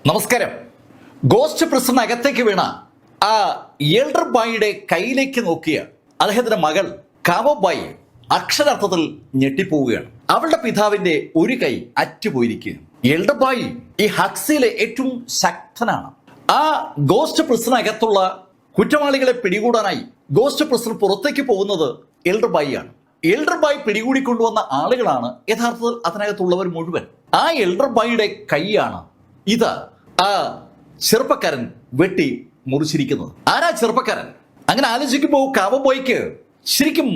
നമസ്കാരം. Ghost prison അകത്തേക്ക് വീണ ആ എൽഡർ ബായിയുടെ കയ്യിലേക്ക് നോക്കിയ അദ്ദേഹത്തിന്റെ മകൾ കാവോബായി അക്ഷരാർത്ഥത്തിൽ ഞെട്ടിപ്പോവുകയാണ്. അവളുടെ പിതാവിന്റെ ഒരു കൈ അറ്റുപോയിരിക്കുകയാണ്. എൽഡർ ബായി ഈ ഹക്സിയിലെ ഏറ്റവും ശക്തനാണ്. ആ ഗോസ്റ്റ് പ്രിസൺ അകത്തുള്ള കുറ്റവാളികളെ പിടികൂടാനായി ഗോസ്റ്റ് പ്രിസൺ പുറത്തേക്ക് പോകുന്നത് എൽഡർ ബായിയാണ്. എൽഡർ ബായി പിടികൂടിക്കൊണ്ടുവന്ന ആളുകളാണ് യഥാർത്ഥത്തിൽ അതിനകത്തുള്ളവർ മുഴുവൻ. ആ എൽഡർ ബായിയുടെ കൈയാണ് ഇത് ആ ചെറുപ്പക്കാരൻ വെട്ടി മുറിച്ചിരിക്കുന്നത്. ആരാ ചെറുപ്പക്കാരൻ? അങ്ങനെ ആലോചിക്കുമ്പോൾ കാവോബോയ്ക്ക് ശരിക്കും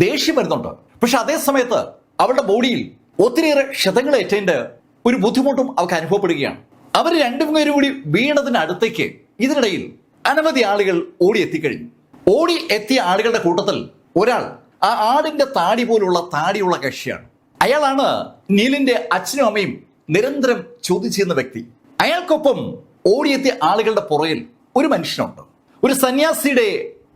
ദേഷ്യം വരുന്നുണ്ട്. പക്ഷെ അതേ സമയത്ത് അവളുടെ ബോഡിയിൽ ഒത്തിരിയേറെ ക്ഷതങ്ങളേറ്റതിന്റെ ഒരു ബുദ്ധിമുട്ടും അവർക്ക് അനുഭവപ്പെടുകയാണ്. അവർ രണ്ടുപേരും കൂടി വീണതിനടുത്തേക്ക് ഇതിനിടയിൽ അനവധി ആളുകൾ ഓടിയെത്തിക്കഴിഞ്ഞു. ഓടി എത്തിയ ആളുകളുടെ കൂട്ടത്തിൽ ഒരാൾ ആ ആടിന്റെ താടി പോലുള്ള താടിയുള്ള കക്ഷിയാണ്. അയാളാണ് നീലിന്റെ അച്ഛനും അമ്മയും നിരന്തരം ചോദിച്ചിരുന്ന വ്യക്തി. അയാൾക്കൊപ്പം ഓടിയെത്തിയ ആളുകളുടെ പുറകിൽ ഒരു മനുഷ്യനുണ്ട്. ഒരു സന്യാസിയുടെ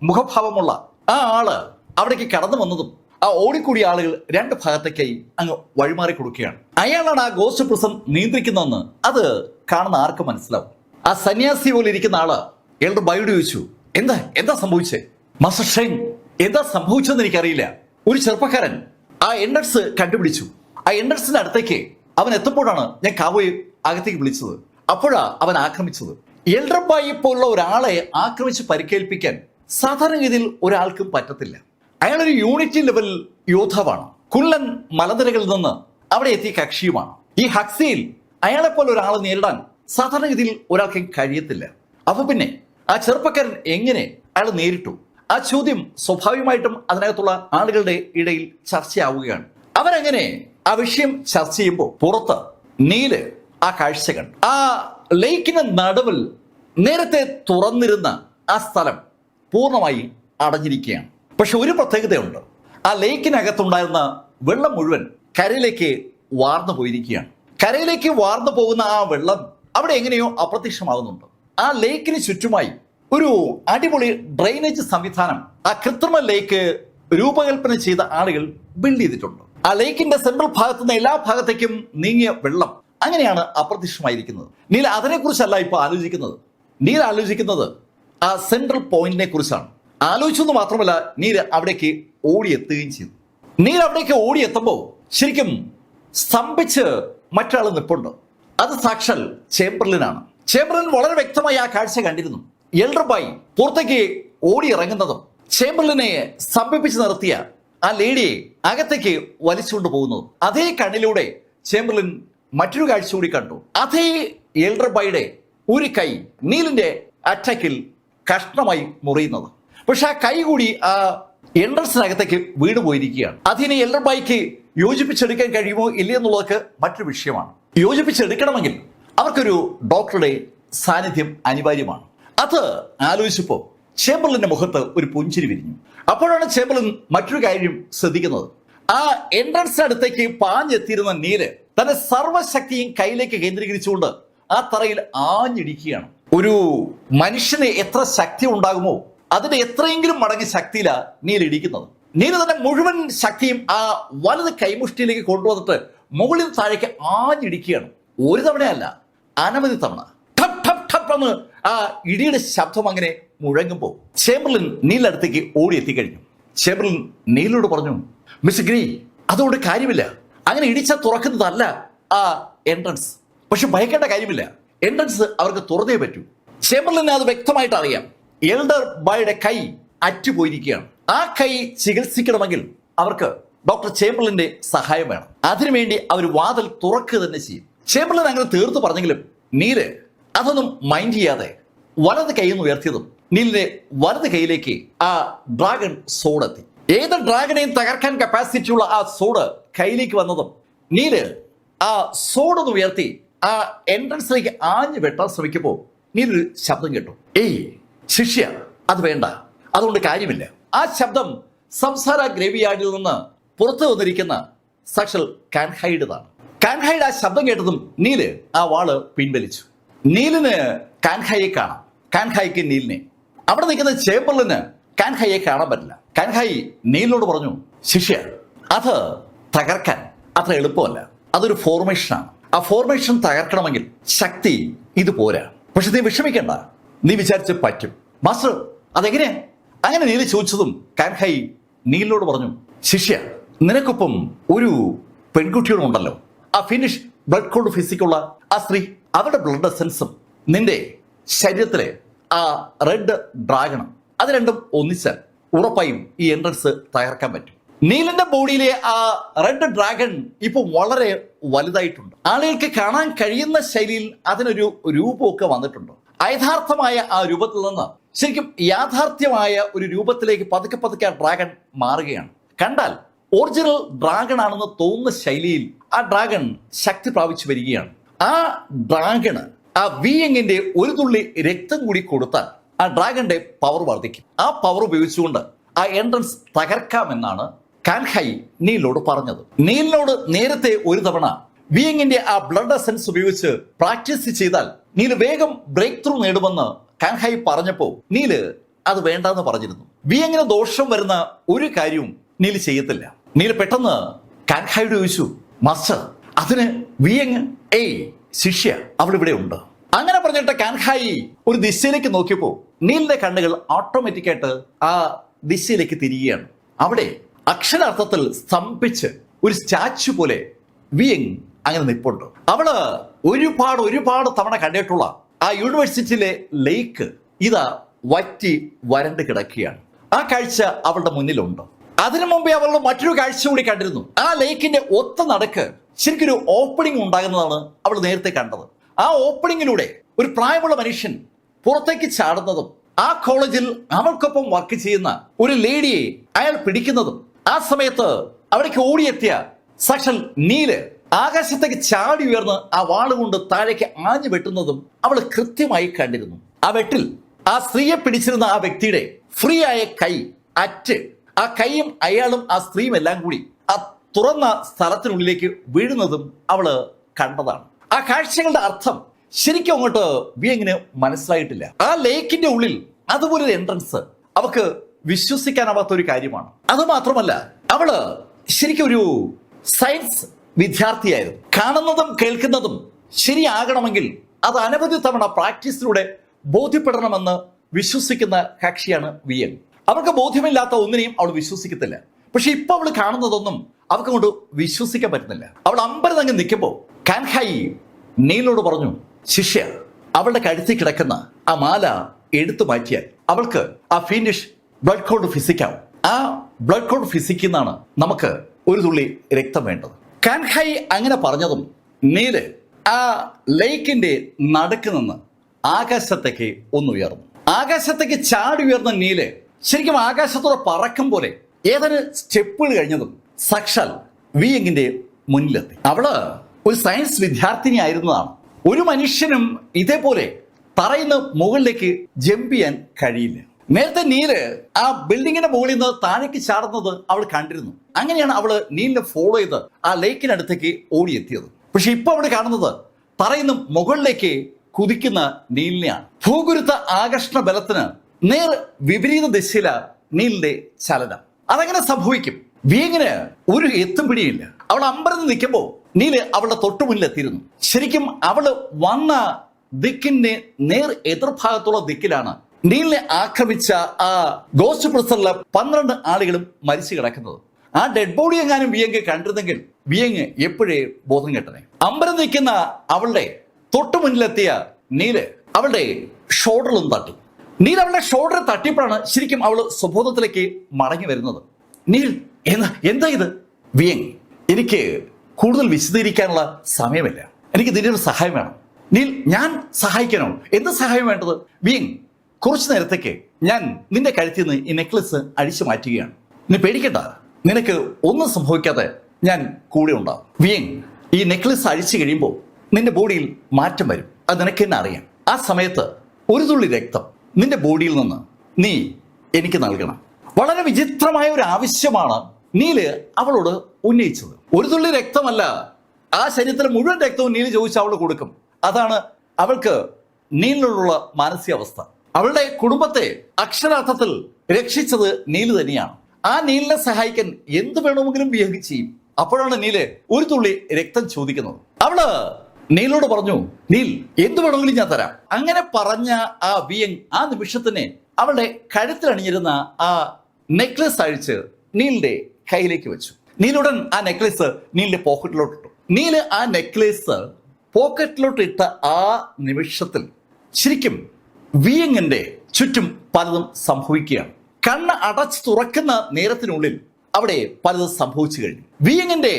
മുഖഭാവമുള്ള ആ ആള് അവിടേക്ക് കടന്നു വന്നതും ആ ഓടിക്കൂടിയ ആളുകൾ രണ്ട് ഭാഗത്തേക്കായി അങ്ങ് വഴിമാറി കൊടുക്കുകയാണ്. അയാളാണ് ആ ഗോസ്റ്റ് പ്രിസൺ നിയന്ത്രിക്കുന്നതെന്ന് അത് കാണുന്ന ആർക്കും മനസ്സിലാവും. ആ സന്യാസി പോലെ ഇരിക്കുന്ന ആള് എൽഡർ ബായിയോട് ചോദിച്ചു, എന്താ സംഭവിച്ചേ? മാസ്റ്റർ ഷൈൻ, എന്താ സംഭവിച്ചതെന്ന് എനിക്കറിയില്ല. ഒരു ചെറുപ്പക്കാരൻ ആ എൻട്രൻസ് കണ്ടുപിടിച്ചു. ആ എൻട്രൻസിന്റെ അടുത്തേക്ക് അവൻ എത്തുമ്പോഴാണ് ഞാൻ കാവോയെ അകത്തേക്ക് വിളിച്ചത്. അപ്പോഴാ അവൻ ആക്രമിച്ചത്. എൽഡർ ബായി പോലുള്ള ഒരാളെ ആക്രമിച്ച് പരിക്കേൽപ്പിക്കാൻ സാധാരണഗതിയിൽ ഒരാൾക്കും പറ്റത്തില്ല. അയാളൊരു യൂണിറ്റി ലെവൽ യോദ്ധാവാണ്. കുള്ളൻ മലനിരകളിൽ നിന്ന് അവിടെ എത്തിയ കക്ഷിയുമാണ്. ഈ ഹക്സിയിൽ അയാളെ പോലെ ഒരാളെ നേരിടാൻ സാധാരണഗതിയിൽ ഒരാൾക്ക് കഴിയത്തില്ല. അപ്പൊ പിന്നെ ആ ചെറുപ്പക്കാരൻ എങ്ങനെ അയാൾ നേരിട്ടു? ആ ചോദ്യം സ്വാഭാവികമായിട്ടും അതിനകത്തുള്ള ആളുകളുടെ ഇടയിൽ ചർച്ചയാവുകയാണ്. അവരങ്ങനെ ആ വിഷയം ചർച്ച ചെയ്യുമ്പോൾ പുറത്ത് നീല് ആ കാഴ്ച കണ്ടു. ആ ലേക്കിന് നടുവിൽ നേരത്തെ തുറന്നിരുന്ന ആ സ്ഥലം പൂർണ്ണമായി അടഞ്ഞിരിക്കുകയാണ്. പക്ഷെ ഒരു പ്രത്യേകതയുണ്ട്. ആ ലേക്കിനകത്തുണ്ടായിരുന്ന വെള്ളം മുഴുവൻ കരയിലേക്ക് വാർന്നു പോയിരിക്കുകയാണ്. കരയിലേക്ക് വാർന്നു പോകുന്ന ആ വെള്ളം അവിടെ എങ്ങനെയോ അപ്രത്യക്ഷമാകുന്നുണ്ട്. ആ ലേക്കിന് ചുറ്റുമായി ഒരു അടിപൊളി ഡ്രെയിനേജ് സംവിധാനം ആ കൃത്രിമ ലേക്ക് രൂപകൽപ്പന ചെയ്ത ആളുകൾ ബിൽഡ് ചെയ്തിട്ടുണ്ട്. ആ ലേക്കിന്റെ സെൻട്രൽ ഭാഗത്തു നിന്ന് എല്ലാ ഭാഗത്തേക്കും നീങ്ങിയ വെള്ളം അങ്ങനെയാണ് അപ്രത്യക്ഷമായിരിക്കുന്നത്. നീൽ അതിനെക്കുറിച്ചല്ല ഇപ്പൊ ആലോചിക്കുന്നത്. നീൽ ആലോചിക്കുന്നത് ആ സെൻട്രൽ പോയിന്റിനെ കുറിച്ചാണ്. ആലോചിച്ചെന്ന് മാത്രമല്ല, നീൽ അവിടേക്ക് ഓടിയെത്തുകയും ചെയ്തു. നീൽ അവിടേക്ക് ഓടിയെത്തുമ്പോൾ ശരിക്കും സ്തംഭിച്ച് മറ്റൊരാൾ നിൽപ്പുണ്ട്. അത് സാക്ഷാൽ ചേംബർലിനാണ്. ചേംബർലിൻ വളരെ വ്യക്തമായി ആ കാഴ്ച കണ്ടിരുന്നു. എൽഡർ ബായി പുറത്തേക്ക് ഓടി ഇറങ്ങുന്നതും ചേംബർലിനെ സ്തംഭിപ്പിച്ച് നിർത്തിയ ആ ലേഡിയെ അകത്തേക്ക് വലിച്ചുകൊണ്ട് പോകുന്നതും അതേ കണ്ണിലൂടെ ചേംബർലിൻ മറ്റൊരു കാഴ്ച കൂടി കണ്ടു. അതേ എൽഡർ ബായിയുടെ ഒരു കൈ നീലിന്റെ അറ്റാക്കിൽ കഷ്ണമായി മുറിയുന്നത്. പക്ഷെ ആ കൈ കൂടി ആ എൻട്രൻസിനകത്തേക്ക് വീണു പോയിരിക്കുകയാണ്. അതിനെ എൽഡർ ബായിക്ക് യോജിപ്പിച്ചെടുക്കാൻ കഴിയുമോ ഇല്ലയെന്നുള്ളതൊക്കെ മറ്റൊരു വിഷയമാണ്. യോജിപ്പിച്ചെടുക്കണമെങ്കിൽ അവർക്കൊരു ഡോക്ടറുടെ സാന്നിധ്യം അനിവാര്യമാണ്. അത് ആലോചിച്ചപ്പോൾ ചേംബർലിന്റെ മുഖത്ത് ഒരു പുഞ്ചിരി വിരിഞ്ഞു. അപ്പോഴാണ് ചേംബർലിൻ മറ്റൊരു കാര്യം ശ്രദ്ധിക്കുന്നത്. ആ എൻട്രൻസിനടുത്തേക്ക് പാഞ്ഞെത്തിയിരുന്ന നീല് തന്റെ സർവ്വശക്തിയും കയ്യിലേക്ക് കേന്ദ്രീകരിച്ചുകൊണ്ട് ആ തറയിൽ ആഞ്ഞിടിക്കുകയാണ്. ഒരു മനുഷ്യന് എത്ര ശക്തി ഉണ്ടാകുമോ അതിന്റെ എത്രയെങ്കിലും മടങ്ങ് ശക്തിയിലാ നീൽ ഇടിക്കുന്നത്. നീല് തന്നെ മുഴുവൻ ശക്തിയും ആ വലത് കൈമുഷ്ടിയിലേക്ക് കൊണ്ടുവന്നിട്ട് മുകളിൽ താഴേക്ക് ആഞ്ഞിടിക്കുകയാണ്. ഒരു തവണയല്ല, അനവധി തവണ. ടപ് ടപ് ടപ് എന്ന് ആ ഇടിയുടെ ശബ്ദം അങ്ങനെ മുഴങ്ങുമ്പോൾ ചേംബർലിൻ നീലിന്റെ അടുത്തേക്ക് ഓടി എത്തിക്കഴിഞ്ഞു. ചേംബർലിൻ നീലിനോട് പറഞ്ഞു, മിസ്റ്റർ ഗ്രീ, അതുകൊണ്ട് കാര്യമില്ല. അങ്ങനെ ഇടിച്ചാൽ തുറക്കുന്നതല്ല ആ എൻട്രൻസ്. പക്ഷെ ഭയക്കേണ്ട കാര്യമില്ല, എൻട്രൻസ് അവർക്ക് തുറന്നേ പറ്റൂ. ചേംബർലിനെ അത് വ്യക്തമായിട്ട് അറിയാം. എൽഡർ ബായിയുടെ കൈ അറ്റുപോയിരിക്കുകയാണ്. ആ കൈ ചികിത്സിക്കണമെങ്കിൽ അവർക്ക് ഡോക്ടർ ചേംബർലിന്റെ സഹായം വേണം. അതിനുവേണ്ടി അവർ വാതിൽ തുറക്കുക തന്നെ ചെയ്യും. ചേംബർലിൻ അങ്ങനെ തീർത്തു പറഞ്ഞെങ്കിലും നീല് അതൊന്നും മൈൻഡ് ചെയ്യാതെ വലത് കൈയിൽ നിന്ന് ഉയർത്തിയതും നീലിന്റെ വലത് കൈയിലേക്ക് ആ ഡ്രാഗൺ സോഡ് എത്തി. ഏത് ഡ്രാഗനെയും തകർക്കാൻ കപ്പാസിറ്റിയുള്ള ആ സോഡ് കയ്യിലേക്ക് വന്നതും നീല് ആ സോഡ് ഒന്ന് ഉയർത്തി ആ എൻട്രൻസിലേക്ക് ആഞ്ഞു വെട്ടാൻ ശ്രമിക്കുമ്പോൾ നീലൊരു ശബ്ദം കേട്ടു. ഏയ് ശിഷ്യ, അത് വേണ്ട, അതുകൊണ്ട് കാര്യമില്ല. ആ ശബ്ദം സംസാര ഗ്രേവിയാർഡിൽ നിന്ന് പുറത്തു വന്നിരിക്കുന്ന സാക്ഷൽ കാൻഹൈഡാണ്. കാൻഹൈഡ് ആ ശബ്ദം കേട്ടതും നീല് ആ വാള് പിൻവലിച്ചു. നീലിന് കാൻഹായെ കാണാം, കാൻഹായിക്ക് നീലിനെ. അവിടെ നിൽക്കുന്ന ചേംബർലിന് കാൻഹായെ കാണാൻ പറ്റില്ല. കാൻഹായി നീലിനോട് പറഞ്ഞു, ശിഷ്യ, അത് തകർക്കാൻ അത്ര എളുപ്പമല്ല. അതൊരു ഫോർമേഷനാണ്. ആ ഫോർമേഷൻ തകർക്കണമെങ്കിൽ ശക്തി ഇത് പോരാ. പക്ഷെ നീ വിഷമിക്കണ്ട, നീ വിചാരിച്ച് പറ്റും. മാസ്റ്റർ അതെങ്ങനെയാ? അങ്ങനെ നീൽ ചോദിച്ചതും കാൻഹൈ നീലിനോട് പറഞ്ഞു, ശിഷ്യ, നിനക്കൊപ്പം ഒരു പെൺകുട്ടിയോടുണ്ടല്ലോ, ആ ഫിനിഷ് ബ്ലഡ് കോഡ് ഫിസിക്കുള്ള ആ സ്ത്രീ, അവരുടെ ബ്ലഡ് എസൻസും നിന്റെ ശരീരത്തിലെ ആ റെഡ് ഡ്രാഗണും, അത് രണ്ടും ഒന്നിച്ചാൽ ഉറപ്പായും ഈ എൻട്രൻസ് തകർക്കാൻ പറ്റും. നീലിന്റെ ബോഡിയിലെ ആ റെഡ് ഡ്രാഗൺ ഇപ്പൊ വളരെ വലുതായിട്ടുണ്ട്. ആളുകൾക്ക് കാണാൻ കഴിയുന്ന ശൈലിയിൽ അതിനൊരു രൂപമൊക്കെ വന്നിട്ടുണ്ട്. യഥാർത്ഥമായ ആ രൂപത്തിൽ നിന്ന് ശരിക്കും യാഥാർത്ഥ്യമായ ഒരു രൂപത്തിലേക്ക് പതുക്കെ പതുക്കെ ആ ഡ്രാഗൺ മാറുകയാണ്. കണ്ടാൽ ഒറിജിനൽ ഡ്രാഗൺ ആണെന്ന് തോന്നുന്ന ശൈലിയിൽ ആ ഡ്രാഗൺ ശക്തി പ്രാപിച്ചു വരികയാണ്. ആ ഡ്രാഗണ് ആ വിയങ്ങിന്റെ ഒരു തുള്ളി രക്തം കൂടി കൊടുത്താൽ ആ ഡ്രാഗന്റെ പവർ വർദ്ധിക്കും. ആ പവർ ഉപയോഗിച്ചുകൊണ്ട് ആ എൻട്രൻസ് തകർക്കാമെന്നാണ് കാൻഹൈ നീലിനോട് പറഞ്ഞത്. നീലിനോട് നേരത്തെ ഒരു തവണ വിയങ്ങിന്റെ ആ ബ്ലഡ് എസൻസ് ഉപയോഗിച്ച് പ്രാക്ടീസ് ചെയ്താൽ നീല് വേഗം ബ്രേക്ക് ത്രൂ നേടുമെന്ന് കാൻഹൈ പറഞ്ഞപ്പോ നീല് അത് വേണ്ടെന്ന് പറഞ്ഞിരുന്നു. വിയങ്ങിന് ദോഷം വരുന്ന ഒരു കാര്യവും നീല് ചെയ്യത്തില്ല. നീല് പെട്ടെന്ന് കാൻഹൈയോട് ചോദിച്ചു, മാസ്റ്റർ അതിന് വിയങ്, ശിഷ്യ അവൾ ഇവിടെ ഉണ്ട്. അങ്ങനെ പറഞ്ഞിട്ട് കാൻഹൈ ഒരു ദിശയിലേക്ക് നോക്കിയപ്പോ നീലിന്റെ കണ്ണുകൾ ഓട്ടോമാറ്റിക്കായിട്ട് ആ ദിശയിലേക്ക് തിരിയുകയാണ്. അവിടെ അക്ഷരാർത്ഥത്തിൽ സ്തംഭിച്ച് ഒരു സ്റ്റാച്ചു പോലെ വിയങ് അങ്ങനെ നിൽപ്പുണ്ട്. അവള് ഒരുപാട് തവണ കണ്ടിട്ടുള്ള ആ യൂണിവേഴ്സിറ്റിയിലെ ലേക്ക് ഇതാ വറ്റി വരണ്ട് കിടക്കുകയാണ്. ആ കാഴ്ച അവളുടെ മുന്നിലുണ്ട്. അതിനു മുമ്പേ അവൾ മറ്റൊരു കാഴ്ച കൂടി കണ്ടിരുന്നു. ആ ലേക്കിന്റെ ഒത്ത നടക്ക് ശരിക്കൊരു ഓപ്പണിംഗ് ഉണ്ടാകുന്നതാണ് അവൾ നേരത്തെ കണ്ടത്. ആ ഓപ്പണിങ്ങിലൂടെ ഒരു പ്രായമുള്ള മനുഷ്യൻ പുറത്തേക്ക് ചാടുന്നതും ആ കോളേജിൽ അവൾക്കൊപ്പം വർക്ക് ചെയ്യുന്ന ഒരു ലേഡിയെ അയാൾ പിടിക്കുന്നതും, ആ സമയത്ത് അവിടേക്ക് ഓടിയെത്തിയ സാക്ഷാൽ നീല് ആകാശത്തേക്ക് ചാടി ഉയർന്ന് ആ വാളുകൊണ്ട് താഴേക്ക് ആഞ്ഞു വെട്ടുന്നതും അവൾ കൃത്യമായി കണ്ടിരുന്നു. ആ വെട്ടിൽ ആ സ്ത്രീയെ പിടിച്ചിരുന്ന ആ വ്യക്തിയുടെ ഫ്രീ ആയ കൈ അറ്റ് ആ കൈയും അയാളും ആ സ്ത്രീയും എല്ലാം കൂടി ആ തുറന്ന സ്ഥലത്തിനുള്ളിലേക്ക് വീഴുന്നതും അവള് കണ്ടതാണ്. ആ കാഴ്ചകളുടെ അർത്ഥം ശരിക്കും അങ്ങോട്ട് വിയങ്ങിന് മനസ്സിലായിട്ടില്ല. ആ ലേക്കിന്റെ ഉള്ളിൽ അതുപോലൊരു എൻട്രൻസ് അവക്ക് വിശ്വസിക്കാനാവാത്ത ഒരു കാര്യമാണ്. അത് മാത്രമല്ല, അവള് ശരിക്കും ഒരു സയൻസ് വിദ്യാർത്ഥിയായിരുന്നു. കാണുന്നതും കേൾക്കുന്നതും ശരിയാകണമെങ്കിൽ അത് അനവധി തവണ പ്രാക്ടീസിലൂടെ ബോധ്യപ്പെടണമെന്ന് വിശ്വസിക്കുന്ന കക്ഷിയാണ് വിയങ്. അവർക്ക് ബോധ്യമില്ലാത്ത ഒന്നിനെയും അവൾ വിശ്വസിക്കത്തില്ല. പക്ഷെ ഇപ്പൊ അവൾ കാണുന്നതൊന്നും അവർക്ക് കൊണ്ട് വിശ്വസിക്കാൻ പറ്റുന്നില്ല. അവൾ അമ്പരന്നങ്ങ് നിൽക്കുമ്പോൾ കാൻഹൈ നീലിനോട് പറഞ്ഞു, ശിഷ്യ അവളുടെ കഴുത്തിൽ കിടക്കുന്ന ആ മാല എടുത്തു മാറ്റിയാൽ അവൾക്ക് ആ ഫിനിഷ് ബ്ലഡ് കോഡ് ഫിസിക്കാവും. ആ ബ്ലഡ് കോഡ് ഫിസിക്കുന്നാണ് നമുക്ക് ഒരു തുള്ളി രക്തം വേണ്ടത്. കാൻഹൈ അങ്ങനെ പറഞ്ഞതും നീല് ആ ലേക്കിന്റെ നടുക്ക് നിന്ന് ആകാശത്തേക്ക് ഒന്നുയർന്നു. ആകാശത്തേക്ക് ചാടി ഉയർന്ന നീല് ശരിക്കും ആകാശത്തോടെ പറക്കും പോലെ ഏതൊരു സ്റ്റെപ്പുകൾ കഴിഞ്ഞതും സാക്ഷാൽ വിയങ്ങിന്റെ മുന്നിലെത്തി. അവള് ഒരു സയൻസ് വിദ്യാർത്ഥിനി ആയിരുന്നതാണ്. ഒരു മനുഷ്യനും ഇതേപോലെ തറയിന്ന് മുകളിലേക്ക് ജമ്പ് ചെയ്യാൻ കഴിയില്ല. നേരത്തെ നീല് ആ ബിൽഡിങ്ങിന്റെ മുകളിൽ നിന്ന് താഴേക്ക് ചാടുന്നത് അവൾ കണ്ടിരുന്നു. അങ്ങനെയാണ് അവള് നീലിനെ ഫോളോ ചെയ്ത് ആ ലേക്കിനടുത്തേക്ക് ഓടിയെത്തിയത്. പക്ഷെ ഇപ്പൊ അവള് കാണുന്നത് തറയിന്ന് മുകളിലേക്ക് കുതിക്കുന്ന നീലിനെയാണ്. ഭൂഗുരുത്വ ആകർഷണ ബലത്തിന് നേർ വിപരീത ദിശയില നീലിന്റെ ചലനം. അതെങ്ങനെ സംഭവിക്കും? വിയങ്ങിന് ഒരു എത്തും പിടിയില്ല. അവൾ അമ്പരന്ന് നിൽക്കുമ്പോ നീല് അവളുടെ തൊട്ടു മുന്നിലെത്തിയിരുന്നു. ശരിക്കും അവള് വന്ന ദിക്കിന്റെ നേർ എതിർഭാഗത്തുള്ള ദിക്കിലാണ് നീലിനെ ആക്രമിച്ച ആ ഗോസ്റ്റ് പ്രിസണിലെ 12 ആളുകളും മരിച്ചു കിടക്കുന്നത്. ആ ഡെഡ് ബോഡി എങ്ങാനും വിയങ് കണ്ടിരുന്നെങ്കിൽ വിയങ് എപ്പോഴേ ബോധം കെട്ടനെ. അമ്പരം നിൽക്കുന്ന അവളുടെ തൊട്ടു മുന്നിലെത്തിയ നീല് അവളുടെ ഷോൾഡറിലും തട്ടി. നീൽ അവളുടെ ഷോൾഡർ തട്ടിയപ്പോഴാണ് ശരിക്കും അവള് സ്വബോധത്തിലേക്ക് മടങ്ങി വരുന്നത്. നീൽ എന്താ ഇത്? വിയങ്, എനിക്ക് കൂടുതൽ വിശദീകരിക്കാനുള്ള സമയമില്ല. എനിക്ക് നിന്റെ ഒരു സഹായം വേണം. നീൽ, ഞാൻ സഹായിക്കണോ? എന്ത് സഹായം വേണ്ടത്? വിയങ്, കുറച്ചു നേരത്തേക്ക് ഞാൻ നിന്റെ കഴുത്തിൽ നിന്ന് ഈ നെക്ലസ് അഴിച്ചു മാറ്റുകയാണ്. നീ പേടിക്കണ്ട, നിനക്ക് ഒന്നും സംഭവിക്കാതെ ഞാൻ കൂടെ ഉണ്ടാവും. വിയങ്, ഈ നെക്ലസ് അഴിച്ചു കഴിയുമ്പോൾ നിന്റെ ബോഡിയിൽ മാറ്റം വരും. അത് നിനക്ക് തന്നെ അറിയാം. ആ സമയത്ത് ഒരു തുള്ളി രക്തം നിന്റെ ബോഡിയിൽ നിന്ന് നീ എനിക്ക് നൽകണം. വളരെ വിചിത്രമായ ഒരു ആവശ്യമാണ് നീല് അവളോട് ഉന്നയിച്ചത്. ഒരു തുള്ളി രക്തമല്ല, ആ ശരീരത്തിലെ മുഴുവൻ രക്തവും നീല് ചോദിച്ച് അവൾ കൊടുക്കും. അതാണ് അവൾക്ക് നീലിനോടുള്ള മാനസികാവസ്ഥ. അവളുടെ കുടുംബത്തെ അക്ഷരാർത്ഥത്തിൽ രക്ഷിച്ചത് നീല് തന്നെയാണ്. ആ നീലിനെ സഹായിക്കാൻ എന്ത് വേണമെങ്കിലും വിയങ് ചെയ്യും. അപ്പോഴാണ് നീല് ഒരു തുള്ളി രക്തം ചോദിക്കുന്നത്. അവള് നീലോട് പറഞ്ഞു, നീൽ എന്ത് വേണമെങ്കിലും ഞാൻ തരാം. അങ്ങനെ പറഞ്ഞ ആ വിയങ് ആ നിമിഷത്തിനെ അവളുടെ കഴുത്തിലണിഞ്ഞിരുന്ന ആ നെക്ലസ് അഴിച്ച് നീലിന്റെ കയ്യിലേക്ക് വെച്ചു. നീലുടൻ ആ നെക്ലസ് നീലിന്റെ പോക്കറ്റിലോട്ട് ഇട്ടു. നീല് ആ നെക്ലേസ് പോക്കറ്റിലോട്ട് ഇട്ട ആ നിമിഷത്തിൽ ശരിക്കും വിയങ്ങിന്റെ ചുറ്റും പലതും സംഭവിക്കുകയാണ്. കണ്ണ് അടച്ചു തുറക്കുന്ന നേരത്തിനുള്ളിൽ അവിടെ പലതും സംഭവിച്ചു കഴിഞ്ഞു. വിയങ്ങിന്റെ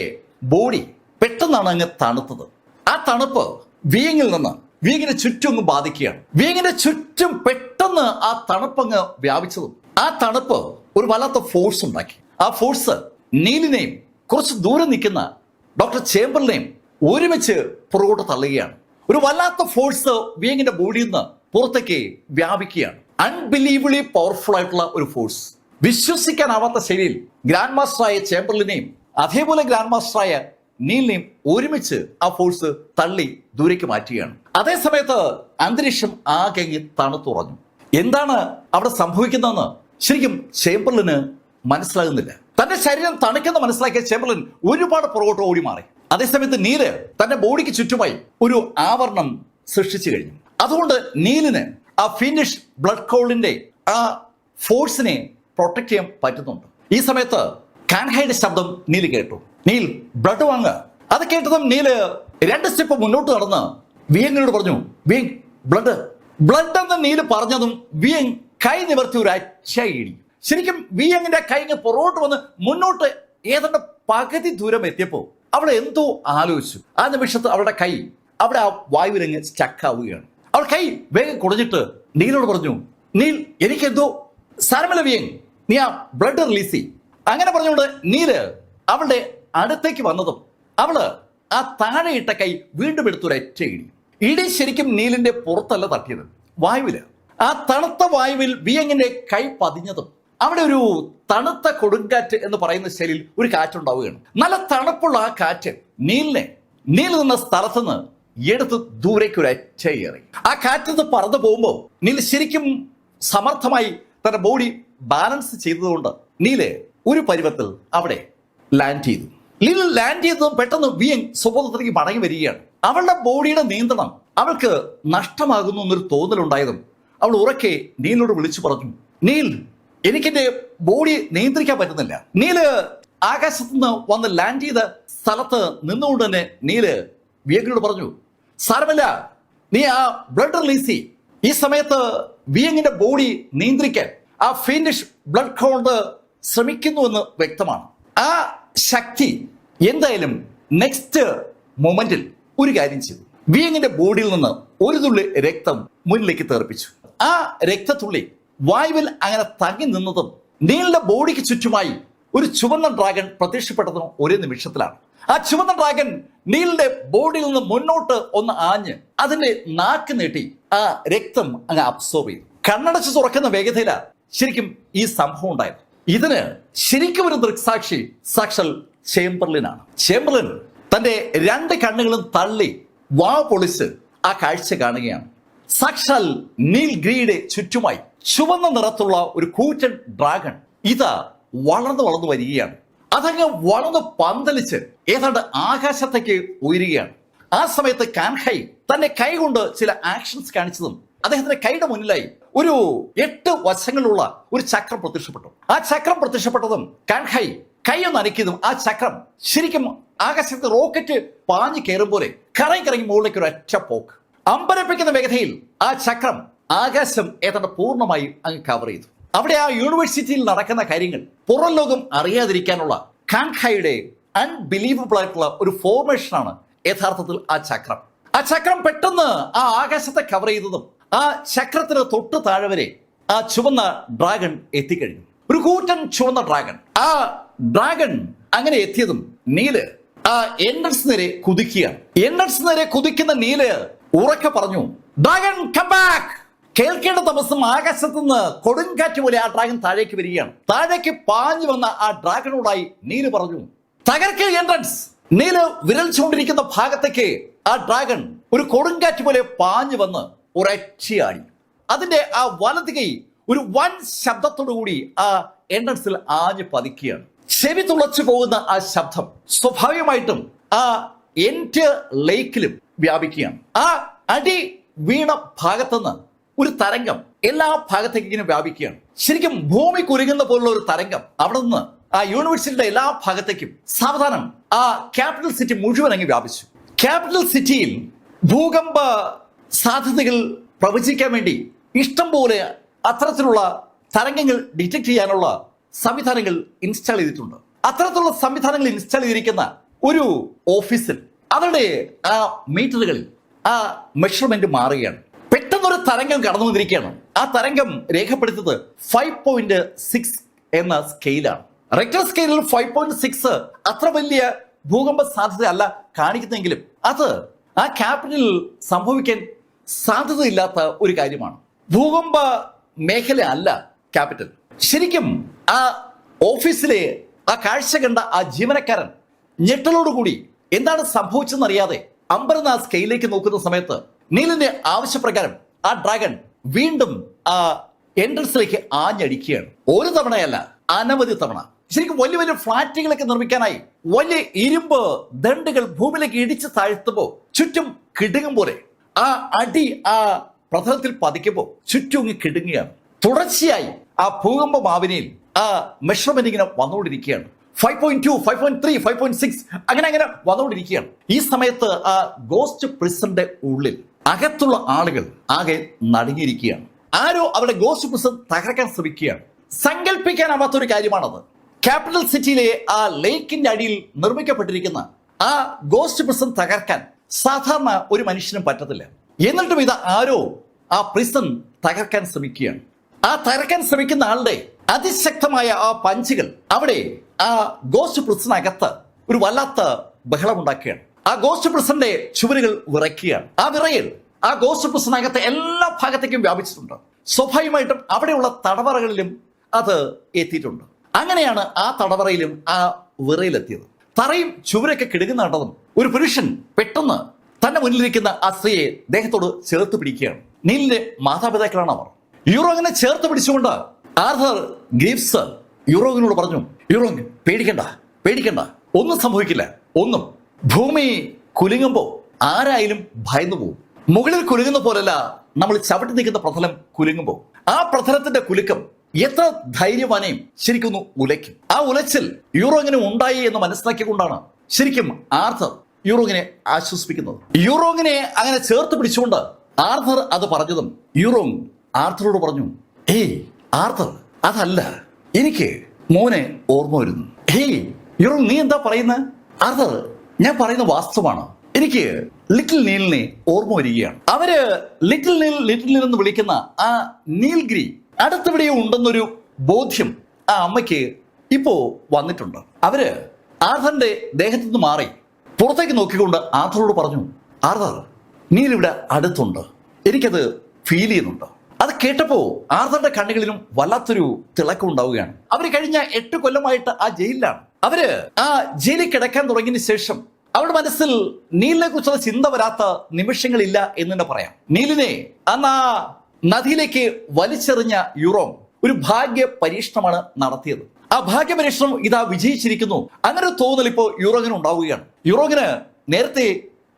ബോഡി പെട്ടെന്നാണ് അങ്ങ് തണുത്തത്. ആ തണുപ്പ് വിയങ്ങിൽ നിന്ന് വിയങ്ങിന്റെ ചുറ്റും അങ്ങ് ബാധിക്കുകയാണ്. വിയങ്ങിന്റെ ചുറ്റും പെട്ടെന്ന് ആ തണുപ്പങ്ങ് വ്യാപിച്ചതും ആ തണുപ്പ് ഒരു വല്ലാത്ത ഫോഴ്സ് ഉണ്ടാക്കി. ആ ഫോഴ്സ് നീലിനെയും കുറച്ച് ദൂരെ നിൽക്കുന്ന ഡോക്ടർ ചേംബറിനെയും ഒരുമിച്ച് പുറകോട്ട് തള്ളുകയാണ്. ഒരു വല്ലാത്ത ഫോഴ്സ് വിയങ്ങിന്റെ ബോഡിയിൽ നിന്ന് പുറത്തേക്ക് വ്യാപിക്കുകയാണ്. അൺബിലീവബിളി പവർഫുൾ ആയിട്ടുള്ള ഒരു ഫോഴ്സ്. വിശ്വസിക്കാനാവാത്ത ശൈലിയിൽ ഗ്രാൻഡ് മാസ്റ്ററായ ചേംബർലിനെയും അതേപോലെ ഗ്രാൻഡ് മാസ്റ്ററായ നീലിനെയും ഒരുമിച്ച് ആ ഫോഴ്സ് തള്ളി ദൂരേക്ക് മാറ്റുകയാണ്. അതേ സമയത്ത് അന്തരീക്ഷം ആകെ തണുത്തുറഞ്ഞു. എന്താണ് അവിടെ സംഭവിക്കുന്നതെന്ന് ശരിക്കും ചേംബർലിന് മനസ്സിലാകുന്നില്ല. തന്റെ ശരീരം തണുക്കെന്ന് മനസ്സിലാക്കിയ ചേംബർലിൻ ഒരുപാട് പുറകോട്ട് ഓടി മാറി. അതേസമയത്ത് നീല് തന്റെ ബോഡിക്ക് ചുറ്റുമായി ഒരു ആവരണം സൃഷ്ടിച്ചു കഴിഞ്ഞു. അതുകൊണ്ട് നീലിന് ആ ഫിനിഷ് ബ്ലഡ് കോളിന്റെ ആ ഫോഴ്സിനെ പ്രൊട്ടക്ട് ചെയ്യാൻ പറ്റുന്നുണ്ട്. ഈ സമയത്ത് കാൻഹയുടെ ശബ്ദം നീല് കേട്ടു. നീൽ ബ്ലഡ് വാങ്ങുക. അത് കേട്ടതും നീല് 2 സ്റ്റെപ്പ് മുന്നോട്ട് നടന്ന് വിയങ്ങിനോട് പറഞ്ഞു, വിയങ് ബ്ലഡ് ബ്ലഡ് എന്ന് നീല് പറഞ്ഞതും വിയങ് കൈ നിവർത്തി ഒരു അച്ചയിടി. ശരിക്കും വിയങ്ങിന്റെ കൈ പുറകോട്ട് വന്ന് മുന്നോട്ട് ഏതാണ്ട് പകുതി ദൂരം എത്തിയപ്പോ അവൾ എന്തോ ആലോചിച്ചു. ആ നിമിഷത്ത് അവളുടെ കൈ അവിടെ ആ വായുവിലങ്ങ് സ്റ്റക്കാവുകയാണ്. അവൾ കൈ വേഗം കുടഞ്ഞിട്ട് നീലോട് പറഞ്ഞു, നീൽ എനിക്കെന്തോ സാരമില്ല വിയങ്, നീ ആ ബ്ലഡ് റിലീസ് ചെയ്യും. അങ്ങനെ പറഞ്ഞുകൊണ്ട് നീല് അവളുടെ അടുത്തേക്ക് വന്നതും അവള് ആ താഴെ ഇട്ട കൈ വീണ്ടും എടുത്തൊരൊറ്റ ഇടി. ഇടി ശരിക്കും നീലിന്റെ പുറത്തല്ല തട്ടിയത്, വായുവില്. ആ തണുത്ത വായുവിൽ വിയങ്ങിന്റെ കൈ പതിഞ്ഞതും അവിടെ ഒരു തണുത്ത കൊടുങ്കാറ്റ് എന്ന് പറയുന്ന ശൈലിയിൽ ഒരു കാറ്റുണ്ടാവുകയാണ്. നല്ല തണുപ്പുള്ള ആ കാറ്റ് നീൽ നിന്ന സ്ഥലത്തുനിന്ന് എടുത്ത് ദൂരേക്ക് ഒരു അറ്റയേറി. ആ കാറ്റിൽ പറന്നു പോകുമ്പോൾ നീൽ ശരിക്കും സമർത്ഥമായി തന്റെ ബോഡി ബാലൻസ് ചെയ്തതുകൊണ്ട് നീല് ഒരു പരുവത്തിൽ അവിടെ ലാൻഡ് ചെയ്തു. നീൽ ലാൻഡ് ചെയ്തതും പെട്ടെന്ന് വിയങ് സ്വബോധത്തിലേക്ക് മടങ്ങി വരികയാണ്. അവളുടെ ബോഡിയുടെ നിയന്ത്രണം അവൾക്ക് നഷ്ടമാകുന്നു എന്നൊരു തോന്നലുണ്ടായതും അവൾ ഉറക്കെ നീലിനോട് വിളിച്ചു പറഞ്ഞു, നീൽ എനിക്കെന്റെ ബോഡി നിയന്ത്രിക്കാൻ പറ്റുന്നില്ല. നീല് ആകാശത്ത് നിന്ന് വന്ന് ലാൻഡ് ചെയ്ത സ്ഥലത്ത് നിന്നുകൊണ്ട് തന്നെ നീല് വിയങ്ങിനോട് പറഞ്ഞു, സാരമില്ല, നീ ആ ബ്ലഡ് റിലീസ് ചെയ്യും. ഈ സമയത്ത് വിയങ്ങിന്റെ ബോഡി നിയന്ത്രിക്കാൻ ആ ഫിനിഷ് ബ്ലഡ് കൊണ്ട് ശ്രമിക്കുന്നുവെന്ന് വ്യക്തമാണ്. ആ ശക്തി എന്തായാലും നെക്സ്റ്റ് മൊമെന്റിൽ ഒരു കാര്യം ചെയ്തു. വിയങ്ങിന്റെ ബോഡിയിൽ നിന്ന് ഒരു തുള്ളി രക്തം മുന്നിലേക്ക് തെറിപ്പിച്ചു. ആ രക്തത്തുള്ളി വായുവിൽ അങ്ങനെ തങ്ങി നിന്നതും നീലിന്റെ ബോഡിക്ക് ചുറ്റുമായി ഒരു ചുവന്ന ഡ്രാഗൺ പ്രത്യക്ഷപ്പെട്ടതും ഒരേ നിമിഷത്തിലാണ്. ആ ചുവന്ന ഡ്രാഗൺ നീലിന്റെ ബോഡിയിൽ നിന്ന് മുന്നോട്ട് ഒന്ന് ആഞ്ഞ് അതിന്റെ നാക്ക് നീട്ടി ആ രക്തം അങ്ങ് അബ്സോർബ് ചെയ്തു. കണ്ണടച്ച് തുറക്കുന്ന വേഗതയിലാണ് ശരിക്കും ഈ സംഭവം ഉണ്ടായത്. ഇതിന് ശരിക്കും ഒരു ദൃക്സാക്ഷി സാക്ഷാൽ ചേംബർലിനാണ്. ചേംബർലിൻ തന്റെ 2 കണ്ണുകളും തള്ളി വാ പൊളിച്ച് ആ കാഴ്ച കാണുകയാണ്. സാക്ഷാൽ നീൽ ഗ്രീയുടെ ചുറ്റുമായി ചുവന്ന നിറത്തുള്ള ഒരു കൂറ്റൻ ഡ്രാഗൺ ഇതാ വളർന്നു വരികയാണ്. അതങ്ങ് വളർന്ന് പന്തലിച്ച് ഏതാണ്ട് ആകാശത്തേക്ക് ഉയരുകയാണ്. ആ സമയത്ത് കാൻഹൈ തന്റെ കൈ കൊണ്ട് ചില ആക്ഷൻസ് കാണിച്ചതും അദ്ദേഹത്തിന്റെ കൈയുടെ മുന്നിലായി ഒരു 8 വശങ്ങളുള്ള ഒരു ചക്രം പ്രത്യക്ഷപ്പെട്ടു. ആ ചക്രം പ്രത്യക്ഷപ്പെട്ടതും കാൻഹൈ കൈയൊന്ന് അനക്കിയതും ആ ചക്രം ശരിക്കും ആകാശത്ത് റോക്കറ്റ് പാഞ്ഞു കയറും പോലെ കറങ്ങി മുകളിലേക്ക് ഒരു ഒറ്റ പോക്ക്. അമ്പരപ്പിക്കുന്ന വേഗതയിൽ ആ ചക്രം ആകാശം ഏതാണ്ട് പൂർണ്ണമായി അങ്ങ് കവർ ചെയ്തു. അവിടെ ആ യൂണിവേഴ്സിറ്റിയിൽ നടക്കുന്ന കാര്യങ്ങൾ പുറം ലോകം അറിയാതിരിക്കാനുള്ള കാൻഹൈയുടെ അൺബിലീവബിൾ ആയിട്ടുള്ള ഒരു ഫോർമേഷനാണ് യഥാർത്ഥത്തിൽ ആ ചക്രം. ആ ചക്രം പെട്ടെന്ന് ആ ആകാശത്തെ കവർ ചെയ്തതും ആ ചക്രത്തിന് തൊട്ട് താഴെ വരെ ആ ചുവന്ന ഡ്രാഗൺ എത്തിക്കഴിഞ്ഞു. ഒരു കൂറ്റൻ ചുവന്ന ഡ്രാഗൺ. ആ ഡ്രാഗൺ അങ്ങനെ എത്തിയതും നീല് ആ എൻട്രൻസ് നേരെ കുതിക്കുകയാണ്. എൻട്രൻസ് നേരെ കുതിക്കുന്ന നീല് ഉറക്കെ പറഞ്ഞു, ഡ്രാഗൺ കം ബാക്ക്. കേൾക്കേണ്ട തമസം ആകാശത്ത് നിന്ന് കൊടുങ്കാറ്റ് പോലെ ആ ഡ്രാഗൺ താഴേക്ക് വരികയാണ്. താഴേക്ക് പാഞ്ഞു വന്ന ആ ഡ്രാഗണോടായി നീല് പറഞ്ഞു, തകർക്കുക എൻട്രൻസ്. നീല് വിരൽ ചൂണ്ടിരിക്കുന്ന ഭാഗത്തേക്ക് ആ ഡ്രാഗൺ ഒരു കൊടുങ്കാറ്റ് പോലെ പാഞ്ഞു വന്ന് ഒരൊറ്റയാടി. അതിന്റെ ആ വലത് കൈ ഒരു വൻ ശബ്ദത്തോടു കൂടി ആ എൻട്രൻസിൽ ആഞ്ഞു പതിക്കുകയാണ്. ചെവി തുളച്ചു പോകുന്ന ആ ശബ്ദം സ്വാഭാവികമായിട്ടും ആ എൻഡ് ലേക്കിലും വ്യാപിക്കുകയാണ്. ആ അടി വീണ ഭാഗത്തുനിന്ന് ഒരു തരംഗം എല്ലാ ഭാഗത്തേക്ക് ഇങ്ങനെ വ്യാപിക്കുകയാണ്. ശരിക്കും ഭൂമി കുലുങ്ങുന്ന പോലുള്ള ഒരു തരംഗം അവിടെ നിന്ന് ആ യൂണിവേഴ്സിറ്റിയുടെ എല്ലാ ഭാഗത്തേക്കും സാവധാനം ആ ക്യാപിറ്റൽ സിറ്റി മുഴുവൻ അങ്ങ് വ്യാപിച്ചു. ക്യാപിറ്റൽ സിറ്റിയിൽ ഭൂകമ്പ സാധ്യതകൾ പ്രവചിക്കാൻ വേണ്ടി ഇഷ്ടം പോലെ അത്തരത്തിലുള്ള തരംഗങ്ങൾ ഡിറ്റക്ട് ചെയ്യാനുള്ള സംവിധാനങ്ങൾ ഇൻസ്റ്റാൾ ചെയ്തിട്ടുണ്ട്. അത്തരത്തിലുള്ള സംവിധാനങ്ങൾ ഇൻസ്റ്റാൾ ചെയ്തിരിക്കുന്ന ഒരു ഓഫീസിൽ അവരുടെ ആ മീറ്ററുകളിൽ ആ മെഷർമെന്റ് മാറുകയാണ്. പെട്ടെന്നൊരു തരംഗം കടന്നു വന്നിരിക്കുകയാണ്. ആ തരംഗം രേഖപ്പെടുത്തിയത് 5.6 എന്ന സ്കെയിലാണ്. റെക്ടർ സ്കെയിലിൽ 5.6 അത്ര വലിയ ഭൂകമ്പ സാധ്യത അല്ല കാണിക്കുന്നെങ്കിലും അത് ആ ക്യാപിറ്റലിൽ സംഭവിക്കാൻ സാധ്യതയില്ലാത്ത ഒരു കാര്യമാണ്. ഭൂകമ്പ മേഖല അല്ല ക്യാപിറ്റൽ. ശരിക്കും ആ ഓഫീസിലെ ആ കാഴ്ച കണ്ട ആ ജീവനക്കാരൻ ഞെട്ടലോടുകൂടി എന്താണ് സംഭവിച്ചെന്നറിയാതെ അമ്പരന്ന് ആ സ്കെയിലേക്ക് നോക്കുന്ന സമയത്ത് നീലിന്റെ ആവശ്യപ്രകാരം ആ ഡ്രാഗൺ വീണ്ടും ആ എൻട്രൻസിലേക്ക് ആഞ്ഞടിക്കുകയാണ്. ഒരു തവണയല്ല, അനവധി തവണ. ശരിക്കും വലിയ വലിയ ഫ്ളാറ്റുകളൊക്കെ നിർമ്മിക്കാനായി വലിയ ഇരുമ്പ് ദണ്ടുകൾ ഭൂമിയിലേക്ക് ഇടിച്ച് താഴ്ത്തുമ്പോൾ ചുറ്റും കിടുങ്ങും പോലെ ആ അടി ആ പ്രതലത്തിൽ പതിക്കുമ്പോൾ ചുറ്റും അങ്ങ് കിടുങ്ങുകയാണ്. തുടർച്ചയായി ആ ഭൂകമ്പ മാവിനയിൽ ആ മെഷർമെന്റ് ഇങ്ങനെ വന്നുകൊണ്ടിരിക്കുകയാണ്. 5.2, 5.3, 5.6 അങ്ങനെ വന്നുകൊണ്ടിരിക്കുകയാണ്. ഈ സമയത്ത് ആ ഗോസ്റ്റ് പ്രിസന്റെ ഉള്ളിൽ അകത്തുള്ള ആളുകൾ ആകെ നടുങ്ങിയിരിക്കുകയാണ്. ആരോ അവരുടെ ഗോസ്റ്റ് പ്രിസൺ തകർക്കാൻ ശ്രമിക്കുകയാണ്. സങ്കല്പിക്കാനാവാത്തൊരു കാര്യമാണത്. ക്യാപിറ്റൽ സിറ്റിയിലെ ആ ലേക്കിന്റെ അടിയിൽ നിർമ്മിക്കപ്പെട്ടിരിക്കുന്ന ആ ഗോസ്റ്റ് പ്രിസൺ തകർക്കാൻ സാധാരണ ഒരു മനുഷ്യനും പറ്റത്തില്ല. എന്നിട്ടും ഇത് ആരോ ആ പ്രിസൺ തകർക്കാൻ ശ്രമിക്കുകയാണ്. ആ തകർക്കാൻ ശ്രമിക്കുന്ന ആളുടെ അതിശക്തമായ ആ പഞ്ചുകൾ അവിടെ ആ ഗോസ്റ്റ് പ്രിസണകത്ത് ഒരു വല്ലാത്ത ബഹളമുണ്ടാക്കുകയാണ്. ആ ഗോസ്റ്റ് പ്രിസന്റെ ചുവരുകൾ വിറയ്ക്കുകയാണ്. ആ വിറയൽ ആ ഗോസ്റ്റ് പ്രിസണകത്തെ എല്ലാ ഭാഗത്തേക്കും വ്യാപിച്ചിട്ടുണ്ട്. സ്വാഭാവികമായിട്ടും അവിടെയുള്ള തടവറകളിലും അത് എത്തിയിട്ടുണ്ട്. അങ്ങനെയാണ് ആ തടവറയിലും ആ വിറയിലെത്തിയത്. തറയും ചുവരൊക്കെ കിടങ്ങുന്ന കണ്ടതും ഒരു പുരുഷൻ പെട്ടെന്ന് തന്റെ മുന്നിലിരിക്കുന്ന ആ സ്ത്രീയെ ദേഹത്തോട് ചേർത്ത് പിടിക്കുകയാണ്. നീലിന്റെ മാതാപിതാക്കളാണ് അവർ. യൂറോങ്ങിനെ ചേർത്ത് പിടിച്ചുകൊണ്ട് ആർതർ ഗ്രീവ്സ് യൂറോങ്ങിനോട് പറഞ്ഞു, യൂറോങ് പേടിക്കണ്ട, ഒന്നും സംഭവിക്കില്ല, ഒന്നും. ഭൂമി കുലുങ്ങുമ്പോ ആരായാലും ഭയന്നു പോകും. മുകളിൽ കുലുങ്ങുന്ന പോലല്ല നമ്മൾ ചവിട്ടി നിൽക്കുന്ന പ്രതലം കുലുങ്ങുമ്പോ ആ പ്രതലത്തിന്റെ കുലുക്കം എത്ര ധൈര്യവാനെയും ശരിക്കൊന്ന് ഉലയ്ക്കും. ആ ഉലച്ചിൽ യൂറോങ്ങിന് ഉണ്ടായി എന്ന് മനസ്സിലാക്കിക്കൊണ്ടാണ് ശരിക്കും ആർതർ യൂറോങ്ങിനെ ആശ്വസിപ്പിക്കുന്നത്. യൂറോങ്ങിനെ അങ്ങനെ ചേർത്ത് പിടിച്ചുകൊണ്ട് ആർതർ അത് പറഞ്ഞതും യൂറോങ് ആർതറോട് പറഞ്ഞു, ഏയ് ആർതർ, അതല്ല, എനിക്ക് മോനെ ഓർമ്മ വരുന്നു. ഹേയ് യൂറോങ്, നീ എന്താ പറയുന്നത്? ആർതർ, ഞാൻ പറയുന്ന വാസ്തവമാണ്. എനിക്ക് ലിറ്റിൽ നീലിനെ ഓർമ്മ വരികയാണ്. അവര് ലിറ്റിൽ നീൽ എന്ന് വിളിക്കുന്ന ആ നീൽഗിരി അടുത്തിവിടെ ഉണ്ടെന്നൊരു ബോധ്യം ആ അമ്മയ്ക്ക് ഇപ്പോ വന്നിട്ടുണ്ട്. അവര് ആർതറിന്റെ ദേഹത്തു നിന്ന് മാറി പുറത്തേക്ക് നോക്കിക്കൊണ്ട് ആർതറോട് പറഞ്ഞു, ആർതർ, നീലിവിടെ അടുത്തുണ്ട്, എനിക്കത് ഫീൽ ചെയ്യുന്നുണ്ട്. അത് കേട്ടപ്പോ ആർതറിന്റെ കണ്ണുകളിലും വല്ലാത്തൊരു തിളക്കം ഉണ്ടാവുകയാണ്. അവര് കഴിഞ്ഞ 8 കൊല്ലമായിട്ട് ആ ജയിലിലാണ്. അവര് ആ ജയിലിൽ കിടക്കാൻ തുടങ്ങിയതിന് ശേഷം അവരുടെ മനസ്സിൽ നീലിനെ കുറിച്ചുള്ള ചിന്ത വരാത്ത നിമിഷങ്ങളില്ല എന്ന് തന്നെ പറയാം. നീലിനെ അന്ന് ആ നദിയിലേക്ക് വലിച്ചെറിഞ്ഞ യൂറോങ് ഒരു ഭാഗ്യ പരീക്ഷണമാണ് നടത്തിയത്. ആ ഭാഗ്യ പരീക്ഷണം ഇതാ വിജയിച്ചിരിക്കുന്നു. അങ്ങനെ തോന്നൽ ഇപ്പോ യൂറോങ്ങിന് ഉണ്ടാവുകയാണ്. യൂറോങ്ങിന് നേരത്തെ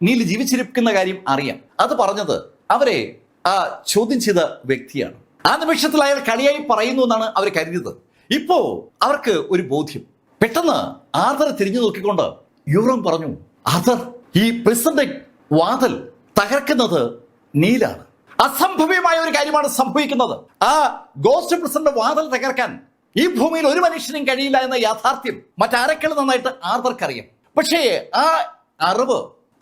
നീൽ ജീവിച്ചിരിക്കുന്ന കാര്യം അറിയാം. അത് പറഞ്ഞത് അവരെ ആ ചോദ്യം ചെയ്ത വ്യക്തിയാണ്. ആ നിമിഷത്തിൽ അയാൾ കളിയായി പറയുന്നു എന്നാണ് അവർ കരുതിയത്. ഇപ്പോ അവർക്ക് ഒരു ബോധ്യം. പെട്ടെന്ന് ആർതർ തിരിഞ്ഞു നോക്കിക്കൊണ്ട് യൂറോങ് പറഞ്ഞു, ആർതർ, ഈ പ്രിസന്റെ വാതിൽ തകർക്കുന്നത് നീലാണ്. അസംഭവ്യമായ ഒരു കാര്യമാണ് സംഭവിക്കുന്നത്. ആ ഗോസ്റ്റ് പ്രിസന്റെ വാതിൽ തകർക്കാൻ ഈ ഭൂമിയിൽ ഒരു മനുഷ്യനും കഴിയില്ല എന്ന യാഥാർത്ഥ്യം മറ്റാരെക്കാൾ നന്നായിട്ട് ആർതർക്കറിയാം. പക്ഷേ ആ അറിവ്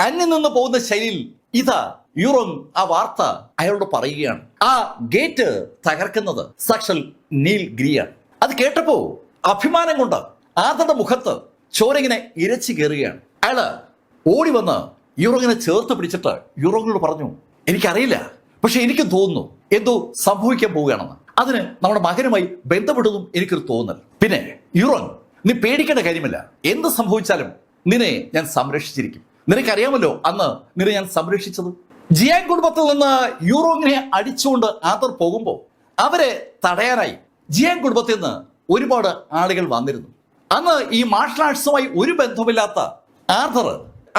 അന്യം നിന്ന് പോകുന്ന ശൈലിയിൽ ഇതാ യൂറോങ് ആ വാർത്ത അയാളോട് പറയുകയാണ്. ആ ഗേറ്റ് തകർക്കുന്നത് സാക്ഷാൽ നീൽഗിരിയാണ്. അത് കേട്ടപ്പോ അഭിമാനം കൊണ്ട് ആർതറുടെ മുഖത്ത് ചോരങ്ങനെ ഇരച്ചു കയറുകയാണ്. അയാള് ഓടി വന്ന് യൂറോങ്ങിനെ ചേർത്ത് പിടിച്ചിട്ട് യൂറോങ്ങിനോട് പറഞ്ഞു, എനിക്കറിയില്ല, പക്ഷെ എനിക്ക് തോന്നുന്നു എന്തോ സംഭവിക്കാൻ പോവുകയാണെന്ന്. അതിന് നമ്മുടെ മകനുമായി ബന്ധപ്പെട്ടതും എനിക്കൊരു തോന്നൽ. പിന്നെ യൂറോങ്, നീ പേടിക്കേണ്ട കാര്യമില്ല. എന്ത് സംഭവിച്ചാലും നിന്നെ ഞാൻ സംരക്ഷിച്ചിരിക്കും. നിനക്കറിയാമല്ലോ അന്ന് നിന്നെ ഞാൻ സംരക്ഷിച്ചത്. ജിയാൻ കുടുംബത്തിൽ നിന്ന് യൂറോങ്ങിനെ അടിച്ചുകൊണ്ട് ആർതർ പോകുമ്പോൾ അവരെ തടയാനായി ജിയാൻ കുടുംബത്തിൽ നിന്ന് ഒരുപാട് ആളുകൾ വന്നിരുന്നു. അന്ന് ഈ മാർഷൽ ആർട്സുമായി ഒരു ബന്ധമില്ലാത്ത ആർതർ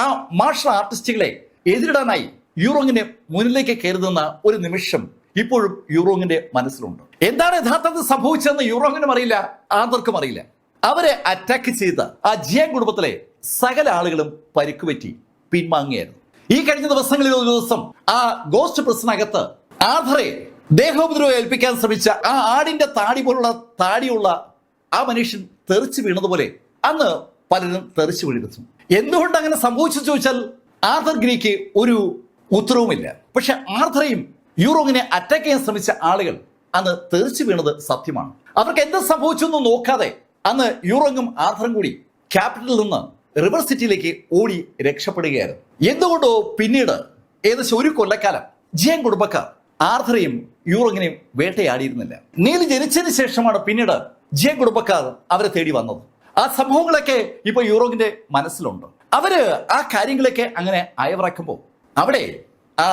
ആ മാർഷൽ ആർട്ടിസ്റ്റുകളെ എതിരിടാനായി യൂറോങ്ങിനെ മുന്നിലേക്ക് കയറുന്ന ഒരു നിമിഷം ഇപ്പോഴും യൂറോങ്ങിന്റെ മനസ്സിലുണ്ട്. എന്താണ് യഥാർത്ഥത്തിൽ സംഭവിച്ചതെന്ന് യൂറോങ്ങിനും അറിയില്ല, ആർക്കും അറിയില്ല. അവരെ അറ്റാക്ക് ചെയ്ത ആ ജിയാങ് കുടുംബത്തിലെ സകല ആളുകളും പരിക്കുപറ്റി പിൻവാങ്ങിയായിരുന്നു. ഈ കഴിഞ്ഞ ദിവസങ്ങളിൽ ഒരു ദിവസം ആ ഗോസ്റ്റ് പ്രസിനകത്ത് ആർഥറെ ദേഹോപദ്രവം ഏൽപ്പിക്കാൻ ശ്രമിച്ച ആ ആടിന്റെ താടി പോലുള്ള താടിയുള്ള ആ മനുഷ്യൻ തെറിച്ചു വീണതുപോലെ അന്ന് പലരും തെറിച്ചു വീഴുന്നു. എന്തുകൊണ്ട് അങ്ങനെ സംഭവിച്ചു ചോദിച്ചാൽ ആർഥർ ഗ്രീക്ക് ഒരു ഉത്തരവുമില്ല. പക്ഷെ ആർഥറെയും യൂറോങ്ങിനെ അറ്റാക്ക് ചെയ്യാൻ ശ്രമിച്ച ആളുകൾ അന്ന് തെറിച്ചു വീണത് സത്യമാണ്. അവർക്ക് എന്ത് സംഭവിച്ചു എന്ന് നോക്കാതെ അന്ന് യൂറോങ്ങും ആർഥറും കൂടി ക്യാപിറ്റലിൽ നിന്ന് റിവർ സിറ്റിയിലേക്ക് ഓടി രക്ഷപ്പെടുകയായിരുന്നു. എന്തുകൊണ്ടോ പിന്നീട് ഏകദേശം ഒരു കൊല്ലക്കാലം ജിയാങ് കുടുംബക്കാർ ആർഥറെയും യൂറോങ്ങിനെയും വേട്ടയാടിയിരുന്നില്ല. നീൽ ജനിച്ചതിന് ശേഷമാണ് പിന്നീട് ജിയാങ് കുടുംബക്കാർ അവരെ തേടി വന്നത്. ആ സംഭവങ്ങളൊക്കെ ഇപ്പൊ യൂറോങ്ങിന്റെ മനസ്സിലുണ്ട്. അവര് ആ കാര്യങ്ങളൊക്കെ അങ്ങനെ അയവിറക്കുമ്പോൾ അവിടെ ആ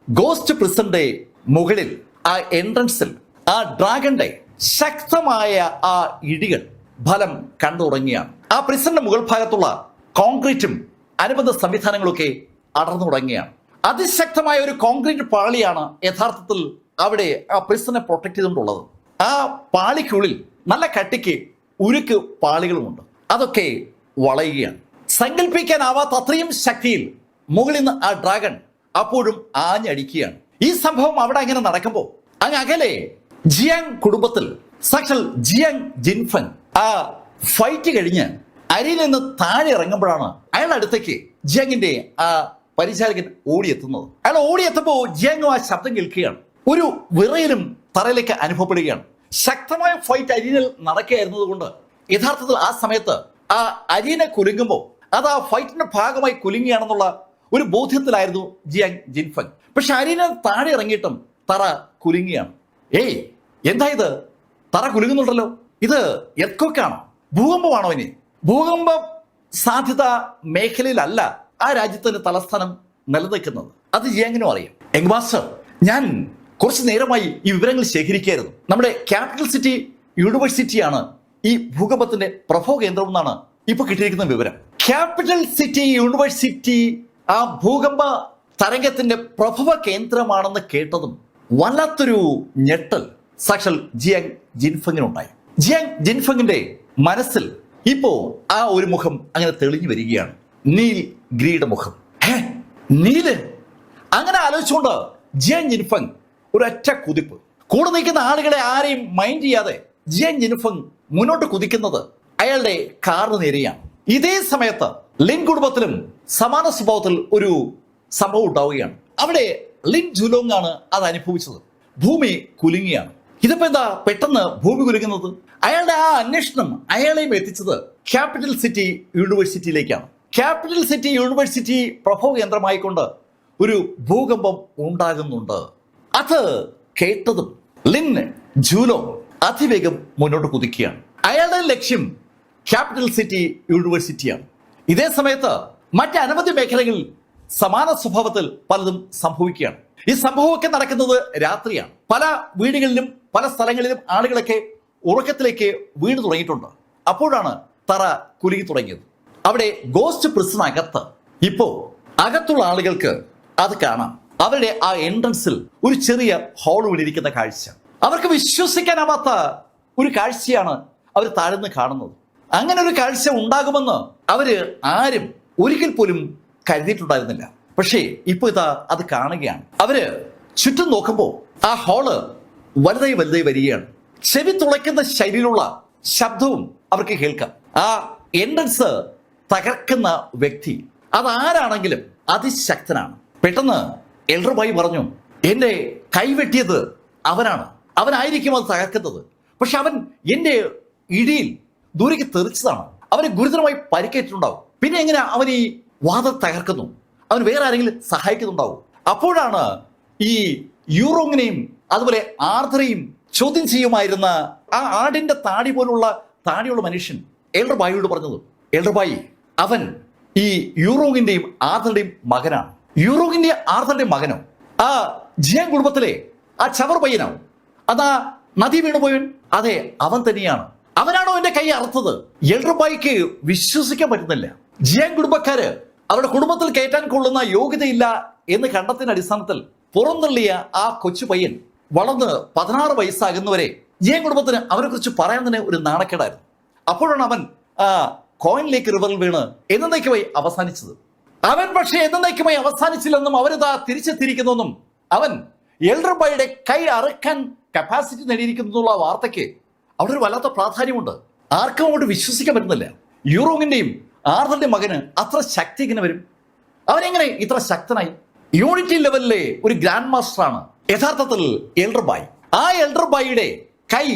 ഗോസ്റ്റ് പ്രിസന്റെ മുകളിൽ ആ എൻട്രൻസിൽ ആ ഡ്രാഗന്റെ ശക്തമായ ആ ഇടികൾ ഫലം കണ്ടു തുടങ്ങിയാണ്. ആ പ്രിസന്റെ മുകൾ ഭാഗത്തുള്ള കോൺക്രീറ്റും അനുബന്ധ സംവിധാനങ്ങളൊക്കെ അടർന്നു തുടങ്ങിയാണ്. അതിശക്തമായ ഒരു കോൺക്രീറ്റ് പാളിയാണ് യഥാർത്ഥത്തിൽ അവിടെ ആ പ്രിസനെ പ്രൊട്ടക്ട് ചെയ്തുകൊണ്ടുള്ളത്. ആ പാളിക്കുള്ളിൽ നല്ല കട്ടിക്ക് ഉരുക്ക് പാളികളുമുണ്ട്. അതൊക്കെ വളയുകയാണ്. സങ്കല്പിക്കാനാവാത്ത അത്രയും ശക്തിയിൽ മുകളിൽ നിന്ന് ആ ഡ്രാഗൺ അപ്പോഴും ആഞ്ഞടിക്കുകയാണ്. ഈ സംഭവം അവിടെ അങ്ങനെ നടക്കുമ്പോൾ അങ്ങ് അകലെ ജിയാങ് കുടുംബത്തിൽ സാക്ഷാൽ ജിയാങ് ജിൻഫങ് ആ ഫൈറ്റ് കഴിഞ്ഞ് അരിയിൽ നിന്ന് താഴെ ഇറങ്ങുമ്പോഴാണ് അയാളുടെ അടുത്തേക്ക് ജിയാങ്ങിന്റെ ആ പരിചാരകൻ ഓടിയെത്തുന്നത്. അയാൾ ഓടിയെത്തുമ്പോൾ ജിയാങ് ആ ശബ്ദം കേൾക്കുകയാണ്. ഒരു വിറയലും തറയിലേക്ക് അനുഭവപ്പെടുകയാണ്. ശക്തമായ ഫൈറ്റ് അരീനയിൽ നടക്കുകയായിരുന്നത് കൊണ്ട് യഥാർത്ഥത്തിൽ ആ സമയത്ത് ആ അരീനെ കുലുങ്ങുമ്പോൾ അത് ആ ഫൈറ്റിന്റെ ഭാഗമായി കുലുങ്ങിയാണെന്നുള്ള ഒരു ബോധ്യത്തിലായിരുന്നു ജിയാങ് ജിൻഫങ്. പക്ഷെ അരീന താഴെ ഇറങ്ങിയിട്ടും തറ കുലുങ്ങിയാണ്. ഏയ് എന്താ ഇത്, തറ കുലുങ്ങുന്നുണ്ടല്ലോ, ഇത് എർത്ത്ക്വേക്കാണോ, ഭൂകമ്പമാണോ? ഇനി ഭൂകമ്പ സാധ്യത മേഖലയിലല്ല ആ രാജ്യത്തിന്റെ തലസ്ഥാനം നിലനിൽക്കുന്നത്. അത് ജിയാങ്ങിനും അറിയാം. യങ് മാസ്റ്റർ, ഞാൻ കുറച്ചു നേരമായി ഈ വിവരങ്ങൾ ശേഖരിക്കുകയായിരുന്നു. നമ്മുടെ ക്യാപിറ്റൽ സിറ്റി യൂണിവേഴ്സിറ്റിയാണ് ഈ ഭൂകമ്പത്തിന്റെ പ്രഭവ കേന്ദ്രം എന്നാണ് ഇപ്പൊ കിട്ടിയിരിക്കുന്ന വിവരം. ക്യാപിറ്റൽ സിറ്റി യൂണിവേഴ്സിറ്റി ആ ഭൂകമ്പ തരംഗത്തിന്റെ പ്രഭവ കേന്ദ്രമാണെന്ന് കേട്ടതും വല്ലാത്തൊരു ഞെട്ടൽ സാക്ഷാൽ ജിയാങ് ജിൻഫങ്ങിനുണ്ടായി. ജിയാങ് ജിൻഫങ്ങിന്റെ മനസ്സിൽ ഇപ്പോ ആ ഒരു മുഖം അങ്ങനെ തെളിഞ്ഞു വരികയാണ്. നീൽ ഗ്രീയുടെ മുഖം. നീല് അങ്ങനെ ആലോചിച്ചുകൊണ്ട് ജിയാങ് ജിൻഫങ് ഒരൊറ്റ കുതിപ്പ്. കൂടെ നിൽക്കുന്ന ആളുകളെ ആരെയും മൈൻഡ് ചെയ്യാതെ ജിയാങ് ജിൻഫങ് മുന്നോട്ട് കുതിക്കുന്നത് അയാളുടെ കാറിന് നേരെയാണ്. ഇതേ സമയത്ത് ലിൻ കുടുംബത്തിലും സമാന സ്വഭാവത്തിൽ ഒരു സംഭവം ഉണ്ടാവുകയാണ്. അവിടെ ലിൻ ജുലോങ് ആണ് അത് അനുഭവിച്ചത്. ഭൂമി കുലുങ്ങിയാണ്. ഇതിപ്പോ എന്താ പെട്ടെന്ന് ഭൂമി കുലുങ്ങുന്നത്? അയാളുടെ ആ അന്വേഷണം അയാളെയും എത്തിച്ചത് ക്യാപിറ്റൽ സിറ്റി യൂണിവേഴ്സിറ്റിയിലേക്കാണ്. ക്യാപിറ്റൽ സിറ്റി യൂണിവേഴ്സിറ്റി പ്രഭവ കേന്ദ്രമായിക്കൊണ്ട് ഒരു ഭൂകമ്പം ഉണ്ടാകുന്നുണ്ട്. അത് കേട്ടതും ലിൻ ജൂലോങ് അതിവേഗം മുന്നോട്ട് കുതിക്കുകയാണ്. അയാളുടെ ലക്ഷ്യം ക്യാപിറ്റൽ സിറ്റി യൂണിവേഴ്സിറ്റിയാണ്. ഇതേ സമയത്ത് മറ്റനവധി മേഖലകളിൽ സമാന സ്വഭാവത്തിൽ പലതും സംഭവിക്കുകയാണ്. ഈ സംഭവമൊക്കെ നടക്കുന്നത് രാത്രിയാണ്. പല വീടുകളിലും പല സ്ഥലങ്ങളിലും ആളുകളൊക്കെ ഉറക്കത്തിലേക്ക് വീണു തുടങ്ങിയിട്ടുണ്ട്. അപ്പോഴാണ് തറ കുലുങ്ങി തുടങ്ങിയത്. അവിടെ ഗോസ്റ്റ് പ്രിസണകത്ത് ഇപ്പോ അകത്തുള്ള ആളുകൾക്ക് അത് കാണാം. അവരുടെ ആ എൻട്രൻസിൽ ഒരു ചെറിയ ഹോൾ വീണിരിക്കുന്ന കാഴ്ച അവർക്ക് വിശ്വസിക്കാനാവാത്ത ഒരു കാഴ്ചയാണ് അവർ താഴ്ന്ന് കാണുന്നത്. അങ്ങനെ ഒരു കാഴ്ച ഉണ്ടാകുമെന്ന് അവര് ആരും ഒരിക്കൽ പോലും കരുതിയിട്ടുണ്ടായിരുന്നില്ല. പക്ഷേ ഇപ്പൊ ഇതാ അത് കാണുകയാണ്. അവര് ചുറ്റും നോക്കുമ്പോൾ ആ ഹാള് വലുതായി വലുതായി വരികയാണ്. ചെവി തുളയ്ക്കുന്ന ശൈലിയിലുള്ള ശബ്ദവും അവർക്ക് കേൾക്കാം. ആ എൻട്രൻസ് തകർക്കുന്ന വ്യക്തി അതാരാണെങ്കിലും അതിശക്തനാണ്. പെട്ടെന്ന് എൽഡർബായി പറഞ്ഞു, എന്റെ കൈവെട്ടിയത് അവനാണ്, അവനായിരിക്കും അത് തകർക്കുന്നത്. പക്ഷെ അവൻ എന്റെ ഇടിയിൽ ദൂരേക്ക് തെറിച്ചതാണ്. അവന് ഗുരുതരമായി പരിക്കേറ്റിട്ടുണ്ടാവും. പിന്നെ എങ്ങനെ അവൻ ഈ വാദം തകർക്കുന്നു? അവൻ വേറെ ആരെങ്കിലും സഹായിക്കുന്നുണ്ടാവും. അപ്പോഴാണ് ഈ യൂറോങ്ങിനെയും അതുപോലെ ആർഥറെയും ചോദ്യം ചെയ്യുമായിരുന്ന ആ ആടിന്റെ താടി പോലുള്ള താടിയുള്ള മനുഷ്യൻ എൽഡർബായിയോട് പറഞ്ഞത്, എൽഡർബായി, അവൻ ഈ യൂറോങ്ങിന്റെയും ആർഥറുടെയും മകനാണ്. യൂറോങ്ങിന്റെ ആർഥറുടെ മകനോ? ആ ജിയാങ് കുടുംബത്തിലെ ആ ചവർ പയ്യനോ? അതാ നദി വീണുപോയവൻ? അതെ, അവൻ തന്നെയാണ്. അവനാണോ എന്റെ കൈ അറുത്തത്? എൽഡർബായിക്ക് വിശ്വസിക്കാൻ പറ്റുന്നില്ല. ജിയാങ് കുടുംബക്കാര് അവരുടെ കുടുംബത്തിൽ കയറ്റാൻ കൊള്ളുന്ന യോഗ്യതയില്ല എന്ന് കണ്ടെത്തിയ അടിസ്ഥാനത്തിൽ പുറന്തള്ളിയ ആ കൊച്ചു പയ്യൻ വളർന്ന് 16 വയസ്സാകുന്നവരെ ഈ കുടുംബത്തിന് അവനെ കുറിച്ച് പറയാൻ തന്നെ ഒരു നാണക്കേടായിരുന്നു. അപ്പോഴാണ് അവൻ ആ കോയിൻ ലേക്ക് റിവറിൽ വീണ് എന്നേക്കുമായി അവസാനിച്ചത്. അവൻ പക്ഷേ എന്നേക്കുമായി അവസാനിച്ചില്ലെന്നും അവരിതാ തിരിച്ചെത്തിയിരിക്കുന്നെന്നും അവൻ എൽഡർബായിയുടെ കൈ അറുക്കാൻ കപ്പാസിറ്റി നേടിയിരിക്കുന്നുള്ള വാർത്തയ്ക്ക് അവിടെ ഒരു വല്ലാത്ത പ്രാധാന്യമുണ്ട്. ആർക്കും അങ്ങോട്ട് വിശ്വസിക്കാൻ പറ്റുന്നില്ല. യൂറോങ്ങിന്റെയും ആർദറിന്റെ മകന് അത്ര ശക്തി എങ്ങനെ വരും? അവനെങ്ങനെ ഇത്ര ശക്തനായി? യൂണിറ്റി ലെവലിലെ ഒരു ഗ്രാൻഡ് മാസ്റ്ററാണ് യഥാർത്ഥത്തിൽ എൽഡർബായ്. ആ എൽഡർബായിയുടെ കൈ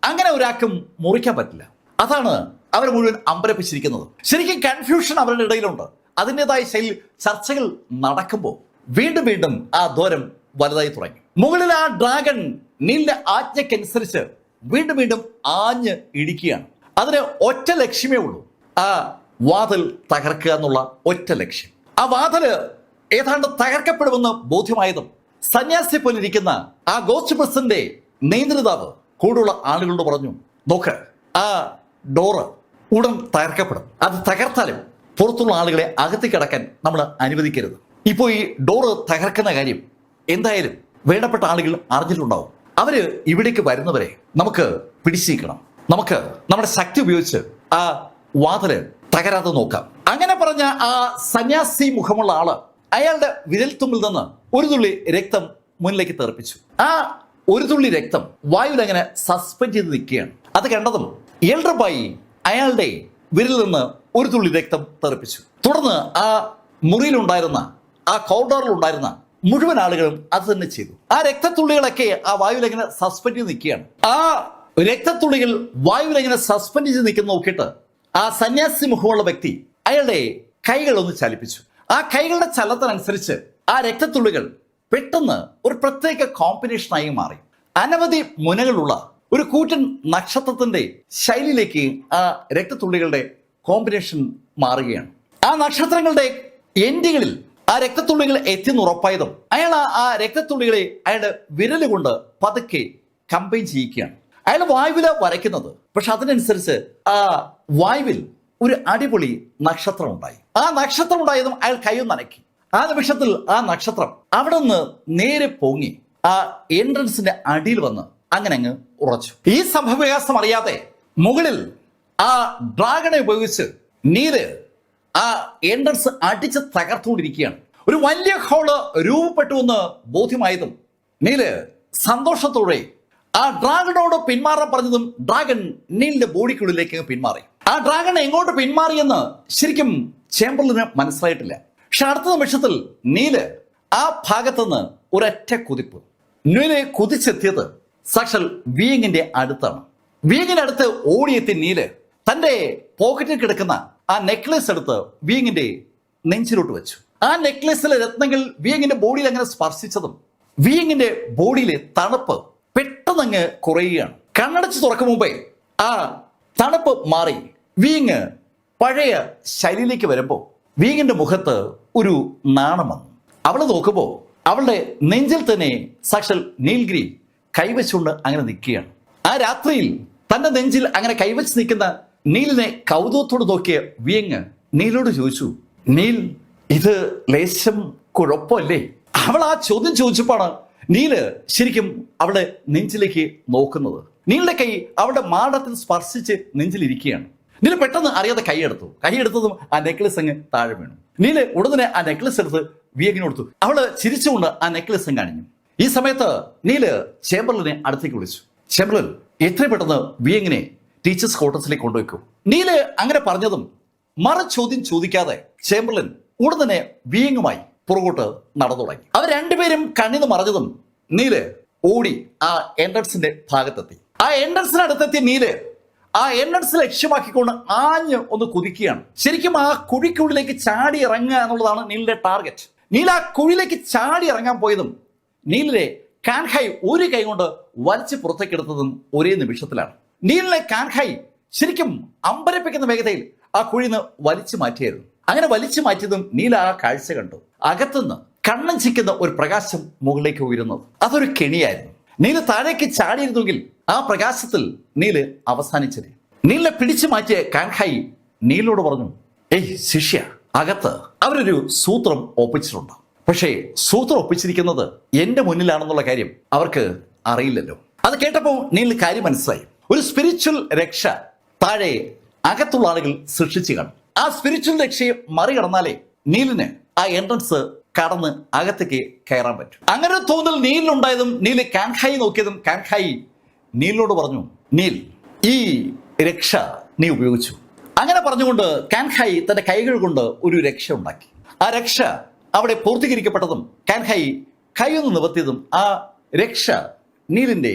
അങ്ങനെ ഒരാൾക്കും മുറിക്കാൻ പറ്റില്ല. അതാണ് അവർ മുഴുവൻ അമ്പരപ്പിച്ചിരിക്കുന്നത്. ശരിക്കും കൺഫ്യൂഷൻ അവരുടെ ഇടയിലുണ്ട്. അതിൻ്റെതായ ശൈലി ചർച്ചകൾ നടക്കുമ്പോൾ വീണ്ടും വീണ്ടും ആ ദ്വാരം വലുതായി തുടങ്ങി. മുകളിൽ ആ ഡ്രാഗൺ നീലിന്റെ ആജ്ഞയ്ക്കനുസരിച്ച് വീണ്ടും വീണ്ടും ആഞ്ഞ് ഇടിക്കുകയാണ്. അതിന് ഒറ്റ ലക്ഷ്യമേ ഉള്ളൂ, ആ വാതിൽ തകർക്കുക എന്നുള്ള ഒറ്റ ലക്ഷ്യം. ആ വാതില് ഏതാണ്ട് തകർക്കപ്പെടുമെന്ന് ബോധ്യമായതും സന്യാസിയെ പോലെ ഇരിക്കുന്ന ആ ഗോസ്റ്റ് പ്രസിഡന്റ് നിയന്ത്രിതാവ് കൂടുള്ള ആളുകളോട് പറഞ്ഞു, നോക്ക്, ആ ഡോറ് ഉടൻ തകർക്കപ്പെടും. അത് തകർത്താലും പുറത്തുള്ള ആളുകളെ അകത്തേക്ക് കടക്കാൻ നമ്മൾ അനുവദിക്കരുത്. ഇപ്പോൾ ഈ ഡോറ് തകർക്കുന്ന കാര്യം എന്തായാലും വേണ്ടപ്പെട്ട ആളുകൾ അറിഞ്ഞിട്ടുണ്ടാവും. അവര് ഇവിടേക്ക് വരുന്നവരെ നമുക്ക് പിടിച്ചിരിക്കണം. നമുക്ക് നമ്മുടെ ശക്തി ഉപയോഗിച്ച് ആ വാതില് തകരാതെ നോക്കാം. അങ്ങനെ പറഞ്ഞ ആ സന്യാസി മുഖമുള്ള ആള് അയാളുടെ വിരൽത്തുമ്പിൽ നിന്ന് ഒരു തുള്ളി രക്തം മുന്നിലേക്ക് തെറിപ്പിച്ചു. ആ ഒരു തുള്ളി രക്തം വായുവിൽ അങ്ങനെ സസ്പെൻഡ് ചെയ്ത് നിൽക്കുകയാണ്. അത് കണ്ടതും എൽഡർബായി അയാളുടെ വിരലിൽ നിന്ന് ഒരു തുള്ളി രക്തം തെറിപ്പിച്ചു. തുടർന്ന് ആ മുറിയിലുണ്ടായിരുന്ന ആ കോറിഡോറിലുണ്ടായിരുന്ന മുഴുവൻ ആളുകളും അത് തന്നെ ചെയ്തു. ആ രക്തത്തുള്ളികളൊക്കെ ആ വായുവിൽ എങ്ങനെ സസ്പെൻഡ് ചെയ്ത് നിൽക്കുകയാണ്. ആ രക്തത്തുള്ളികൾ വായുവിൽ എങ്ങനെ സസ്പെൻഡ് ചെയ്ത് നിൽക്കുന്ന നോക്കിയിട്ട് ആ സന്യാസി മുഖമുള്ള വ്യക്തി അയാളുടെ കൈകൾ ഒന്ന് ചലിപ്പിച്ചു. ആ കൈകളുടെ ചലനത്തിനനുസരിച്ച് ആ രക്തത്തുള്ളികൾ പെട്ടെന്ന് ഒരു പ്രത്യേക കോമ്പിനേഷനായി മാറി. അനവധി മുനകളുള്ള ഒരു കൂറ്റൻ നക്ഷത്രത്തിന്റെ ശൈലിയിലേക്ക് ആ രക്തത്തുള്ളികളുടെ കോമ്പിനേഷൻ മാറുകയാണ്. ആ നക്ഷത്രങ്ങളുടെ എൻഡുകളിൽ ആ രക്തത്തുള്ളികൾ എത്തിയെന്നുറപ്പായതും അയാൾ ആ രക്തത്തുള്ളികളെ അയാളുടെ വിരല് കൊണ്ട് പതുക്കെ കമ്പൈൻ ചെയ്യിക്കുകയാണ്. അയാൾ വായുവില വരയ്ക്കുന്നത്, പക്ഷെ അതിനനുസരിച്ച് ആ വായുവിൽ ഒരു അടിപൊളി നക്ഷത്രം ഉണ്ടായി. ആ നക്ഷത്രം ഉണ്ടായതും അയാൾ കൈയൊന്ന് അനക്കി. ആ നിമിഷത്തിൽ ആ നക്ഷത്രം അവിടെ നിന്ന് നേരെ പൊങ്ങി ആ എൻട്രൻസിന്റെ അടിയിൽ വന്ന് അങ്ങനെ അങ്ങ് ഉറച്ചു. ഈ സംഭവവികാസം അറിയാതെ മുകളിൽ ആ ഡ്രാഗണെ ഉപയോഗിച്ച് നീല് ആ എൻട്രൻസ് അടിച്ച് തകർത്തുകൊണ്ടിരിക്കുകയാണ്. ഒരു വലിയ ഹോള് രൂപപ്പെട്ടു എന്ന് ബോധ്യമായതും നീല് സന്തോഷത്തോടെ ആ ഡ്രാഗണോട് പിന്മാറാൻ പറഞ്ഞതും ഡ്രാഗൺ നീലിന്റെ ബോഡിക്കുള്ളിലേക്ക് പിന്മാറി. ആ ഡ്രാഗൺ എങ്ങോട്ട് പിന്മാറിയെന്ന് ശരിക്കും ചേംബർലിന് മനസ്സിലായിട്ടില്ല. പക്ഷെ അടുത്ത നിമിഷത്തിൽ നീല് ആ ഭാഗത്തുനിന്ന് ഒരൊറ്റ കുതിപ്പ്. നീല് കുതിച്ചെത്തിയത് സാക്ഷാൽ വിയങ്ങിന്റെ അടുത്താണ്. വിയങ്ങിന്റെ അടുത്ത് ഓടിയെത്തി നീല് തന്റെ പോക്കറ്റിൽ കിടക്കുന്ന ആ നെക്ലേസ് എടുത്ത് വിയങ്ങിന്റെ നെഞ്ചിലോട്ട് വെച്ചു. ആ നെക്ലേസിലെ രത്നങ്ങൾ വിയങ്ങിന്റെ ബോഡിയിൽ അങ്ങനെ സ്പർശിച്ചതും വിയങ്ങിന്റെ ബോഡിയിലെ തണുപ്പ് പെട്ടെന്നങ്ങ് കുറയുകയാണ്. കണ്ണടച്ച് തുറക്കും മുമ്പേ ആ തണുപ്പ് മാറി വിയങ് പഴയ ശൈലിയിലേക്ക് വരുമ്പോൾ വിയങ്ങിന്റെ മുഖത്ത് ഒരു നാണം വന്നു. അവള് നോക്കുമ്പോൾ അവളുടെ നെഞ്ചിൽ തന്നെ സാക്ഷാൽ നീൽഗിരി കൈവച്ചുകൊണ്ട് അങ്ങനെ നിൽക്കുകയാണ്. ആ രാത്രിയിൽ തന്റെ നെഞ്ചിൽ അങ്ങനെ കൈവച്ച് നിൽക്കുന്ന നീലിനെ കൗതുകത്തോട് നോക്കിയ വിയങ് നീലോട് ചോദിച്ചു, നീൽ, ഇത് ലേശം കുഴപ്പമല്ലേ? അവൾ ആ ചോദ്യം ചോദിച്ചപ്പോഴാണ് നീല് ശരിക്കും അവളുടെ നെഞ്ചിലേക്ക് നോക്കുന്നത്. നീലിന്റെ കൈ അവളുടെ മാടത്തിൽ സ്പർശിച്ച് നെഞ്ചിലിരിക്കുകയാണ്. നീല് പെട്ടെന്ന് അറിയാതെ കൈയെടുത്തതും ആ നെക്ലസ് അങ്ങ് താഴെ വീണു. നീല് ഉടനെ ആ നെക്ലസ് എടുത്ത് വിയങ്ങിന് കൊടുത്തു. അവള് ചിരിച്ചുകൊണ്ട് ആ നെക്ലസും കാണിഞ്ഞു. ഈ സമയത്ത് നീല് ചേംബർലിനെ അടുത്തേക്ക് വിളിച്ചു. ചേംബർലിൻ, എത്രയും പെട്ടെന്ന് വിയങ്ങിനെ ടീച്ചേഴ്സ് ക്വാർട്ടേഴ്സിലേക്ക് കൊണ്ടുവയ്ക്കൂ. നീല് അങ്ങനെ പറഞ്ഞതും മറു ചോദ്യം ചോദിക്കാതെ ചേംബർലിൻ ഉടൻ തന്നെ വിയങ്ങുമായി പുറകോട്ട് നടന്നു തുടങ്ങി. അവർ രണ്ടുപേരും കണ്ണിന്ന് മറഞ്ഞതും നീല് ഓടി ആ എൻട്രൻസിന്റെ ഭാഗത്തെത്തി. ആ എൻട്രൻസിനടുത്തെത്തിയ നീല് ആ എൻട്രൻസ് ലക്ഷ്യമാക്കിക്കൊണ്ട് ആഞ്ഞ് ഒന്ന് കുതിക്കുകയാണ്. ശരിക്കും ആ കുഴിക്കുള്ളിലേക്ക് ചാടി ഇറങ്ങുക എന്നുള്ളതാണ് നീലിന്റെ ടാർഗറ്റ്. നീല ആ കുഴിയിലേക്ക് ചാടി ഇറങ്ങാൻ പോയതും നീലിലെ കാൻഹൈ ഒരു കൈ കൊണ്ട് വലിച്ചു പുറത്തേക്കെടുത്തതും ഒരേ നിമിഷത്തിലാണ്. നീലിലെ കാൻഹൈ ശരിക്കും അമ്പരപ്പിക്കുന്ന വേഗതയിൽ ആ കുഴിന്ന് വലിച്ചു മാറ്റിയായിരുന്നു. അങ്ങനെ വലിച്ചു മാറ്റിയതും നീല ആ കാഴ്ച കണ്ടു. അകത്തുനിന്ന് കണ്ണം ചിക്കുന്ന ഒരു പ്രകാശം മുകളിലേക്ക് ഉയരുന്നത്. അതൊരു കെണിയായിരുന്നു. നീല് താഴേക്ക് ചാടിയിരുന്നെങ്കിൽ ആ പ്രകാശത്തിൽ നീല് അവസാനിച്ചത്. നീലിനെ പിടിച്ചു മാറ്റിയ കാൻഹൈ നീലിനോട് പറഞ്ഞു, ഏയ് ശിഷ്യ, അകത്ത് അവരൊരു സൂത്രം ഒപ്പിച്ചിട്ടുണ്ട്. പക്ഷേ സൂത്രം ഒപ്പിച്ചിരിക്കുന്നത് എന്റെ മുന്നിലാണെന്നുള്ള കാര്യം അവർക്ക് അറിയില്ലല്ലോ. അത് കേട്ടപ്പോൾ നീലിന് കാര്യം മനസ്സിലായി. ഒരു സ്പിരിച്വൽ രക്ഷ താഴെ അകത്തുള്ള ആളുകൾ സൃഷ്ടിച്ചു കാണും. ആ സ്പിരിച്വൽ രക്ഷയെ മറികടന്നാലേ നീലിന് ആ എൻട്രൻസ് കടന്ന് അകത്തേക്ക് കയറാൻ പറ്റും. അങ്ങനെ ഒരു തോന്നൽ നീലിനുണ്ടായതും നീല് കാൻഹായി നോക്കിയതും കാൻഹായി നീലിനോട് പറഞ്ഞു, നീൽ ഈ രക്ഷ നീ ഉപയോഗിച്ചു. അങ്ങനെ പറഞ്ഞുകൊണ്ട് കാൻഹായി തന്റെ കൈകൾ കൊണ്ട് ഒരു രക്ഷ ഉണ്ടാക്കി. ആ രക്ഷ അവിടെ പൂർത്തീകരിക്കപ്പെട്ടതും കാൻഹായി കൈയൊന്ന് നിവർത്തിയതും ആ രക്ഷ നീലിന്റെ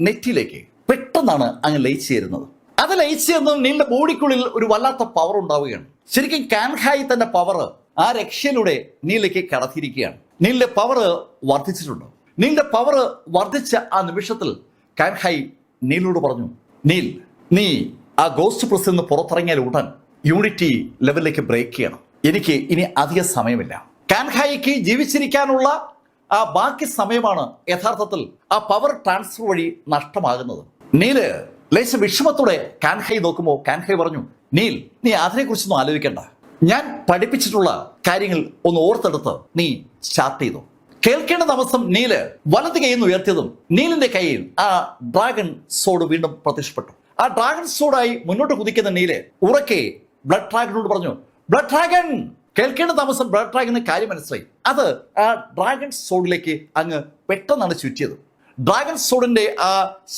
നെറ്റിയിലേക്ക് പെട്ടെന്നാണ് അങ്ങ് ലയിച്ചു ചേരുന്നത്. അത് ലയിച്ചു ചേർന്നതും നീലിന്റെ ബോഡിക്കുള്ളിൽ ഒരു വല്ലാത്ത പവർ ഉണ്ടാവുകയാണ്. ശരിക്കും കാൻഹായി തന്റെ പവർ ആ രക്ഷയിലൂടെ നീലിലേക്ക് കടത്തിയിരിക്കുകയാണ്. നീലിന്റെ പവർ വർദ്ധിച്ചിട്ടുണ്ട്. നീലിന്റെ പവർ വർദ്ധിച്ച ആ നിമിഷത്തിൽ കാൻഹായി നീലിനോട് പറഞ്ഞു, നീൽ നീ ആ ഗോസ്റ്റ് പ്രസ് നിന്ന് പുറത്തിറങ്ങിയാൽ ഉടൻ യൂണിറ്റി ലെവലിലേക്ക് ബ്രേക്ക് ചെയ്യണം. എനിക്ക് ഇനി അധിക സമയമില്ല. കാൻഹായിക്ക് ജീവിച്ചിരിക്കാനുള്ള ആ ബാക്കി സമയമാണ് യഥാർത്ഥത്തിൽ ആ പവർ ട്രാൻസ്ഫർ വഴി നഷ്ടമാകുന്നത്. നീല് ലേശം വിഷമത്തോടെ കാൻഹായി നോക്കുമ്പോൾ കാൻഹായി പറഞ്ഞു, നീൽ നീ അതിനെക്കുറിച്ചൊന്നും ആലോചിക്കണ്ട. ഞാൻ പഠിപ്പിച്ചിട്ടുള്ള കാര്യങ്ങൾ ഒന്ന് ഓർത്തെടുത്ത് നീ സ്റ്റാർട്ട് ചെയ്തു. കേൾക്കേണ്ട താമസം നീല് വലത് കൈയിൽ നിന്ന് ഉയർത്തിയതും നീലിന്റെ കയ്യിൽ ആ ഡ്രാഗൺ സോഡ് വീണ്ടും പ്രത്യക്ഷപ്പെട്ടു. ആ ഡ്രാഗൺ സോഡായി മുന്നോട്ട് കുതിക്കുന്ന നീല് ഉറക്കെ ബ്ലഡ് ഡ്രാഗനോട് പറഞ്ഞു, ബ്ലഡ് ഡ്രാഗൺ. കേൾക്കേണ്ട താമസം ബ്ലഡ് ഡ്രാഗന് കാര്യം മനസ്സിലായി. അത് ആ ഡ്രാഗൺ സോഡിലേക്ക് അങ്ങ് പെട്ടെന്നാണ് ചുറ്റിയത്. ഡ്രാഗൺ സോഡിന്റെ ആ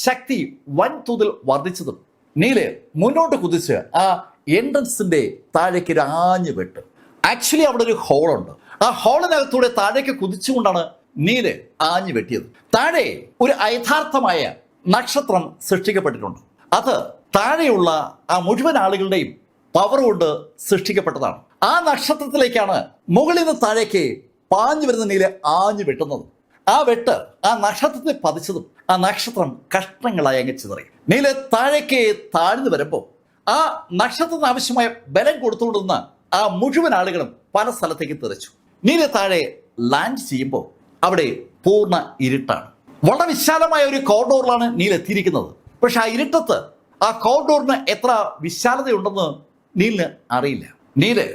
ശക്തി വൻതോതിൽ വർദ്ധിച്ചതും നീല് മുന്നോട്ട് കുതിച്ച് ആ എൻട്രൻസിന്റെ താഴേക്ക് ഒരു ആഞ്ഞു വെട്ട്. ആക്ച്വലി അവിടെ ഒരു ഹോളുണ്ട്. ആ ഹോളിനകത്തൂടെ താഴേക്ക് കുതിച്ചുകൊണ്ടാണ് നീല് ആഞ്ഞു വെട്ടിയത്. താഴെ ഒരു യഥാർത്ഥമായ നക്ഷത്രം സൃഷ്ടിക്കപ്പെട്ടിട്ടുണ്ട്. അത് താഴെയുള്ള ആ മുഴുവൻ ആളുകളുടെയും പവർ കൊണ്ട് സൃഷ്ടിക്കപ്പെട്ടതാണ്. ആ നക്ഷത്രത്തിലേക്കാണ് മുകളിൽ നിന്ന് താഴേക്ക് പാഞ്ഞു വരുന്ന നീല് ആഞ്ഞു വെട്ടുന്നത്. ആ വെട്ട് ആ നക്ഷത്രത്തെ പതിച്ചതും ആ നക്ഷത്രം കഷ്ണങ്ങളായി അങ്ങ് ചിതറി. നീല് താഴേക്ക് താഴ്ന്നു വരുമ്പോൾ ആ നക്ഷത്രത്തിന് ആവശ്യമായ ബലം കൊടുത്തുകൊണ്ടിരുന്ന ആ മുഴുവൻ ആളുകളും പല സ്ഥലത്തേക്ക് തെറിച്ചു. നീല് താഴെ ലാൻഡ് ചെയ്യുമ്പോൾ അവിടെ പൂർണ്ണ ഇരുട്ടാണ്. വളരെ വിശാലമായ ഒരു കോറിഡോറിലാണ് നീല് എത്തിയിരിക്കുന്നത്. പക്ഷെ ആ ഇരുട്ടത്ത് ആ കോറിഡോറിന് എത്ര വിശാലതയുണ്ടെന്ന് നീലിന് അറിയില്ല. നീല്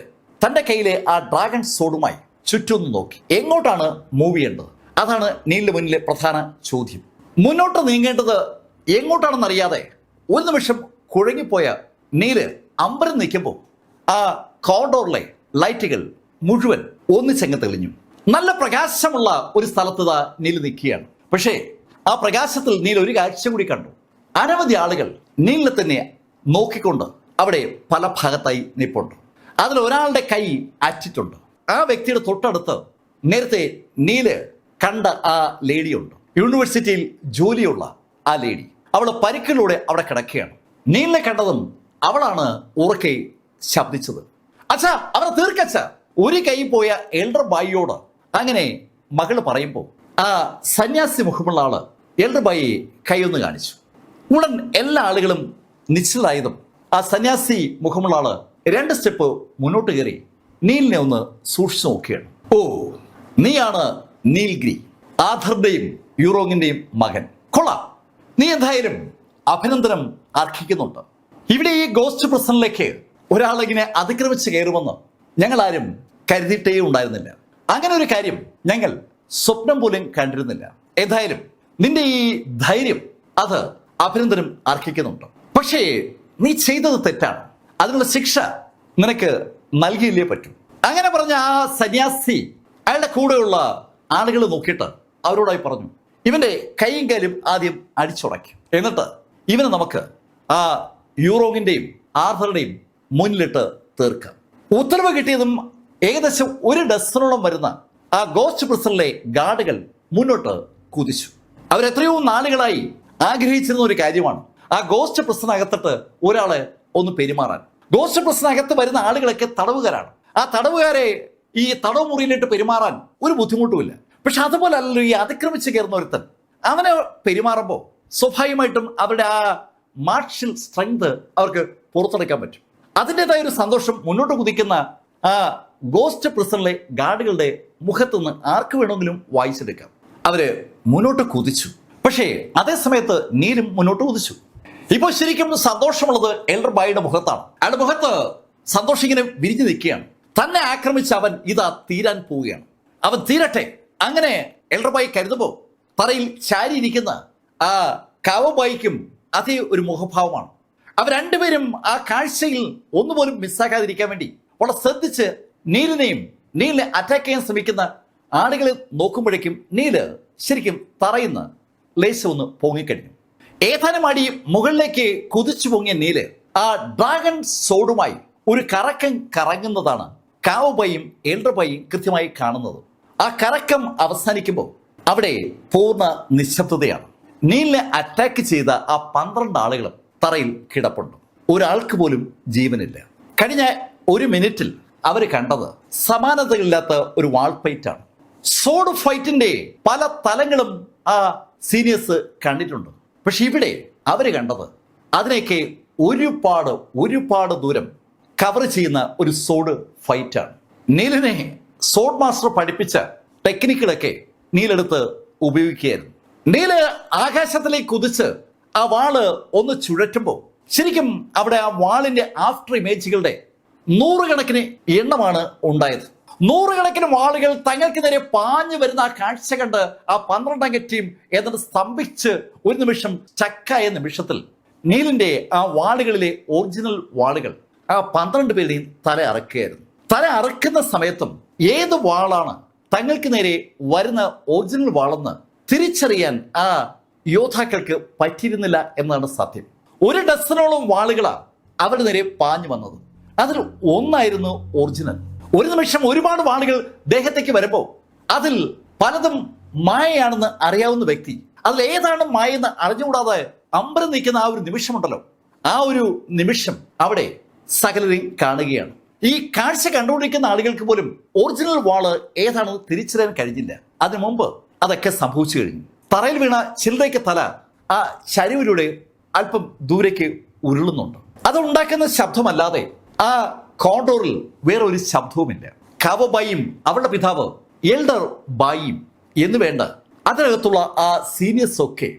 തന്റെ കയ്യിലെ ആ ഡ്രാഗൺ സോഡുമായി ചുറ്റൊന്ന് നോക്കി. എങ്ങോട്ടാണ് മൂവ് ചെയ്യേണ്ടത്? അതാണ് നീലിന്റെ മുന്നിലെ പ്രധാന ചോദ്യം. മുന്നോട്ട് നീങ്ങേണ്ടത് എങ്ങോട്ടാണെന്നറിയാതെ ഒരു നിമിഷം കുഴങ്ങിപ്പോയ നീല് അമ്പരം നിൽക്കുമ്പോൾ ആ കോറിഡോറിലെ ലൈറ്റുകൾ മുഴുവൻ ഒന്നിച്ചങ്ങ് തെളിഞ്ഞു. നല്ല പ്രകാശമുള്ള ഒരു സ്ഥലത്ത് നീല് നിൽക്കുകയാണ്. പക്ഷേ ആ പ്രകാശത്തിൽ നീല് ഒരു കാഴ്ച കൂടി കണ്ടു. അനവധി ആളുകൾ നീലിനെ തന്നെ നോക്കിക്കൊണ്ട് അവിടെ പല ഭാഗത്തായി നിൽപ്പുണ്ട്. അതിൽ ഒരാളുടെ കൈ അറ്റിട്ടുണ്ട്. ആ വ്യക്തിയുടെ തൊട്ടടുത്ത് നേരത്തെ നീല് കണ്ട ആ ലേഡിയുണ്ട്. യൂണിവേഴ്സിറ്റിയിൽ ജോലിയുള്ള ആ ലേഡി. അവൾ പരിക്കിലൂടെ അവിടെ കിടക്കുകയാണ്. നീലിനെ കണ്ടതും അവളാണ് ഉറക്കെ ശബ്ദിച്ചത്, അച്ഛാ അവരെ തീർക്കച്ച. ഒരു കൈ പോയ എൽഡർ ബായിയോട് അങ്ങനെ മകള് പറയുമ്പോൾ ആ സന്യാസി മുഖമുള്ള ആള് എൽഡർ ബായിയെ കൈയൊന്ന് കാണിച്ചു. ഉടൻ എല്ലാ ആളുകളും നിശ്ചലായതും ആ സന്യാസി മുഖമുള്ള ആള് 2 സ്റ്റെപ്പ് മുന്നോട്ട് കയറി നീലിനെ ഒന്ന് സൂക്ഷിച്ചു നോക്കുകയാണ്. ഓ, നീയാണ് നീൽഗ്രി, ആഥറിന്റെയും യൂറോങ്ങിന്റെയും മകൻ. കൊള്ളാം, നീ എന്തായാലും അഭിനന്ദനം അർഹിക്കുന്നുണ്ട്. ഇവിടെ ഈ ഗോസ്റ്റ് പ്രസനിലേക്ക് ഒരാളിങ്ങനെ അതിക്രമിച്ച് കയറുമെന്ന് ഞങ്ങൾ ആരും കരുതിയിട്ടേ ഉണ്ടായിരുന്നില്ല. അങ്ങനെ ഒരു കാര്യം ഞങ്ങൾ സ്വപ്നം പോലും കണ്ടിരുന്നില്ല. എന്തായാലും നിന്റെ ഈ ധൈര്യം അത് അഭിനന്ദനം അർഹിക്കുന്നുണ്ട്. പക്ഷേ നീ ചെയ്തത് തെറ്റാണ്. അതിനുള്ള ശിക്ഷ നിനക്ക് നൽകിയില്ലേ പറ്റൂ. അങ്ങനെ പറഞ്ഞ ആ സന്യാസി അയാളുടെ കൂടെയുള്ള ആളുകൾ നോക്കിയിട്ട് അവരോടായി പറഞ്ഞു, ഇവന്റെ കൈയും കാലും ആദ്യം അടിച്ചുടക്കി, എന്നിട്ട് ഇവനെ നമുക്ക് ആ യൂറോങ്ങിന്റെയും ആർഥറുടെയും മുന്നിലിട്ട് തീർക്കാം. ഉത്തരവ് കിട്ടിയതും ഏകദേശം 1 ഡസനോളം വരുന്ന ആ ഗോസ്റ്റ് പ്രിസണിലെ ഗാർഡുകൾ മുന്നോട്ട് കുതിച്ചു. അവരെത്രയോ നാളുകളായി ആഗ്രഹിച്ചിരുന്ന ഒരു കാര്യമാണ് ആ ഗോസ്റ്റ് പ്രിസണിനകത്തിട്ട് ഒരാളെ ഒന്ന് പെരുമാറാൻ. ഗോസ്റ്റ് പ്രിസണിനകത്ത് വരുന്ന ആളുകളൊക്കെ തടവുകാരാണ്. ആ തടവുകാരെ ഈ തടവ് മുറിയിലിട്ട് പെരുമാറാൻ ഒരു ബുദ്ധിമുട്ടുമില്ല. പക്ഷെ അതുപോലെ അല്ലല്ലോ ഈ അതിക്രമിച്ച് കയറുന്ന ഒരുത്തൻ. അവനെ പെരുമാറുമ്പോൾ സ്വാഭാവികമായിട്ടും അവരുടെ ആ മാർഷ്യൽ സ്ട്രെങ്ത് അവർക്ക് പുറത്തെടുക്കാൻ പറ്റും. അതിൻ്റെതായ ഒരു സന്തോഷം മുന്നോട്ട് കുതിക്കുന്ന ആ ഗോസ്റ്റ് പ്രിസണിലെ ഗാർഡുകളുടെ മുഖത്തുനിന്ന് ആർക്ക് വേണമെങ്കിലും വായിച്ചെടുക്കാം. അവര് മുന്നോട്ട് കുതിച്ചു. പക്ഷേ അതേ സമയത്ത് നീലും മുന്നോട്ട് കുതിച്ചു. ഇപ്പോൾ ശരിക്കും സന്തോഷമുള്ളത് എൽഡർ ബായിയുടെ മുഖത്താണ്. അയാളുടെ മുഖത്ത് സന്തോഷം ഇങ്ങനെ വിരിഞ്ഞു നിൽക്കുകയാണ്. തന്നെ ആക്രമിച്ച അവൻ ഇതാ തീരാൻ പോവുകയാണ്. അവൻ തീരട്ടെ. അങ്ങനെ എൽഡർബായി കരുതുമ്പോൾ തറയിൽ ചാരിയിരിക്കുന്ന ആ കാവബായിക്കും അതേ ഒരു മുഖഭാവമാണ്. അവർ രണ്ടുപേരും ആ കാഴ്ചയിൽ ഒന്നുപോലും മിസ്സാക്കാതിരിക്കാൻ വേണ്ടി വളരെ ശ്രദ്ധിച്ച് നീലിനെ അറ്റാക്ക് ചെയ്യാൻ ശ്രമിക്കുന്ന ആളുകളെ നോക്കുമ്പോഴേക്കും നീല് ശരിക്കും തറയുന്ന ലേശം ഒന്ന് പൊങ്ങിക്കഴിഞ്ഞു. ഏതാനും അടി മുകളിലേക്ക് കുതിച്ചു പൊങ്ങിയ നീല് ആ ഡ്രാഗൺ സോഡുമായി ഒരു കറക്കം കറങ്ങുന്നതാണ് കാവബായും എൽഡർബായും കൃത്യമായി കാണുന്നത്. ആ കറക്കം അവസാനിക്കുമ്പോൾ അവിടെ പൂർണ്ണ നിശബ്ദതയാണ്. നീലിനെ അറ്റാക്ക് ചെയ്ത ആ 12 ആളുകളും തറയിൽ കിടപ്പുണ്ട്. ഒരാൾക്ക് പോലും ജീവനില്ല. കഴിഞ്ഞ ഒരു മിനിറ്റിൽ അവർ കണ്ടത് സമാനതകളില്ലാത്ത ഒരു വാൾഫൈറ്റാണ്. സോഡ് ഫൈറ്റിന്റെ പല തലങ്ങളും ആ സീനിയേഴ്സ് കണ്ടിട്ടുണ്ട്. പക്ഷെ ഇവിടെ അവർ കണ്ടത് അതിനേക്ക് ഒരുപാട് ദൂരം കവർ ചെയ്യുന്ന ഒരു സോഡ് ഫൈറ്റാണ്. നീലിനെ സോഡ് മാസ്റ്റർ പഠിപ്പിച്ച ടെക്നിക്കുകളൊക്കെ നീലെടുത്ത് ഉപയോഗിക്കുകയായിരുന്നു. നീല് ആകാശത്തിലേക്ക് കുതിച്ച് ആ വാള് ഒന്ന് ചുഴറ്റുമ്പോൾ ശരിക്കും അവിടെ ആ വാളിന്റെ ആഫ്റ്റർ ഇമേജുകളുടെ 100 കണക്കിന് എണ്ണമാണ് ഉണ്ടായത്. 100 കണക്കിന് വാളുകൾ തങ്ങൾക്ക് നേരെ പാഞ്ഞു വരുന്ന ആ കാഴ്ച കണ്ട് ആ 12 ടീം ഏതാണ്ട് സ്തംഭിച്ച് ഒരു നിമിഷം സ്റ്റക്കായ നിമിഷത്തിൽ നീലിന്റെ ആ വാളുകളിലെ ഒറിജിനൽ വാളുകൾ ആ 12 പേരുടെയും തല അറക്കുകയായിരുന്നു. തല അറക്കുന്ന സമയത്തും ഏത് വാളാണ് തങ്ങൾക്ക് നേരെ വരുന്ന ഒറിജിനൽ വാളെന്ന് തിരിച്ചറിയാൻ ആ യോദ്ധാക്കൾക്ക് പറ്റിയിരുന്നില്ല എന്നതാണ് സത്യം. 1 ഡസനോളം വാളുകളാണ് അവരുടെ നേരെ പാഞ്ഞു വന്നത്. അതിൽ ഒന്നായിരുന്നു ഒറിജിനൽ. ഒരു നിമിഷം ഒരുപാട് വാളുകൾ ദേഹത്തേക്ക് വരുമ്പോൾ അതിൽ പലതും മായയാണെന്ന് അറിയാവുന്ന വ്യക്തി അതിൽ ഏതാണ് മായെന്ന് അറിഞ്ഞുകൂടാതെ അമ്പരം നിൽക്കുന്ന ആ ഒരു നിമിഷമുണ്ടല്ലോ, ആ ഒരു നിമിഷം അവിടെ സകലരെയും കാണുകയാണ്. ഈ കാഴ്ച കണ്ടുകൊണ്ടിരിക്കുന്ന ആളുകൾക്ക് പോലും ഒറിജിനൽ വാള് ഏതാണെന്ന് തിരിച്ചറിയാൻ കഴിഞ്ഞില്ല. അതിനു മുമ്പ് അതൊക്കെ സംഭവിച്ചു കഴിഞ്ഞു. തറയിൽ വീണ ചിലരേക്ക് തല ആ ചരിവിലൂടെ അല്പം ദൂരേക്ക് ഉരുളുന്നുണ്ട്. അതുണ്ടാക്കുന്ന ശബ്ദമല്ലാതെ ആ കോണ്ടോറിൽ വേറെ ഒരു ശബ്ദവുമില്ല. കാവബായും അവളുടെ പിതാവ് എൽഡർ ബായിയും എന്ന് വേണ്ട അതിനകത്തുള്ള ആ സീനിയേഴ്സ് ഒക്കെ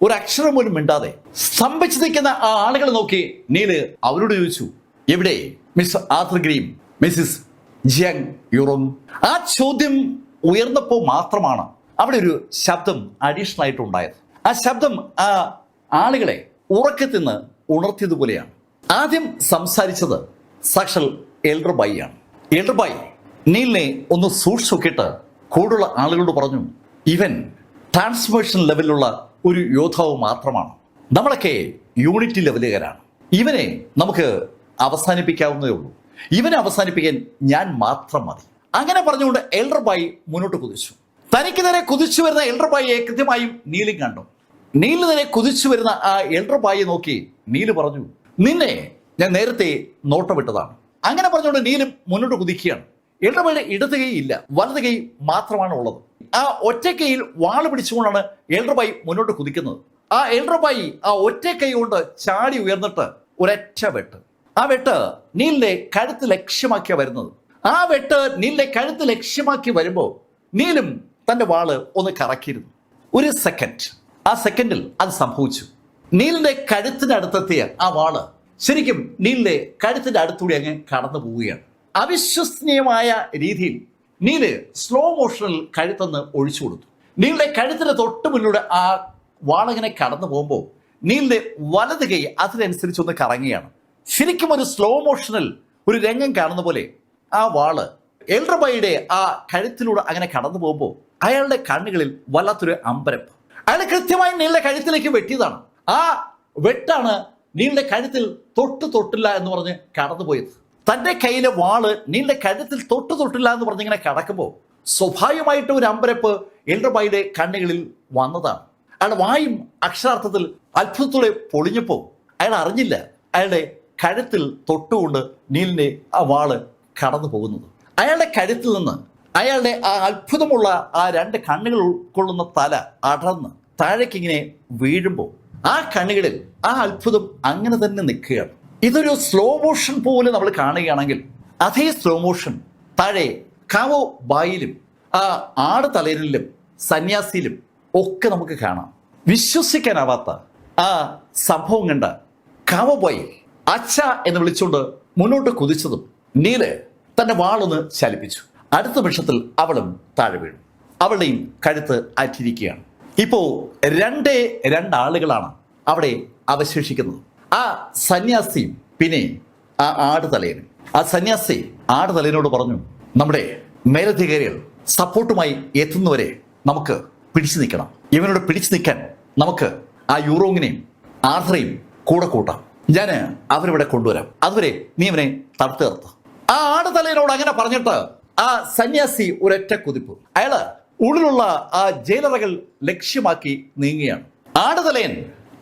ഒരു അക്ഷരം പോലും മിണ്ടാതെ സ്തംഭിച്ചു നിൽക്കുന്ന ആ ആളുകളെ നോക്കി നീല് അവരോട് ചോദിച്ചു, എവിടെ മിസ് ആർത്രഗ്രീം, മിസ്സിസ് ജിയാങ് യുറോങ്? ആ ചോദ്യം ഉയർന്നപ്പോൾ മാത്രമാണ് അവിടെ ഒരു ശബ്ദം അഡീഷണൽ ആയിട്ട് ഉണ്ടായത്. ആ ശബ്ദം ആ ആളുകളെ ഉറക്കത്തിൽ നിന്ന് ഉണർത്തിയതുപോലെയാണ്. ആദ്യം സംസാരിച്ചത് സാക്ഷൽ എൽഡർബായി ആണ്. എൽഡർബായി നീലിനെ ഒന്ന് സൂക്ഷിച്ചു നോക്കിയിട്ട് കൂടുള്ള ആളുകളോട് പറഞ്ഞു, ഇവൻ ട്രാൻസ്ഫോർമേഷൻ ലെവലിലുള്ള ഒരു യോദ്ധാവ് മാത്രമാണ്. നമ്മളൊക്കെ യൂണിറ്റി ലെവലുകാരാണ്. ഇവനെ നമുക്ക് അവസാനിപ്പിക്കാവുന്നതേ ഉള്ളൂ. ഇവനെ അവസാനിപ്പിക്കാൻ ഞാൻ മാത്രം മതി. അങ്ങനെ പറഞ്ഞുകൊണ്ട് എൽഡർബായി മുന്നോട്ട് കുതിച്ചു. തനിക്ക് നേരെ കുതിച്ചു വരുന്ന എൽഡർബായിയെ കൃത്യമായും നീലും കണ്ടു. നീലിന് നേരെ കുതിച്ചു വരുന്ന ആ എൽഡർബായിയെ നോക്കി നീല് പറഞ്ഞു, നിന്നെ ഞാൻ നേരത്തെ നോട്ടമിട്ടതാണ്. അങ്ങനെ പറഞ്ഞുകൊണ്ട് നീലും മുന്നോട്ട് കുതിക്കുകയാണ്. എൽഡർബായിയുടെ ഇടത് കൈ ഇല്ല, വലത് കൈ മാത്രമാണ് ഉള്ളത്. ആ ഒറ്റ കൈയിൽ വാള് പിടിച്ചുകൊണ്ടാണ് എൽഡർബായി മുന്നോട്ട് കുതിക്കുന്നത്. ആ എൽഡർബായി ആ ഒറ്റ കൈ കൊണ്ട് ചാടി ഉയർന്നിട്ട് ഒരൊറ്റ വെട്ട്. ആ വെട്ട് നീലിന്റെ കഴുത്ത് ലക്ഷ്യമാക്കിയാ വരുന്നത്. ആ വെട്ട് നീലിന്റെ കഴുത്ത് ലക്ഷ്യമാക്കി വരുമ്പോൾ നീലും തന്റെ വാള് ഒന്ന് കറക്കിയിരുന്നു. ഒരു സെക്കൻഡ്, ആ സെക്കൻഡിൽ അത് സംഭവിച്ചു. നീലിന്റെ കഴുത്തിന്റെ അടുത്തെത്തിയ ആ വാള് ശരിക്കും നീലിന്റെ കഴുത്തിന്റെ അടുത്തൂടെ അങ്ങ് കടന്നു പോവുകയാണ്. അവിശ്വസനീയമായ രീതിയിൽ നീല് സ്ലോ മോഷനിൽ കഴുത്തൊന്ന് ഒഴിച്ചു കൊടുത്തു. നീലിന്റെ കഴുത്തിന്റെ തൊട്ട് മുന്നിലൂടെ ആ വാളങ്ങനെ കടന്നു പോകുമ്പോൾ നീലിന്റെ വലത് കൈ അതിനനുസരിച്ചൊന്ന് കറങ്ങുകയാണ്. ശരിക്കും ഒരു സ്ലോ മോഷനിൽ ഒരു രംഗം കാണുന്ന പോലെ ആ വാള് എൽഡർബായിയുടെ ആ കഴുത്തിലൂടെ അങ്ങനെ കടന്നു പോകുമ്പോൾ അയാളുടെ കണ്ണുകളിൽ വല്ലാത്തൊരു അമ്പരപ്പ്. അയാൾ കൃത്യമായി നീലിന്റെ കഴുത്തിലേക്ക് വെട്ടിയതാണ്. ആ വെട്ടാണ് നീലിന്റെ കഴുത്തിൽ തൊട്ടില്ല എന്ന് പറഞ്ഞ് കടന്നുപോയത്. തന്റെ കയ്യിലെ വാള് നീലിന്റെ കഴുത്തിൽ തൊട്ടില്ല എന്ന് പറഞ്ഞിങ്ങനെ കടക്കുമ്പോൾ സ്വാഭാവികമായിട്ട് ഒരു അമ്പരപ്പ് എൽഡർബായിയുടെ കണ്ണുകളിൽ വന്നതാണ്. അയാളുടെ വായും അക്ഷരാർത്ഥത്തിൽ അത്ഭുതത്തോടെ പൊളിഞ്ഞപ്പോൾ അയാൾ അറിഞ്ഞില്ല അയാളുടെ കഴുത്തിൽ തൊട്ടുകൊണ്ട് നീലിന്റെ ആ വാള് കടന്നു പോകുന്നത്. അയാളുടെ കഴുത്തിൽ നിന്ന് അയാളുടെ ആ അത്ഭുതമുള്ള ആ 2 കണ്ണുകൾ ഉൾക്കൊള്ളുന്ന തല അടർന്ന് താഴേക്കിങ്ങനെ വീഴുമ്പോൾ ആ കണ്ണുകളിൽ ആ അത്ഭുതം അങ്ങനെ തന്നെ നിൽക്കുകയാണ്. ഇതൊരു സ്ലോ മോഷൻ പോലെ നമ്മൾ കാണുകയാണെങ്കിൽ അതേ സ്ലോ മോഷൻ താഴെ കാവോ ബായിലും ആ ആട് തലയിലും സന്യാസിയിലും ഒക്കെ നമുക്ക് കാണാം. വിശ്വസിക്കാനാവാത്ത ആ സംഭവം കണ്ട കാവോ ബായി അച്ഛ എന്ന് വിളിച്ചുകൊണ്ട് മുന്നോട്ട് കുതിച്ചതും നീല് തന്റെ വാളൊന്ന് ചലിപ്പിച്ചു. അടുത്ത നിമിഷത്തിൽ അവളും താഴെ വീണു. അവളുടെയും കഴുത്ത് അറ്റിരിക്കുകയാണ്. ഇപ്പോ രണ്ടാളുകളാണ് അവിടെ അവശേഷിക്കുന്നത്. ആ സന്യാസിയും പിന്നെ ആ ആടുതലയനും. ആ സന്യാസി ആടുതലയനോട് പറഞ്ഞു, നമ്മുടെ മേലധികാരികൾ സപ്പോർട്ടുമായി എത്തുന്നവരെ നമുക്ക് പിടിച്ചു നിൽക്കണം. ഇവനോട് പിടിച്ചു നിൽക്കാൻ നമുക്ക് ആ യൂറോങ്ങിനെയും ആർഥറെയും കൂടെ കൂട്ടാം. ഞാൻ അവരിവിടെ കൊണ്ടുവരാം. അതുവരെ നീ ഇവനെ തടുത്തു നിർത്താം. ആ ആടുതലയനോട് അങ്ങനെ പറഞ്ഞിട്ട് ആ സന്യാസി ഒരൊറ്റ കുതിപ്പ്. അയാള് ഉള്ളിലുള്ള ആ ജയിലറകൾ ലക്ഷ്യമാക്കി നീങ്ങുകയാണ്. ആടുതലയൻ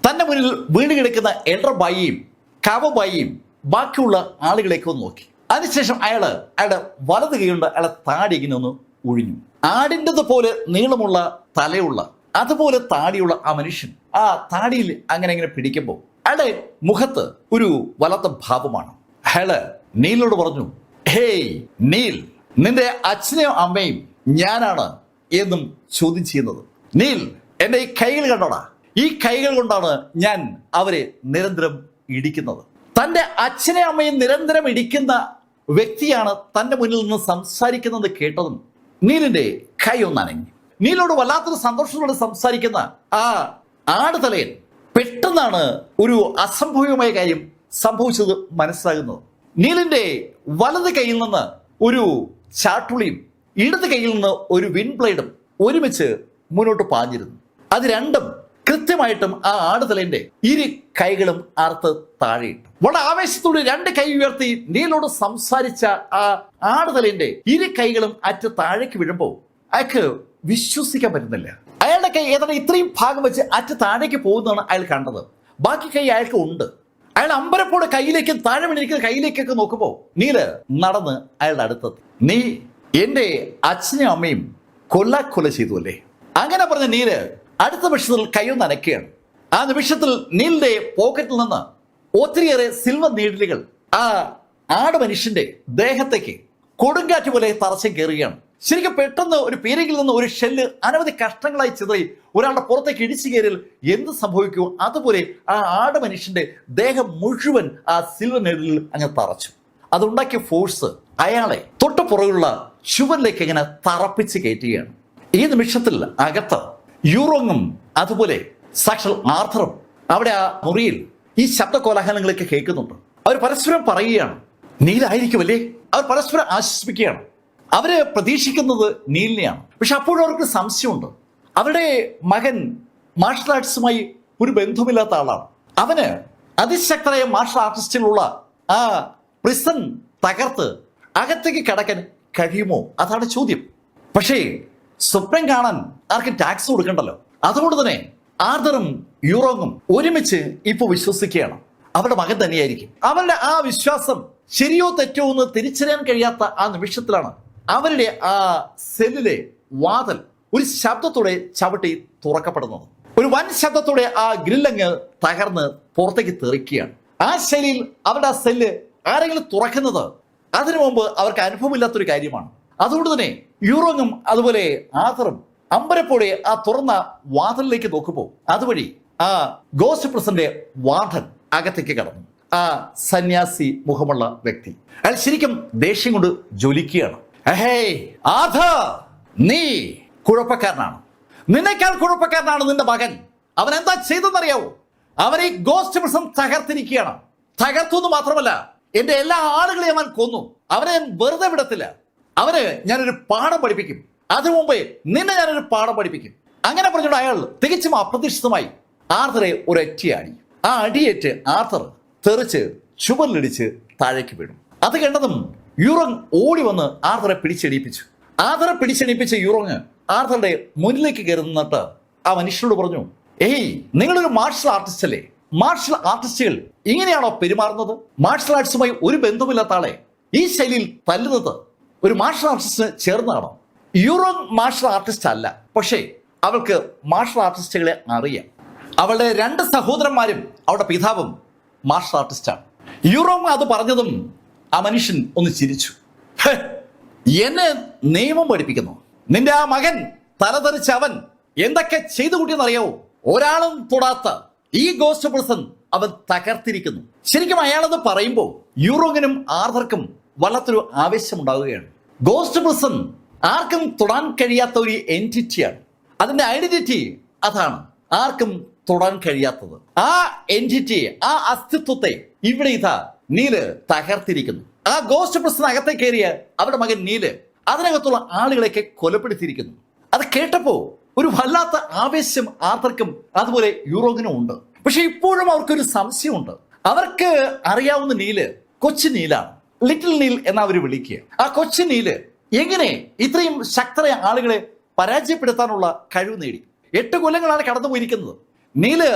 തന്റെ മുന്നിൽ വീണ് കിടക്കുന്ന എൽഡർ ബായിയും കാവബായിയും ബാക്കിയുള്ള ആളുകളേക്ക് ഒന്ന് നോക്കി. അതിനുശേഷം അയാളുടെ വലത് കൈകൊണ്ട് അയാളെ താടി ഇങ്ങനെ ഒന്ന് ഒഴിഞ്ഞു. ആടിൻ്റെത് പോലെ നീളമുള്ള തലയുള്ള അതുപോലെ താടിയുള്ള ആ മനുഷ്യൻ ആ താടിയിൽ അങ്ങനെ പിടിക്കുമ്പോൾ അയാളുടെ മുഖത്ത് ഒരു വല്ലാത്ത ഭാവമാണ്. അയാള് നീലിനോട് പറഞ്ഞു, ഹേയ് നീൽ, നിന്റെ അച്ഛനെയും അമ്മയും ഞാനാണ് എന്നും ചോദ്യം ചെയ്യുന്നത്. നീൽ, എന്റെ ഈ കൈകൾ കണ്ടോടാ, ഈ കൈകൾ കൊണ്ടാണ് ഞാൻ അവരെ നിരന്തരം ഇടിക്കുന്നത്. തന്റെ അച്ഛനെ അമ്മയും നിരന്തരം ഇടിക്കുന്ന വ്യക്തിയാണ് തന്റെ മുന്നിൽ നിന്ന് സംസാരിക്കുന്നത് കേട്ടതും നീലിന്റെ കൈ ഒന്നനങ്ങി. നീലോട് വല്ലാത്തൊരു സന്തോഷത്തോടെ സംസാരിക്കുന്ന ആ ആടുതലയൻ പെട്ടെന്നാണ് ഒരു അസംഭവ്യമായ കാര്യം സംഭവിച്ചത് മനസ്സിലാകുന്നത്. നീലിന്റെ വലത് കൈയിൽ നിന്ന് ഒരു ചാട്ടുളിയും ഇടത് കൈയിൽ നിന്ന് ഒരു വിൻ ബ്ലേഡും ഒരുമിച്ച് മുന്നോട്ട് പാഞ്ഞിരുന്നു. അത് രണ്ടും കൃത്യമായിട്ടും ആ ആടുതലന്റെ ഇരു കൈകളും അറുത്ത് താഴെയിട്ടു. വളരെ ആവേശത്തോടെ രണ്ട് കൈ ഉയർത്തി നീലോട് സംസാരിച്ച ആ ആടുതലന്റെ ഇരു കൈകളും അറ്റ് താഴേക്ക് വീഴുമ്പോൾ അയാൾക്ക് വിശ്വസിക്കാൻ പറ്റുന്നില്ല. അയാളുടെ കൈ ഏതാണ്ട് ഇത്രയും ഭാഗം വെച്ച് അറ്റ് താഴേക്ക് പോകുന്നതാണ് അയാൾ കണ്ടത്. ബാക്കി കൈ അയാൾക്ക് ഉണ്ട്. അയാൾ അമ്പരപ്പോടെ കയ്യിലേക്കും താഴെ വീണിരിക്കുന്ന കയ്യിലേക്കൊക്കെ നോക്കുമ്പോൾ നീല് നടന്ന് അയാളുടെ അടുത്തെത്തി. നീ എന്റെ അച്ഛനും അമ്മയും കൊല്ല ചെയ്തു അല്ലേ? അങ്ങനെ പറഞ്ഞ നീല് അടുത്ത നിമിഷത്തിൽ കൈയൊന്ന് അനക്കുകയാണ്. ആ നിമിഷത്തിൽ നീലിന്റെ പോക്കറ്റിൽ നിന്ന് ഒത്തിരിയേറെ സിൽവർ നീഡിലുകൾ ആ ആട് മനുഷ്യന്റെ ദേഹത്തേക്ക് കൊടുങ്കാറ്റ് പോലെ തറച്ചു കയറുകയാണ്. ശരിക്കും പെട്ടെന്ന് ഒരു പീരങ്കിൽ നിന്ന് ഒരു ഷെല്ല് അനവധി കഷ്ണങ്ങളായി ചിതറി ഒരാളുടെ പുറത്തേക്ക് ഇടിച്ചു കയറിയാൽ എന്ത് സംഭവിക്കുമോ അതുപോലെ ആ ആട് മനുഷ്യന്റെ ദേഹം മുഴുവൻ ആ സിൽവർ നീഡിലിൽ അങ്ങ് തറച്ചു. അതുണ്ടാക്കിയ ഫോഴ്സ് അയാളെ തൊട്ടു പുറകുള്ള ചുവരിലേക്ക് ഇങ്ങനെ തറപ്പിച്ച് കയറ്റുകയാണ്. ഈ നിമിഷത്തിൽ അകത്ത് യൂറോങ്ങും അതുപോലെ സാക്ഷാൽ ആർഥറും അവിടെ ആ മുറിയിൽ ഈ ശബ്ദ കോലാഹലങ്ങളൊക്കെ കേൾക്കുന്നുണ്ട്. അവർ പരസ്പരം പറയുകയാണ്, നീലായിരിക്കുമല്ലേ? അവർ പരസ്പരം ആശ്വസിപ്പിക്കുകയാണ്. അവര് പ്രതീക്ഷിക്കുന്നത് നീലിനെയാണ്. പക്ഷെ അപ്പോഴും അവർക്ക് സംശയമുണ്ട്. അവരുടെ മകൻ മാർഷൽ ആർട്സുമായി ഒരു ബന്ധവുമില്ലാത്ത ആളാണ്. അവന് അതിശക്തരായ മാർഷൽ ആർട്ടിസ്റ്റുകളുള്ള ആ പ്രിസൺ തകർത്ത് അകത്തേക്ക് കടക്കാൻ കഴിയുമോ? അതാണ് ചോദ്യം. പക്ഷേ സ്വപ്നം കാണാൻ ആർക്കും ടാക്സ് കൊടുക്കണ്ടല്ലോ. അതുകൊണ്ട് തന്നെ ആർതറും യൂറോങ്ങും ഒരുമിച്ച് ഇപ്പൊ വിശ്വസിക്കുകയാണ് അവരുടെ മകൻ തന്നെയായിരിക്കും. അവരുടെ ആ വിശ്വാസം ശരിയോ തെറ്റോ എന്ന് തിരിച്ചറിയാൻ കഴിയാത്ത ആ നിമിഷത്തിലാണ് അവരുടെ ആ സെല്ലിലെ വാതിൽ ഒരു ശബ്ദത്തോടെ ചവിട്ടി തുറക്കപ്പെടുന്നത്. ഒരു വൻ ശബ്ദത്തോടെ ആ ഗ്രില്ലങ്ങ് തകർന്ന് പുറത്തേക്ക് തെറിക്കുകയാണ്. ആ ശൈലിയിൽ അവരുടെ ആ സെല്ല് ആരെങ്കിലും തുറക്കുന്നത് അതിനു മുമ്പ് അവർക്ക് അനുഭവമില്ലാത്തൊരു കാര്യമാണ്. അതുകൊണ്ട് തന്നെ യൂറോങ്ങും അതുപോലെ ആർതറും അമ്പരപ്പോടെ ആ തുറന്ന വാതിലിലേക്ക് നോക്കുമ്പോൾ അതുവഴി ആ ഗോസ്റ്റ് പ്രസന്റെ വാർഡൻ അകത്തേക്ക് കടന്നു. ആ സന്യാസി മുഖമുള്ള വ്യക്തി അയാൾ ശരിക്കും ദേഷ്യം കൊണ്ട് ജ്വലിക്കുകയാണ്. നീ കുഴപ്പക്കാരനാണ്. നിന്നേക്കാൾ കുഴപ്പക്കാരനാണ് നിന്റെ മകൻ. അവൻ എന്താ ചെയ്തെന്നറിയാവോ? അവൻ ഈ ഗോസ്റ്റ് പ്രസം തകർത്തിരിക്കുകയാണ്. തകർത്തു എന്ന് മാത്രമല്ല, എന്റെ എല്ലാ ആളുകളെയും അവൻ കൊന്നു. അവനെ ഞാൻ വെറുതെ വിടത്തില്ല. അവന് ഞാനൊരു പാഠം പഠിപ്പിക്കും. അതിനു മുമ്പേ നിന്നെ ഞാനൊരു പാഠം പഠിപ്പിക്കും. അങ്ങനെ പറഞ്ഞുകൊണ്ട് അയാൾ തികച്ചും അപ്രതീക്ഷിതമായി ആർത്തറെ ഒരൊറ്റയടി. ആ അടിയേറ്റ് ആർത്തർ തെറിച്ച് ചുവരിലിടിച്ച് താഴേക്ക് വീണു. അത് കണ്ടതും യൂറോങ് ഓടി വന്ന് ആർത്തറെ പിടിച്ചെണീപ്പിച്ചു. ആർത്തറെ പിടിച്ചെണീപ്പിച്ച യൂറോങ് ആർത്തറുടെ മുന്നിലേക്ക് കയറി നിന്നിട്ട് ആ മനുഷ്യനോട് പറഞ്ഞു, ഏയ്, നിങ്ങളൊരു മാർഷൽ ആർട്ടിസ്റ്റ് അല്ലേ? മാർഷൽ ആർട്ടിസ്റ്റുകൾ ഇങ്ങനെയാണോ പെരുമാറുന്നത്? മാർഷൽ ആർട്സുമായി ഒരു ബന്ധമില്ലാത്ത ആളെ ഈ ശൈലിയിൽ തല്ലുന്നത് ഒരു മാർഷൽ ആർട്ടിസ്റ്റിന് ചേർന്നതാണോ? യൂറോങ് മാർഷൽ ആർട്ടിസ്റ്റ് അല്ല, പക്ഷേ അവൾക്ക് മാർഷൽ ആർട്ടിസ്റ്റുകളെ അറിയാം. അവളുടെ രണ്ട് സഹോദരന്മാരും അവളുടെ പിതാവും മാർഷൽ ആർട്ടിസ്റ്റാണ്. യൂറോങ് അത് പറഞ്ഞതും ആ മനുഷ്യൻ ഒന്ന് ചിരിച്ചു. എന്നെ നിയമം പഠിപ്പിക്കുന്നു. നിന്റെ ആ മകൻ തലതെറിച്ച് അവൻ എന്തൊക്കെ ചെയ്തു കൂട്ടിയെന്നറിയാവോ? ഒരാളും തൊടാത്ത ഈ ഗോസ്റ്റ് പേഴ്സൺ അവൻ തകർത്തിരിക്കുന്നു. ശരിക്കും അയാളത് പറയുമ്പോൾ യൂറോങ്ങിനും ആർതർക്കും വല്ലാത്തൊരു ആവേശമുണ്ടാവുകയാണ്. ഗോസ്റ്റ് പ്രിസൺ ആർക്കും തൊടാൻ കഴിയാത്ത ഒരു എൻറ്റിറ്റിയാണ്. അതിന്റെ ഐഡന്റിറ്റി അതാണ്, ആർക്കും തൊടാൻ കഴിയാത്തത്. ആ എൻറ്റിറ്റി, ആ അസ്തിത്വത്തെ ഇവിടെ ഇതാ നീല് തകർത്തിരിക്കുന്നു. ആ ഗോസ്റ്റ് പ്രിസൺ അകത്തേക്ക് കയറിയ അവരുടെ മകൻ നീല് അതിനകത്തുള്ള ആളുകളെയൊക്കെ കൊലപ്പെടുത്തിയിരിക്കുന്നു. അത് കേട്ടപ്പോ ഒരു വല്ലാത്ത ആവേശം ആർത്തർക്കും അതുപോലെ യൂറോങ്ങിനും ഉണ്ട്. പക്ഷെ ഇപ്പോഴും അവർക്കൊരു സംശയമുണ്ട്. അവർക്ക് അറിയാവുന്ന നീല് കൊച്ചു നീലാണ്, ലിറ്റിൽ നീൽ എന്ന് അവർ വിളിക്കുക. ആ കൊച്ചു നീല് എങ്ങനെ ഇത്രയും ശക്തരായ ആളുകളെ പരാജയപ്പെടുത്താനുള്ള കഴിവ് നേടി? 8 കൊല്ലങ്ങളാണ് കടന്നുപോയിരിക്കുന്നത്. നീല്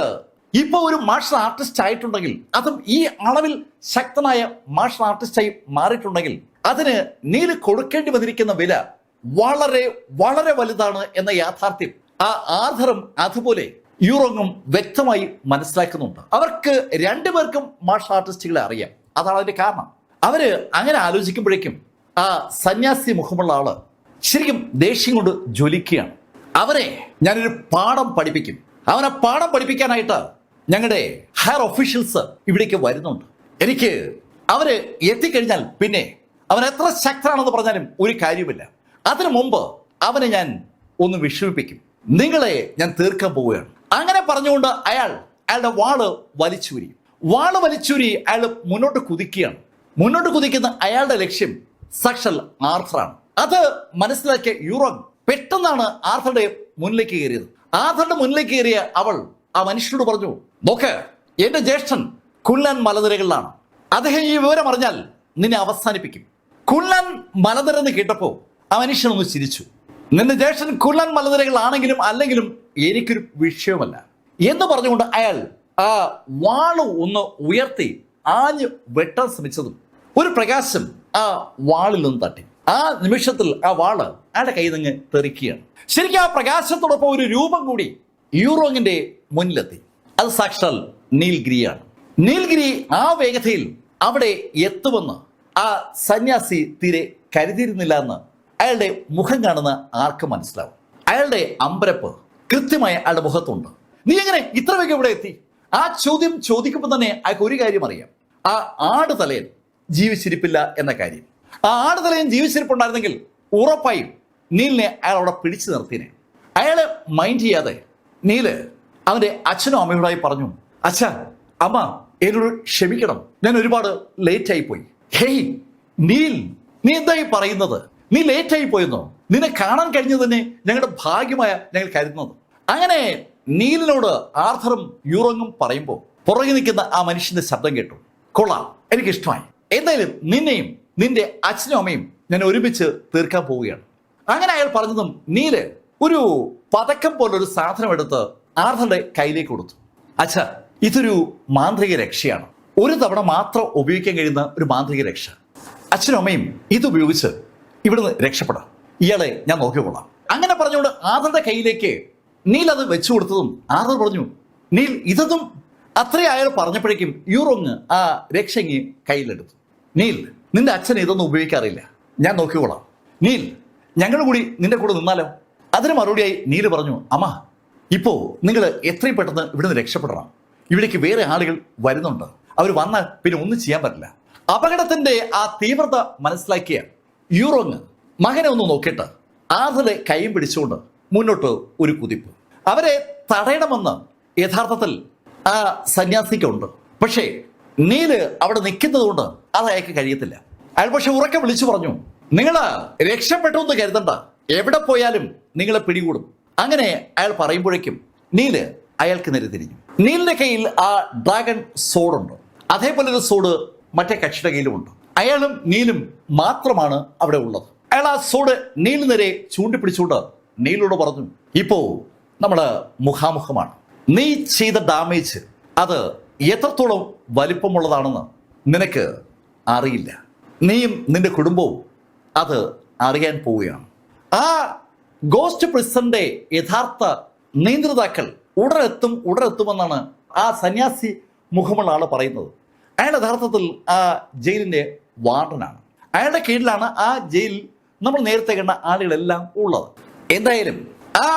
ഇപ്പൊ ഒരു മാർഷൽ ആർട്ടിസ്റ്റ് ആയിട്ടുണ്ടെങ്കിൽ, അതും ഈ അളവിൽ ശക്തനായ മാർഷൽ ആർട്ടിസ്റ്റായി മാറിയിട്ടുണ്ടെങ്കിൽ അതിന് നീല് കൊടുക്കേണ്ടി വന്നിരിക്കുന്ന വില വളരെ വളരെ വലുതാണ് എന്ന യാഥാർത്ഥ്യം ആ ആർഥറും അതുപോലെ യൂറോങ്ങും വ്യക്തമായി മനസ്സിലാക്കുന്നുണ്ട്. അവർക്ക് രണ്ടുപേർക്കും മാർഷൽ ആർട്ടിസ്റ്റുകളെ അറിയാം. അതാണ് അതിന്റെ കാരണം. അവര് അങ്ങനെ ആലോചിക്കുമ്പോഴേക്കും ആ സന്യാസി മുഖമുള്ള ആള് ശരിക്കും ദേഷ്യം കൊണ്ട് ജ്വലിക്കുകയാണ്. അവരെ ഞാനൊരു പാഠം പഠിപ്പിക്കും. അവനെ പാഠം പഠിപ്പിക്കാനായിട്ട് ഞങ്ങളുടെ ഹയർ ഒഫീഷ്യൽസ് ഇവിടേക്ക് വരുന്നുണ്ട്. എനിക്ക് അവര് എത്തിക്കഴിഞ്ഞാൽ പിന്നെ അവൻ എത്ര ശക്തനാണെന്ന് പറഞ്ഞാലും ഒരു കാര്യമില്ല. അതിനു മുമ്പ് അവനെ ഞാൻ ഒന്ന് വിഷമിപ്പിക്കും. നിങ്ങളെ ഞാൻ തീർക്കാൻ പോവുകയാണ്. അങ്ങനെ പറഞ്ഞുകൊണ്ട് അയാളുടെ വാള് വലിച്ചൂരി അയാൾ മുന്നോട്ട് കുതിക്കുകയാണ്. മുന്നോട്ട് കുതിക്കുന്ന അയാളുടെ ലക്ഷ്യം സാക്ഷാൽ ആർത്തറാണ്. അത് മനസ്സിലാക്കിയ യൂറോങ് പെട്ടെന്നാണ് ആർത്തറുടെ മുന്നിലേക്ക് കയറിയത്. ആർത്തറുടെ മുന്നിലേക്ക് കയറിയ അവൾ ആ മനുഷ്യനോട് പറഞ്ഞു, നോക്ക്, എന്റെ ജ്യേഷ്ഠൻ കുൻലാൻ മലനിരകളിലാണ്. അദ്ദേഹം ഈ വിവരം അറിഞ്ഞാൽ നിന്നെ അവസാനിപ്പിക്കും. കുൻലാൻ മലനിര എന്ന് കേട്ടപ്പോ ആ മനുഷ്യനൊന്ന് ചിരിച്ചു. നിന്റെ ജ്യേഷ്ഠൻ കുൻലാൻ മലനിരകളാണെങ്കിലും അല്ലെങ്കിലും എനിക്കൊരു വിഷയമല്ല എന്ന് പറഞ്ഞുകൊണ്ട് അയാൾ ആ വാള് ഒന്ന് ഉയർത്തി ആഞ്ഞ് വെട്ടാൻ ശ്രമിച്ചതും ഒരു പ്രകാശം ആ വാളിൽ നിന്ന് തട്ടി. ആ നിമിഷത്തിൽ ആ വാള് അയാളുടെ കയ്യിൽ നിന്ന് തെറിക്കുകയാണ്. ശരിക്കും ആ പ്രകാശത്തോടൊപ്പം ഒരു രൂപം കൂടി യൂറോങ്ങിന്റെ മുന്നിലെത്തി. അത് സാക്ഷാൽ നീൽഗിരിയാണ്. നീൽഗിരി ആ വേഗതയിൽ അവിടെ എത്തുമെന്ന് ആ സന്യാസി തീരെ കരുതിയിരുന്നില്ല എന്ന് അയാളുടെ മുഖം കാണുന്ന ആർക്കും മനസ്സിലാവും. അയാളുടെ അമ്പരപ്പ് കൃത്യമായി അയാളുടെ മുഖത്തുണ്ട്. നീ എങ്ങനെ ഇത്ര വേഗം ഇവിടെ എത്തി? ആ ചോദ്യം ചോദിക്കുമ്പോൾ തന്നെ അയാൾക്ക് ഒരു കാര്യം അറിയാം. ആ ആടുതലയൻ ജീവിച്ചിരിപ്പില്ല എന്ന കാര്യം. ആ ആടുതലയൻ ജീവിച്ചിരിപ്പുണ്ടായിരുന്നെങ്കിൽ ഉറപ്പായും നീലിനെ അയാൾ അവിടെ പിടിച്ചു നിർത്തിനെ. അയാളെ മൈൻഡ് ചെയ്യാതെ നീല് അവന്റെ അച്ഛനും അമ്മയോടായി പറഞ്ഞു, അച്ഛാ, അമ്മ, എന്നോട് ക്ഷമിക്കണം, ഞാൻ ഒരുപാട് ലേറ്റ് ആയി പോയി. ഹേയ് നീൽ, നീ എന്തായി പറയുന്നത്? നീ ലേറ്റ് ആയി പോയെന്നോ? നിന്നെ കാണാൻ കഴിഞ്ഞത് തന്നെ ഞങ്ങളുടെ ഭാഗ്യമായ ഞങ്ങൾ കരുതുന്നത്. അങ്ങനെ നീലിനോട് ആർത്തറും യൂറോങ്ങും പറയുമ്പോൾ പുറകെ നിൽക്കുന്ന ആ മനുഷ്യന്റെ ശബ്ദം കേട്ടു. കൊള്ളാം, എനിക്കിഷ്ടമായി. എന്തായാലും നിന്നെയും നിന്റെ അച്ഛനും അമ്മയും ഞാൻ ഒരുമിച്ച് തീർക്കാൻ പോവുകയാണ്. അങ്ങനെ അയാൾ പറഞ്ഞതും നീല് ഒരു പതക്കം പോലൊരു സാധനം എടുത്ത് ആർത്തറുടെ കയ്യിലേക്ക് കൊടുത്തു. അച്ഛാ, ഇതൊരു മാന്ത്രിക രക്ഷയാണ്. ഒരു തവണ മാത്രം ഉപയോഗിക്കാൻ കഴിയുന്ന ഒരു മാന്ത്രിക രക്ഷ. അച്ഛനും അമ്മയും ഇതുപയോഗിച്ച് ഇവിടുന്ന് രക്ഷപ്പെടാം. ഇയാളെ ഞാൻ നോക്കിക്കൊള്ളാം. അങ്ങനെ പറഞ്ഞുകൊണ്ട് ആർത്തറുടെ കയ്യിലേക്ക് നീൽ അത് വെച്ചു കൊടുത്തതും ആർത്തർ പറഞ്ഞു, നീൽ ഇതൊന്നും അത്രയും അയാൾ പറഞ്ഞപ്പോഴേക്കും യൂറോങ് ആ രക്ഷങ്ങി കയ്യിലെടുത്തു. നീൽ, നിന്റെ അച്ഛൻ ഇതൊന്നും ഉപയോഗിക്കാറില്ല, ഞാൻ നോക്കിക്കൊള്ളാം. നീൽ, ഞങ്ങൾ കൂടി നിന്റെ കൂടെ നിന്നാലോ? അതിന് മറുപടിയായി നീല് പറഞ്ഞു, അമ്മ, ഇപ്പോ നിങ്ങൾ എത്രയും പെട്ടെന്ന് ഇവിടുന്ന് രക്ഷപ്പെടണം. ഇവിടേക്ക് വേറെ ആളുകൾ വരുന്നുണ്ട്. അവർ വന്നാൽ പിന്നെ ഒന്നും ചെയ്യാൻ പറ്റില്ല. അപകടത്തിന്റെ ആ തീവ്രത മനസ്സിലാക്കിയ യൂറോങ് മകനെ ഒന്ന് നോക്കിയിട്ട് ആർത്തറുടെ കൈയും പിടിച്ചുകൊണ്ട് മുന്നോട്ട് ഒരു കുതിപ്പ്. അവരെ തടയണമെന്ന് യഥാർത്ഥത്തിൽ ആ സന്യാസിക്കുണ്ട്. പക്ഷേ നീല് അവിടെ നിൽക്കുന്നത് കൊണ്ട് അത് അയാൾക്ക് കഴിയത്തില്ല. അയാൾ പക്ഷെ ഉറക്കെ വിളിച്ചു പറഞ്ഞു, നിങ്ങൾ രക്ഷപ്പെട്ടു എന്ന് കരുതണ്ട, എവിടെ പോയാലും നിങ്ങളെ പിടികൂടും. അങ്ങനെ അയാൾ പറയുമ്പോഴേക്കും നീല് അയാൾക്ക് നേരെ തിരിഞ്ഞു. നീലിന്റെ കയ്യിൽ ആ ഡ്രാഗൺ സോഡുണ്ട്. അതേപോലെ ഒരു സോഡ് മറ്റേ കക്ഷിയുടെ കയ്യിലുമുണ്ട്. അയാളും നീലും മാത്രമാണ് അവിടെ ഉള്ളത്. അയാൾ ആ സോഡ് നീലിന് നേരെ ചൂണ്ടിപ്പിടിച്ചുകൊണ്ട് നീലോട് പറഞ്ഞു, ഇപ്പോ നമ്മള് മുഖാമുഖമാണ്. നീ ചെയ്ത ഡാമേജ് അത് എത്രത്തോളം വലിപ്പമുള്ളതാണെന്ന് നിനക്ക് അറിയില്ല. നീയും നിന്റെ കുടുംബവും അത് അറിയാൻ പോവുകയാണ്. ആ ഗോസ്റ്റ് പ്രിസന്റെ യഥാർത്ഥ നിയന്ത്രിതാക്കൾ ഉടനെത്തുമെന്നാണ് ആ സന്യാസി മുഖമുള്ള ആള് പറയുന്നത്. അയാൾ യഥാർത്ഥത്തിൽ ആ ജയിലിന്റെ വാർഡനാണ്. അയാളുടെ കീഴിലാണ് ആ ജയിലിൽ നമ്മൾ നേരത്തെ കണ്ട ആളുകളെല്ലാം ഉള്ളത്. എന്തായാലും ആ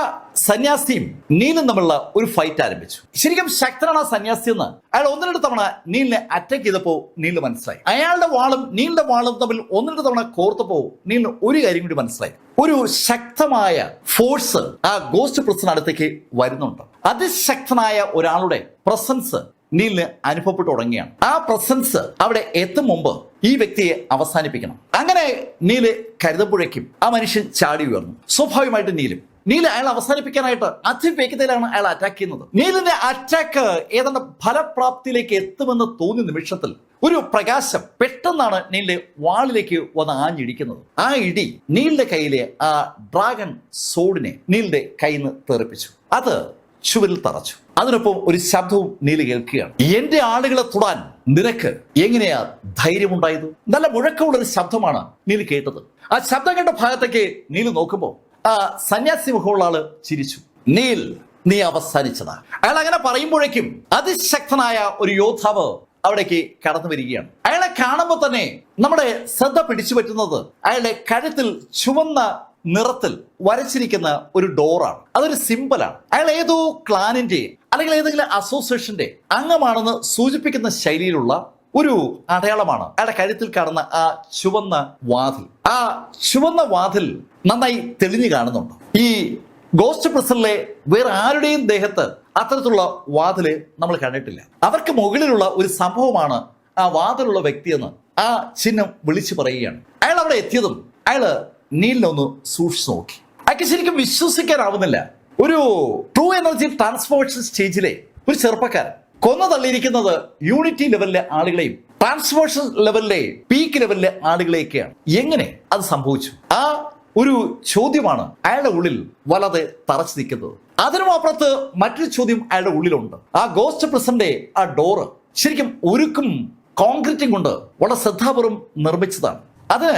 സന്യാസിയും നീലും തമ്മിലുള്ള ഒരു ഫൈറ്റ് ആരംഭിച്ചു. ശരിക്കും ശക്തനാണ് ആ സന്യാസി എന്ന് അയാൾ ഒന്ന് രണ്ട് തവണ നീലിനെ അറ്റാക്ക് ചെയ്തപ്പോൾ നീലിന് മനസ്സിലായി. അയാളുടെ വാളും നീലിന്റെ വാളും തമ്മിൽ ഒന്ന് രണ്ട് തവണ കോർത്തപ്പോൾ നീലിന് ഒരു കാര്യം കൂടി മനസ്സിലായി. ഒരു ശക്തമായ ഫോഴ്സ് ആ ഗോസ്റ്റ് പ്രസന്റ് അടുത്തേക്ക് വരുന്നുണ്ട്. അതിശക്തനായ ഒരാളുടെ പ്രസൻസ് നീലിന് അനുഭവപ്പെട്ടു തുടങ്ങിയാണ്. ആ പ്രസൻസ് അവിടെ എത്തും മുമ്പ് ഈ വ്യക്തിയെ അവസാനിപ്പിക്കണം. അങ്ങനെ നീല് കരുതുമ്പോഴേക്കും ആ മനുഷ്യൻ ചാടി ഉയർന്നു. സ്വാഭാവികമായിട്ട് നീല് അയാൾ അവസാനിപ്പിക്കാനായിട്ട് അതിവേഗതയിലാണ് അയാൾ അറ്റാക്ക് ചെയ്യുന്നത്. നീലിന്റെ അറ്റാക്ക് ഏതാണ്ട് ഫലപ്രാപ്തിയിലേക്ക് എത്തുമെന്ന് തോന്നിയ നിമിഷത്തിൽ ഒരു പ്രകാശം പെട്ടെന്നാണ് നീലിന്റെ വാളിലേക്ക് വന്ന് ആഞ്ഞിടിക്കുന്നത്. ആ ഇടി നീലിന്റെ കയ്യിലെ ആ ഡ്രാഗൺ സോഡിനെ നീലിന്റെ കയ്യിൽ നിന്ന് തെറിപ്പിച്ചു. അത് ചുവരിൽ തറച്ചു. അതിനൊപ്പം ഒരു ശബ്ദവും നീല് കേൾക്കുകയാണ്. എന്റെ ആളുകളെ തൊടാൻ നിനക്ക് എങ്ങനെയാ ധൈര്യമുണ്ടായത്? നല്ല മുഴക്കമുള്ള ഒരു ശബ്ദമാണ് നീല് കേട്ടത്. ആ ശബ്ദം കേട്ട ഭാഗത്തേക്ക് നീല് നോക്കുമ്പോൾ ആ സന്യാസി മുഖമുള്ള ആള് ചിരിച്ചു. നീ അവസാനിച്ചതാ. അയാൾ അങ്ങനെ പറയുമ്പോഴേക്കും അതിശക്തനായ ഒരു യോദ്ധാവ് അവിടേക്ക് കടന്നു വരികയാണ്. അയാളെ കാണുമ്പോൾ തന്നെ നമ്മുടെ ശ്രദ്ധ പിടിച്ചു പറ്റുന്നത് അയാളുടെ കഴുത്തിൽ ചുവന്ന നിറത്തിൽ വരച്ചിരിക്കുന്ന ഒരു ഡോറാണ്. അതൊരു സിമ്പലാണ്. അയാൾ ഏതോ ക്ലാനിന്റെ അല്ലെങ്കിൽ ഏതെങ്കിലും അസോസിയേഷന്റെ അംഗമാണെന്ന് സൂചിപ്പിക്കുന്ന ശൈലിയിലുള്ള ഒരു അടയാളമാണ് അയാളുടെ കഴുത്തിൽ കാണുന്ന ആ ചുവന്ന വാതിൽ. ആ ചുവന്ന വാതിൽ നന്നായി തെളിഞ്ഞു കാണുന്നുണ്ട്. ഈ ഗോസ്റ്റ് പ്രസന്റിലെ വേറെ ആരുടെയും ദേഹത്ത് അത്തരത്തിലുള്ള വാതില് നമ്മൾ കണ്ടിട്ടില്ല. അവർക്ക് മുകളിലുള്ള ഒരു സംഭവമാണ് ആ വാതിലുള്ള വ്യക്തിയെന്ന് ആ ചിഹ്നം വിളിച്ചു പറയുകയാണ്. അയാൾ അവിടെ എത്തിയതും അയാള് നീലിനെ ഒന്ന് സൂക്ഷിച്ചു നോക്കി. അയാൾക്ക് ശരിക്കും വിശ്വസിക്കാനാവുന്നില്ല. ഒരു ട്രൂ എനർജി ട്രാൻസ്ഫോർമേഷൻ സ്റ്റേജിലെ ഒരു ചെറുപ്പക്കാരൻ കൊന്നു തള്ളിയിരിക്കുന്നത് യൂണിറ്റി ലെവലിലെ ആളുകളെയും ട്രാൻസ്ഫോർമേഷൻ ലെവലിലെ പീക്ക് ലെവലിലെ ആളുകളെയൊക്കെയാണ്. എങ്ങനെ അത് സംഭവിച്ചു? ആ ഒരു ചോദ്യമാണ് അയാളുടെ ഉള്ളിൽ വല്ലാതെ തറച്ചു നിൽക്കുന്നത്. അതിനുമപ്പുറത്ത് മറ്റൊരു ചോദ്യം അയാളുടെ ഉള്ളിലുണ്ട്. ആ ഗോസ്റ്റ് പ്രസന്റെ ആ ഡോറ് ശരിക്കും ഉരുക്കും കോൺക്രീറ്റും കൊണ്ട് വളരെ ശ്രദ്ധാപൂർവം നിർമ്മിച്ചതാണ്. അതിന്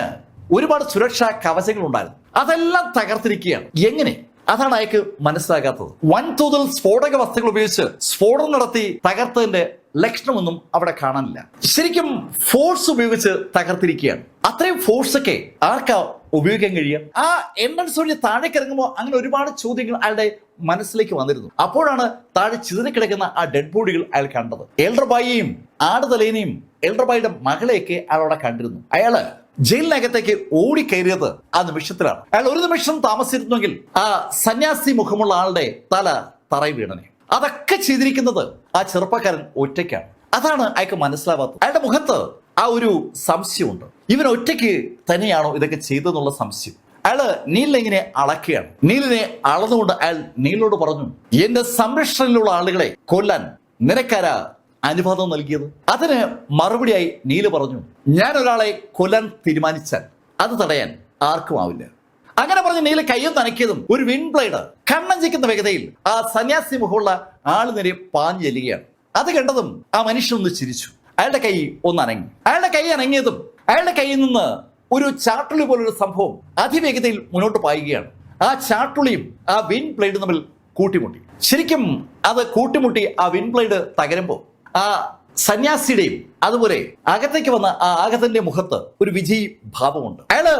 ഒരുപാട് സുരക്ഷാ കവചങ്ങൾ ഉണ്ടായിരുന്നു. അതെല്ലാം തകർത്തിരിക്കുകയാണ്. എങ്ങനെ? അതാണ് അയാൾക്ക് മനസ്സിലാകാത്തത്. വൻതോതിൽ സ്ഫോടക വസ്തുക്കൾ ഉപയോഗിച്ച് സ്ഫോടനം നടത്തി തകർത്തതിന്റെ ലക്ഷണമൊന്നും അവിടെ കാണാനില്ല. ശരിക്കും ഫോഴ്സ് ഉപയോഗിച്ച് തകർത്തിരിക്കുകയാണ്. അത്രയും ഫോഴ്സ് ഒക്കെ ആർക്കാ ഉപയോഗിക്കാൻ കഴിയുക? ആ എൻട്രൻസ് വഴി താഴേക്ക് ഇറങ്ങുമ്പോൾ അങ്ങനെ ഒരുപാട് ചോദ്യങ്ങൾ അയാളുടെ മനസ്സിലേക്ക് വന്നിരുന്നു. അപ്പോഴാണ് താഴെ ചിതറിക്കിടക്കുന്ന ആ ഡെഡ് ബോഡികൾ അയാൾ കണ്ടത്. എൽഡർബായിയെയും ആടുതലേനെയും എൽഡർബായിയുടെ മകളെയൊക്കെ അയാൾ അവിടെ കണ്ടിരുന്നു. അയാള് ജയിലിനകത്തേക്ക് ഓടിക്കയറിയത് ആ നിമിഷത്തിലാണ്. അയാൾ ഒരു നിമിഷം താമസിച്ചിരുന്നെങ്കിൽ ആ സന്യാസി മുഖമുള്ള ആളുടെ തല തറയിൽ വീണനെ. അതൊക്കെ ചെയ്തിരിക്കുന്നത് ആ ചെറുപ്പക്കാരൻ ഒറ്റയ്ക്കാണ്. അതാണ് അയാൾക്ക് മനസ്സിലാവാത്തത്. അയാളുടെ മുഖത്ത് ആ ഒരു സംശയമുണ്ട്. ഇവൻ ഒറ്റയ്ക്ക് തന്നെയാണോ ഇതൊക്കെ ചെയ്തെന്നുള്ള സംശയം. അയാള് നീലിനെ ഇങ്ങനെ അളക്കുകയാണ്. നീലിനെ അളന്നുകൊണ്ട് അയാൾ നീലിനോട് പറഞ്ഞു, എന്റെ സംരക്ഷണയിലുള്ള ആളുകളെ കൊല്ലാൻ നിനക്കാരാ അനുവാദം നൽകിയത്? അതിന് മറുപടിയായി നീല് പറഞ്ഞു, ഞാൻ ഒരാളെ കൊല്ലാൻ തീരുമാനിച്ചാൽ അത് തടയാൻ ആർക്കും ആവില്ല. അങ്ങനെ പറഞ്ഞ് നീല് കയ്യും നനയ്ക്കിയതും ഒരു വിൻഡ് ബ്ലേഡ് കണ്ണഞ്ചിക്കുന്ന വേഗതയിൽ ആ സന്യാസി മുഖമുള്ള ആള് നേരെ പാഞ്ഞു ചെല്ലുകയാണ്. അത് കണ്ടതും ആ മനുഷ്യൻ ഒന്ന് ചിരിച്ചു. അയാളുടെ കൈ ഒന്ന് അനങ്ങി. അയാളുടെ കൈ അനങ്ങിയതും അയാളുടെ കയ്യിൽ നിന്ന് ഒരു ചാട്ടുളി പോലൊരു സംഭവം അതിവേഗതയിൽ മുന്നോട്ട് പായുകയാണ്. ആ ചാട്ടുളിയും ആ വിൻഡ് ബ്ലേഡും തമ്മിൽ കൂട്ടിമുട്ടി. ശരിക്കും അത് കൂട്ടിമുട്ടി ആ വിൻഡ് ബ്ലേഡ് തകരുമ്പോൾ ആ സന്യാസിയുടെയും അതുപോലെ അകത്തേക്ക് വന്ന ആ ആഗതന്റെ മുഖത്ത് ഒരു വിജയ് ഭാവമുണ്ട്. അയാള്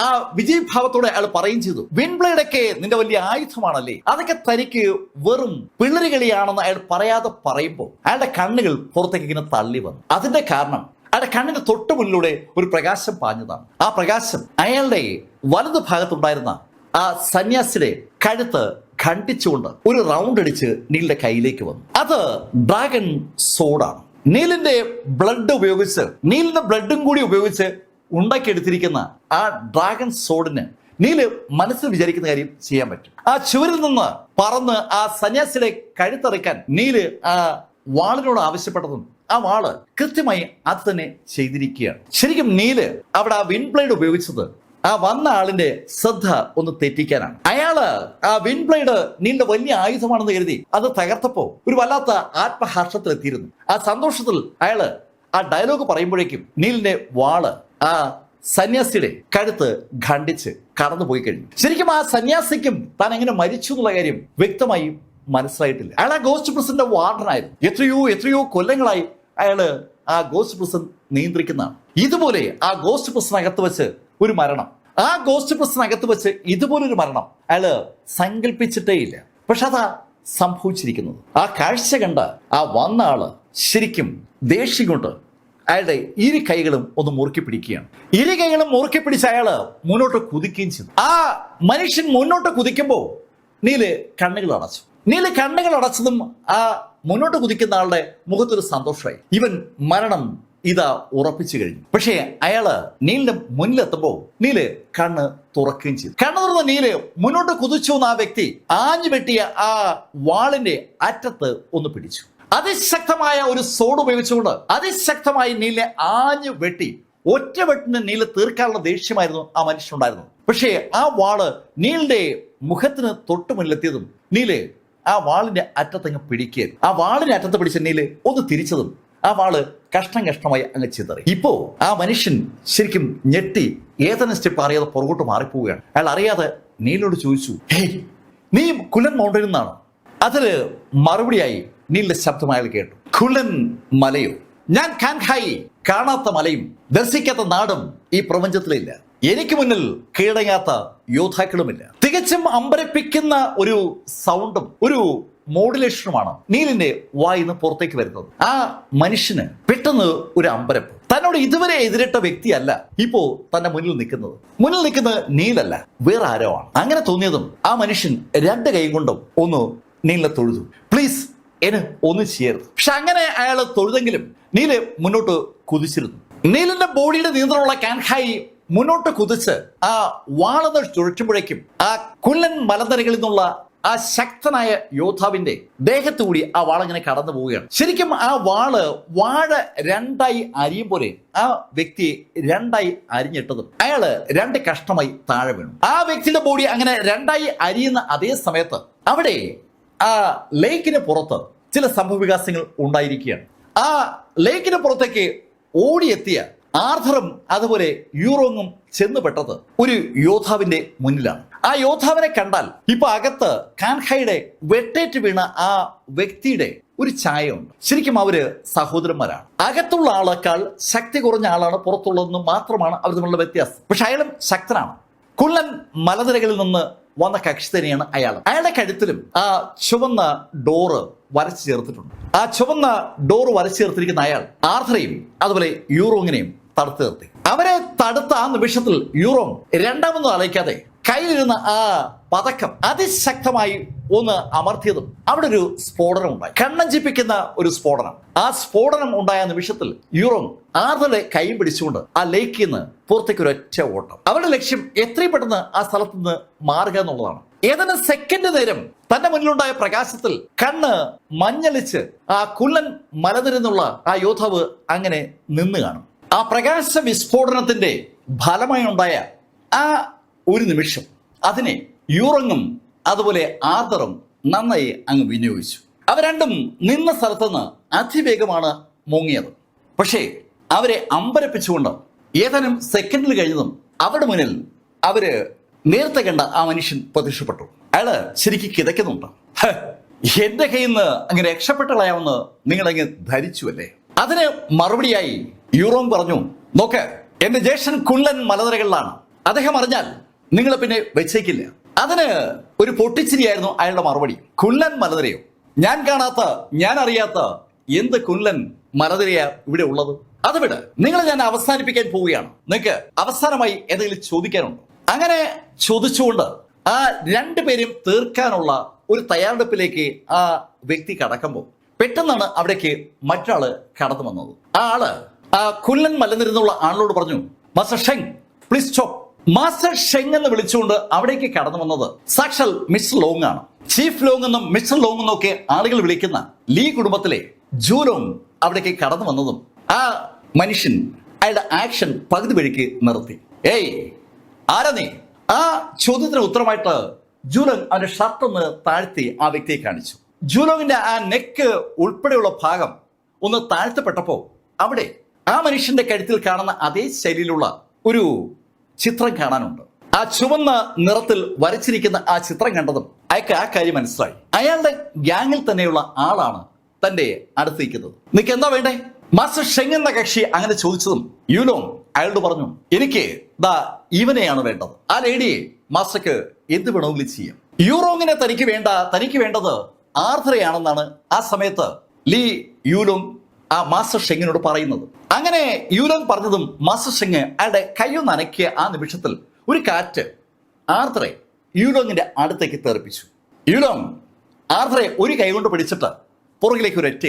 ആ വിജയ് ഭാവത്തോടെ അയാൾ പറയും ചെയ്തു, വിൻഡ് ബ്ലേഡൊക്കെ നിന്റെ വലിയ ആയുധമാണല്ലേ, അതൊക്കെ തനിക്ക് വെറും പിള്ളേരുകളിയാണെന്ന് അയാൾ പറയാതെ പറയുമ്പോൾ അയാളുടെ കണ്ണുകൾ പുറത്തേക്ക് ഇങ്ങനെ തള്ളി വന്നു. അതിന്റെ കാരണം അയാളുടെ കണ്ണിന്റെ തൊട്ടു മുന്നിലൂടെ ഒരു പ്രകാശം പാഞ്ഞതാണ്. ആ പ്രകാശം അയാളുടെ വലതു ഭാഗത്തുണ്ടായിരുന്ന ആ സന്യാസിയുടെ കഴുത്ത് ഖണ്ഡിച്ചുകൊണ്ട് ഒരു റൗണ്ട് അടിച്ച് നീലിന്റെ കയ്യിലേക്ക് വന്നു. അത് ഡ്രാഗൺ സോഡാണ്. നീലിന്റെ ബ്ലഡ് ഉപയോഗിച്ച്, നീലിന്റെ ബ്ലഡും കൂടി ഉപയോഗിച്ച് ഉണ്ടാക്കിയെടുത്തിരിക്കുന്ന ആ ഡ്രാഗൺ സോഡിന് നീല് മനസ്സിൽ വിചാരിക്കുന്ന കാര്യം ചെയ്യാൻ പറ്റും. ആ ചുവരിൽ നിന്ന് പറന്ന് ആ സന്യാസിയുടെ കഴുത്തറിക്കാൻ നീല് ആ വാളിനോട് ആവശ്യപ്പെട്ടതും ആ വാള് കൃത്യമായി അത് തന്നെ ചെയ്തിരിക്കുകയാണ്. ശരിക്കും നീല് അവിടെ ആ വിൻഡ് ബ്ലേഡ് ഉപയോഗിച്ചത് ആ വന്ന ആളിന്റെ ശ്രദ്ധ ഒന്ന് തെറ്റിക്കാനാണ്. അയാള് ആ വിൻഡ് ബ്ലേഡ് നീലിന്റെ വലിയ ആയുധമാണെന്ന് കരുതി അത് തകർത്തപ്പോ ഒരു വല്ലാത്ത ആത്മഹർഷത്തിലെത്തിയിരുന്നു. ആ സന്തോഷത്തിൽ അയാള് ആ ഡയലോഗ് പറയുമ്പോഴേക്കും നീലിന്റെ വാള് ആ സന്യാസിയുടെ കഴുത്ത് ഖണ്ഡിച്ച് കടന്നുപോയി കഴിഞ്ഞു. ശരിക്കും ആ സന്യാസിക്കും താൻ എങ്ങനെ മരിച്ചു എന്നുള്ള കാര്യം വ്യക്തമായി മനസ്സിലായിട്ടില്ല. അയാൾ ആ ഗോസ്റ്റ് പ്രസിഡന്റ് വാർഡനായിരുന്നു. എത്രയോ കൊല്ലങ്ങളായി അയാള് ആ ഗോസ്റ്റ് പ്രസിഡന്റ് നിയന്ത്രിക്കുന്നതാണ്. ഇതുപോലെ ആ ഗോസ്റ്റ് പ്രസിനകത്ത് വെച്ച് ഒരു മരണം, ആ ഗോസ്റ്റ് പ്രസിനകത്ത് വെച്ച് ഇതുപോലൊരു മരണം അയാള് സങ്കല്പിച്ചിട്ടേ ഇല്ല. പക്ഷെ അതാ സംഭവിച്ചിരിക്കുന്നത്. ആ കാഴ്ച കണ്ട ആ വന്ന ആള് ശരിക്കും ദേഷ്യം കൊണ്ട് അയാളുടെ ഇരു കൈകളും ഒന്ന് മുറുക്കി പിടിക്കുകയാണ്. ഇരു കൈകളും മുറുക്കി പിടിച്ച് അയാള് മുന്നോട്ട് കുതിക്കുകയും ചെയ്തു. ആ മനുഷ്യൻ മുന്നോട്ട് കുതിക്കുമ്പോൾ നീല് കണ്ണുകൾ അടച്ചു. നീല് കണ്ണുകൾ അടച്ചതും ആ മുന്നോട്ട് കുതിക്കുന്ന ആളുടെ മുഖത്തൊരു സന്തോഷമായി. ഇവൻ മരണം ഇതാ ഉറപ്പിച്ചു കഴിഞ്ഞു. പക്ഷേ അയാള് നീലിന്റെ മുന്നിലെത്തുമ്പോൾ നീല് കണ്ണ് തുറക്കുകയും ചെയ്തു. കണ്ണു തുറന്ന നീല് മുന്നോട്ട് കുതിച്ചു വന്ന ആ വ്യക്തി ആഞ്ഞു വെട്ടിയ ആ വാളിന്റെ അറ്റത്ത് ഒന്ന് പിടിച്ചു. അതിശക്തമായ ഒരു സോഡ് ഉപയോഗിച്ചുകൊണ്ട് അതിശക്തമായി നീലിനെ ആഞ്ഞു വെട്ടി ഒറ്റ വെട്ടിന് നീല് തീർക്കാനുള്ള ദേഷ്യമായിരുന്നു ആ മനുഷ്യനുണ്ടായിരുന്നത്. പക്ഷേ ആ വാള് നീലിന്റെ മുഖത്തിന് തൊട്ട് മുന്നിലെത്തിയതും നീല് ആ വാളിന്റെ അറ്റത്തങ്ങ് പിടിക്കുകയായിരുന്നു. ആ വാളിന്റെ അറ്റത്ത് പിടിച്ച നീല് ഒന്ന് തിരിച്ചതും ആ വാള് കഷ്ണം കഷ്ണമായി അങ്ങ് ചിതറി. ഇപ്പോ ആ മനുഷ്യൻ ശരിക്കും ഞെട്ടി ഏതെങ്കിലും സ്റ്റെപ്പ് അറിയാതെ പുറകോട്ട് മാറിപ്പോവുകയാണ്. അയാൾ അറിയാതെ നീലിനോട് ചോദിച്ചു, ഹേയ്, നീ കുലൻ മൗണ്ടനിൽ നിന്നാണോ? അതില് മറുപടിയായി നീലിന്റെ ശബ്ദം അയാൾ കേട്ടു. കുലൻ മലയോ? ഞാൻ കാൻഹായി. കാണാത്ത മലയും ദർശിക്കാത്ത നാടും ഈ പ്രപഞ്ചത്തിലില്ല. എനിക്ക് മുന്നിൽ കീഴടങ്ങാത്ത യോദ്ധാക്കളുമില്ല. തികച്ചും അമ്പരപ്പിക്കുന്ന ഒരു സൗണ്ടും ഒരു മോഡുലേഷനുമാണ് നീലിന്റെ വായിന്ന് പുറത്തേക്ക് വരുന്നത്. ആ മനുഷ്യന് പെട്ടെന്ന് ഒരു അമ്പരപ്പ്. തന്നോട് ഇതുവരെ എതിരിട്ട വ്യക്തിയല്ല ഇപ്പോ തന്റെ മുന്നിൽ നിൽക്കുന്നത് നീലല്ല, വേറെ ആരോ ആണ്. അങ്ങനെ തോന്നിയതും ആ മനുഷ്യൻ രണ്ട് കൈ കൊണ്ടും ഒന്ന് നീലിനെ തൊഴുതു. പ്ലീസ്, എന്നെ ഒന്നും ചെയ്യരുത്. പക്ഷെ അങ്ങനെ അയാൾ തൊഴുതെങ്കിലും നീല് മുന്നോട്ട് കുതിച്ചിരുന്നു. നീലിന്റെ ബോഡിയുടെ നിയന്ത്രണമുള്ള കാൻഹായി മുന്നോട്ട് കുതിച്ച് ആ വാളെന്ന് ചുഴറ്റുമ്പോഴേക്കും ആ കുല്ലൻ മലനിരകളിൽ നിന്നുള്ള ആ ശക്തനായ യോദ്ധാവിന്റെ ദേഹത്തുകൂടി ആ വാളങ്ങനെ കടന്നു പോവുകയാണ്. ശരിക്കും ആ വാഴ രണ്ടായി അരിയും പോലെ ആ വ്യക്തിയെ രണ്ടായി അരിഞ്ഞിട്ടതും അയാള് രണ്ട് കഷ്ണമായി താഴെ വീണു. ആ വ്യക്തിയുടെ ബോഡി അങ്ങനെ രണ്ടായി അരിയുന്ന അതേ സമയത്ത് അവിടെ ആ ലേക്കിന് പുറത്ത് ചില സംഭവവികാസങ്ങൾ ഉണ്ടായിരിക്കുകയാണ്. ആ ലേക്കിന് പുറത്തേക്ക് ഓടിയെത്തിയ ആർഥറും അതുപോലെ യൂറോങ്ങും ചെന്നുപെട്ടത് ഒരു യോദ്ധാവിന്റെ മുന്നിലാണ്. ആ യോദ്ധാവിനെ കണ്ടാൽ ഇപ്പൊ അകത്ത് കാൻഹായുടെ വെട്ടേറ്റ് വീണ ആ വ്യക്തിയുടെ ഒരു ഛായയുണ്ട്. ശരിക്കും അവര് സഹോദരന്മാരാണ്. അകത്തുള്ള ആളേക്കാൾ ശക്തി കുറഞ്ഞ ആളാണ് പുറത്തുള്ളതെന്ന് മാത്രമാണ് അവർ തമ്മിലുള്ള വ്യത്യാസം. പക്ഷെ അയാളും ശക്തനാണ്. കുള്ളൻ മലനിരകളിൽ നിന്ന് വന്ന കക്ഷി തന്നെയാണ് അയാൾ. അയാളുടെ കഴുത്തിലും ആ ചുവന്ന ഡോറ് വരച്ചു ചേർത്തിട്ടുണ്ട്. ആ ചുവന്ന ഡോറ് വരച്ചു ചേർത്തിരിക്കുന്ന അയാൾ ആർഥറെയും അതുപോലെ യൂറോങ്ങിനെയും തടുത്തു നിർത്തി. അവരെ തടുത്ത ആ നിമിഷത്തിൽ യൂറോങ് രണ്ടാമൊന്നും ആലോചിക്കാതെ കയ്യിലിരുന്ന ആ പതക്കം അതിശക്തമായി ഒന്ന് അമർത്തിയതും അവിടെ ഒരു സ്ഫോടനം ഉണ്ടായി. കണ്ണഞ്ചിപ്പിക്കുന്ന ഒരു സ്ഫോടനം. ആ സ്ഫോടനം ഉണ്ടായ നിമിഷത്തിൽ യൂറോങ് ആർഥറുടെ കൈ പിടിച്ചുകൊണ്ട് ആ ലേക്കിൽ നിന്ന് പുറത്തേക്ക് ഒരൊറ്റ ഓട്ടം. അവരുടെ ലക്ഷ്യം എത്രയും പെട്ടെന്ന് ആ സ്ഥലത്ത് നിന്ന് മാറുക എന്നുള്ളതാണ്. ഏതാനും സെക്കൻഡ് നേരം തന്റെ മുന്നിലുണ്ടായ പ്രകാശത്തിൽ കണ്ണ് മഞ്ഞളിച്ച് ആ കുള്ളൻ മലനിരന്നുള്ള ആ യോദ്ധാവ് അങ്ങനെ നിന്ന് കാണും. ആ പ്രകാശ വിസ്ഫോടനത്തിന്റെ ഫലമായി ഉണ്ടായ ആ ഒരു നിമിഷം അതിനെ യൂറോങ്ങും അതുപോലെ ആർഥറും നന്നായി അങ്ങ് വിനിയോഗിച്ചു. അവ രണ്ടും നിന്ന സ്ഥലത്തുനിന്ന് അതിവേഗമാണ് മുങ്ങിയത്. പക്ഷേ അവരെ അമ്പരപ്പിച്ചുകൊണ്ട് ഏതാനും സെക്കൻഡിൽ കഴിഞ്ഞതും അവരുടെ മുന്നിൽ അവര് നേരത്തെ കണ്ട ആ മനുഷ്യൻ പ്രത്യക്ഷപ്പെട്ടു. അയാള് ശരിക്കും കിതയ്ക്കുന്നുണ്ട്. എന്റെ കയ്യിൽ നിന്ന് അങ്ങനെ രക്ഷപ്പെട്ടളയാമെന്ന് നിങ്ങളങ്ങ് ധരിച്ചു അല്ലേ? അതിന് മറുപടിയായി യൂറോങ് പറഞ്ഞു, നോക്ക്, എന്റെ ജ്യേഷ്ഠൻ കുള്ളൻ മലനിരകളിലാണ്. അദ്ദേഹം അറിഞ്ഞാൽ നിങ്ങളെ പിന്നെ വെച്ചേക്കില്ല. അതിന് ഒരു പൊട്ടിച്ചിരിയായിരുന്നു അയാളുടെ മറുപടി. കുള്ളൻ മലനിരയോ? ഞാൻ കാണാത്ത, ഞാൻ അറിയാത്ത എന്ത് കുള്ളൻ മലനിരയാ ഇവിടെ ഉള്ളത്? അത് വിട്, നിങ്ങളെ ഞാൻ അവസാനിപ്പിക്കാൻ പോവുകയാണ്. നിങ്ങൾക്ക് അവസാനമായി എന്തെങ്കിലും ചോദിക്കാനുണ്ടോ? അങ്ങനെ ചോദിച്ചുകൊണ്ട് ആ രണ്ടുപേരും തീർക്കാനുള്ള ഒരു തയ്യാറെടുപ്പിലേക്ക് ആ വ്യക്തി കടക്കുമ്പോൾ പെട്ടെന്നാണ് അവിടേക്ക് മറ്റൊരാള് കടന്നു വന്നത്. ആ ആള് ആ കുള്ളൻ മലനിരന്നുള്ള ആളിനോട് പറഞ്ഞു, master Sheng, please stop. Master Sheng എന്ന് വിളിച്ചുകൊണ്ട് അവിടേക്ക് കടന്നു വന്നത് സാക്ഷാൽ മിസ്റ്റർ ലോങ് ആണ്. ചീഫ് ലോങ് എന്നും മിസ്റ്റർ ലോങ് എന്നും ഒക്കെ ആളുകൾ വിളിക്കുന്ന ലീ കുടുംബത്തിലെ ജൂലോങ് അവിടേക്ക് കടന്നു വന്നതും ആ മനുഷ്യൻ അയാളുടെ ആക്ഷൻ പകുതി വഴിക്ക് നിർത്തി. ഏയ്, ആരാ നീ? ആ ചോദ്യത്തിന് ഉത്തരമായിട്ട് ജൂലോങ് അവന്റെ ഷർട്ട് ഒന്ന് താഴ്ത്തി ആ വ്യക്തിയെ കാണിച്ചു. ജൂലോങ്ങിന്റെ ആ നെക്ക് ഉൾപ്പെടെയുള്ള ഭാഗം ഒന്ന് താഴ്ത്തപ്പെട്ടപ്പോ അവിടെ ആ മനുഷ്യന്റെ കഴുത്തിൽ കാണുന്ന അതേ ശൈലിയിലുള്ള ഒരു ചിത്രം കാണാനുണ്ട്. ആ ചുവന്ന നിറത്തിൽ വരച്ചിരിക്കുന്ന ആ ചിത്രം കണ്ടതും അയാൾക്ക് ആ കാര്യം മനസ്സിലായി. അയാളുടെ ഗ്യാങ്ങിൽ തന്നെയുള്ള ആളാണ് തന്റെ അടുത്തിരിക്കുന്നത്. നിനക്ക് എന്താ വേണ്ടേ? മാസ്റ്റർ ഷെങ് എന്ന കക്ഷി അങ്ങനെ ചോദിച്ചതും യൂലോങ് അയാളോട് പറഞ്ഞു, എനിക്ക് ദാ ഇവനെയാണ് വേണ്ടത്. ആ ലേഡിയെ മാസ്റ്റർക്ക് എന്ത് വേണമെങ്കിലും ചെയ്യാം. യൂറോങ്ങിനെ തനിക്ക് വേണ്ടത് ആർദ്രയാണെന്നാണ് ആ സമയത്ത് ലീ യൂലോങ് ആ മാസ്റ്റർ ഷെങ്ങിനോട് പറയുന്നത്. അങ്ങനെ യൂലോങ് പറഞ്ഞതും മാസ്റ്റർ ഷെങ് അയാളുടെ കയ്യൊന്ന് അനക്കിയ ആ നിമിഷത്തിൽ ഒരു കാറ്റ് ആർദ്രയെ യൂലോങ്ങിന്റെ അടുത്തേക്ക് തെറിപ്പിച്ചു. യൂലോങ് ആർദ്രയെ ഒരു കൈ കൊണ്ട് പിടിച്ചിട്ട് പുറകിലേക്ക് ഒരു ഒറ്റ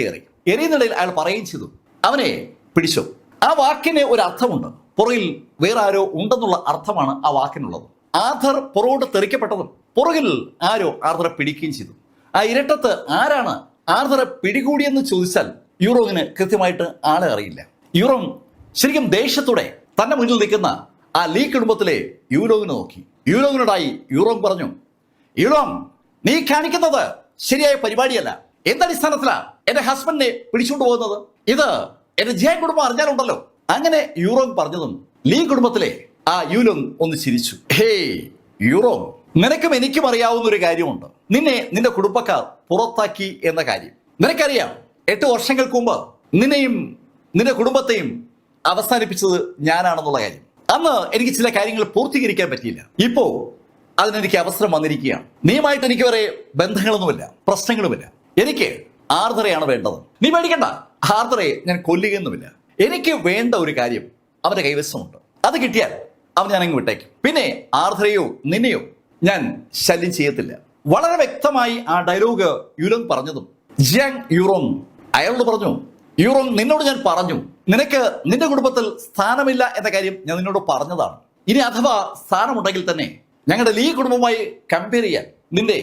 എറിയുന്നിടയിൽ അയാൾ പറയുകയും ചെയ്തു, അവനെ പിടിച്ചോ. ആ വാക്കിന് ഒരു അർത്ഥമുണ്ട്, പുറകിൽ വേറെ ആരോ ഉണ്ടെന്നുള്ള അർത്ഥമാണ് ആ വാക്കിനുള്ളത്. ആർഥർ പുറകോട്ട് തെറിക്കപ്പെട്ടതും പുറകിൽ ആരോ ആർദ്രയെ പിടിക്കുകയും ചെയ്തു. ആ ഇരട്ടത്ത് ആരാണ് ആർദ്രയെ പിടികൂടിയെന്ന് ചോദിച്ചാൽ യൂറോങ്ങിന് കൃത്യമായിട്ട് ആളെ അറിയില്ല. യൂറോങ് ശരിക്കും ദേഷ്യത്തോടെ തന്നെ മുന്നിൽ നിൽക്കുന്ന ആ ലീ കുടുംബത്തിലെ യൂലോങ്ങിനെ നോക്കി. യൂലോങ്ങിനോടായി യൂറോങ് പറഞ്ഞു, യൂലോങ്, നീ കാണിക്കുന്നത് ശരിയായ പരിപാടിയല്ല. എന്തടിസ്ഥാനത്തിലാ എന്റെ ഹസ്ബൻഡിനെ പിടിച്ചുകൊണ്ട് പോകുന്നത്? ഇത് എന്റെ ജയൻ കുടുംബം അറിഞ്ഞാലുണ്ടല്ലോ. അങ്ങനെ യൂറോങ് പറഞ്ഞതും ലീ കുടുംബത്തിലെ ആ യൂലോങ് ഒന്ന് ചിരിച്ചു. ഹേയ് യൂറോങ്, നിനക്കും എനിക്കും അറിയാവുന്ന ഒരു കാര്യമുണ്ട്. നിന്റെ കുടുംബക്കാർ പുറത്താക്കി എന്ന കാര്യം നിനക്കറിയാം. 8 വർഷങ്ങൾക്ക് മുമ്പ് നിന്നെയും നിന്റെ കുടുംബത്തെയും അവസാനിപ്പിച്ചത് ഞാനാണെന്നുള്ള കാര്യം. അന്ന് എനിക്ക് ചില കാര്യങ്ങൾ പൂർത്തീകരിക്കാൻ പറ്റിയില്ല. ഇപ്പോ അതിനെനിക്ക് അവസരം വന്നിരിക്കുകയാണ്. നീയുമായിട്ട് എനിക്ക് വേറെ ബന്ധങ്ങളൊന്നുമില്ല, പ്രശ്നങ്ങളുമില്ല. എനിക്ക് ആർദ്രയാണ് വേണ്ടത്. നീ പേടിക്കണ്ട, ആർദ്രയെ ഞാൻ കൊല്ലുകയൊന്നുമില്ല. എനിക്ക് വേണ്ട ഒരു കാര്യം അവന്റെ കൈവശമുണ്ട്. അത് കിട്ടിയാൽ അവൻ ഞാൻ അങ്ങ് വിട്ടേക്കും. പിന്നെ ആർദ്രയോ നിന്നെയോ ഞാൻ ശല്യം ചെയ്യത്തില്ല. വളരെ വ്യക്തമായി ആ ഡയലോഗ് യൂലോങ് പറഞ്ഞതും ജിയാങ് യൂറോങ് അയാളോട് പറഞ്ഞു, യൂറോങ്, നിന്നോട് ഞാൻ പറഞ്ഞു നിനക്ക് നിന്റെ കുടുംബത്തിൽ സ്ഥാനമില്ല എന്ന കാര്യം ഞാൻ നിന്നോട് പറഞ്ഞതാണ്. ഇനി അഥവാ സ്ഥാനമുണ്ടെങ്കിൽ തന്നെ ഞങ്ങളുടെ ലീ കുടുംബവുമായി കമ്പയർ ചെയ്യാൻ നിന്റെ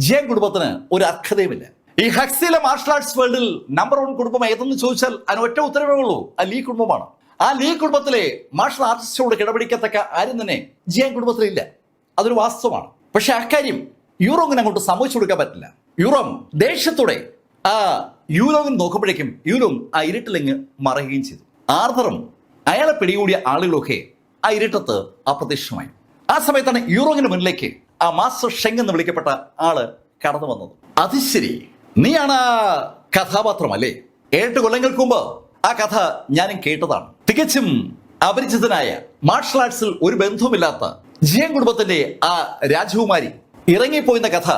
ജിയാങ് കുടുംബത്തിന് ഒരു അർഹതയുമില്ല. ഈ ഹക്സിലെ മാർഷൽ ആർട്സ് വേൾഡിൽ നമ്പർ 1 കുടുംബം ഏതെന്ന് ചോദിച്ചാൽ അതിന് ഒറ്റ ഉത്തരവേ ഉള്ളൂ, ആ ലീ കുടുംബമാണ്. ആ ലീ കുടുംബത്തിലെ മാർഷൽ ആർട്ടിസ്റ്റോട് കിടപിടിക്കത്തക്ക ആരും തന്നെ ജിയാങ് കുടുംബത്തിലില്ല. അതൊരു വാസ്തവമാണ്. പക്ഷെ അക്കാര്യം യൂറോങ്ങിന് അങ്ങോട്ട് സമ്മതിച്ചു കൊടുക്കാൻ പറ്റില്ല. യൂറോങ് ദേഷ്യത്തോടെ ആ യൂലോങ്ങിന് നോക്കുമ്പോഴേക്കും യൂലോങ് ആ ഇരുട്ടിലെങ്ങ് മറയുകയും ചെയ്തു. ആർഥറും അയാളെ പിടികൂടിയ ആളുകളൊക്കെ ആ ഇരുട്ടത്ത് അപ്രത്യക്ഷമായി. ആ സമയത്താണ് യൂറോങ്ങിന് മുന്നിലേക്ക് ആ മാസ്റ്റർ ഷെങ് എന്ന് വിളിക്കപ്പെട്ട ആള് കടന്നു വന്നത്. അത് ശരി, നീയാണ് ആ കഥാപാത്രമല്ലേ? 8 കൊല്ലങ്ങൾക്ക് മുമ്പ് ആ കഥ ഞാനും കേട്ടതാണ്. തികച്ചും അപരിചിതനായ മാർഷൽ ആർട്സിൽ ഒരു ബന്ധവുമില്ലാത്ത ജിയാങ് കുടുംബത്തിന്റെ ആ രാജകുമാരി ഇറങ്ങിപ്പോയിന്ന കഥ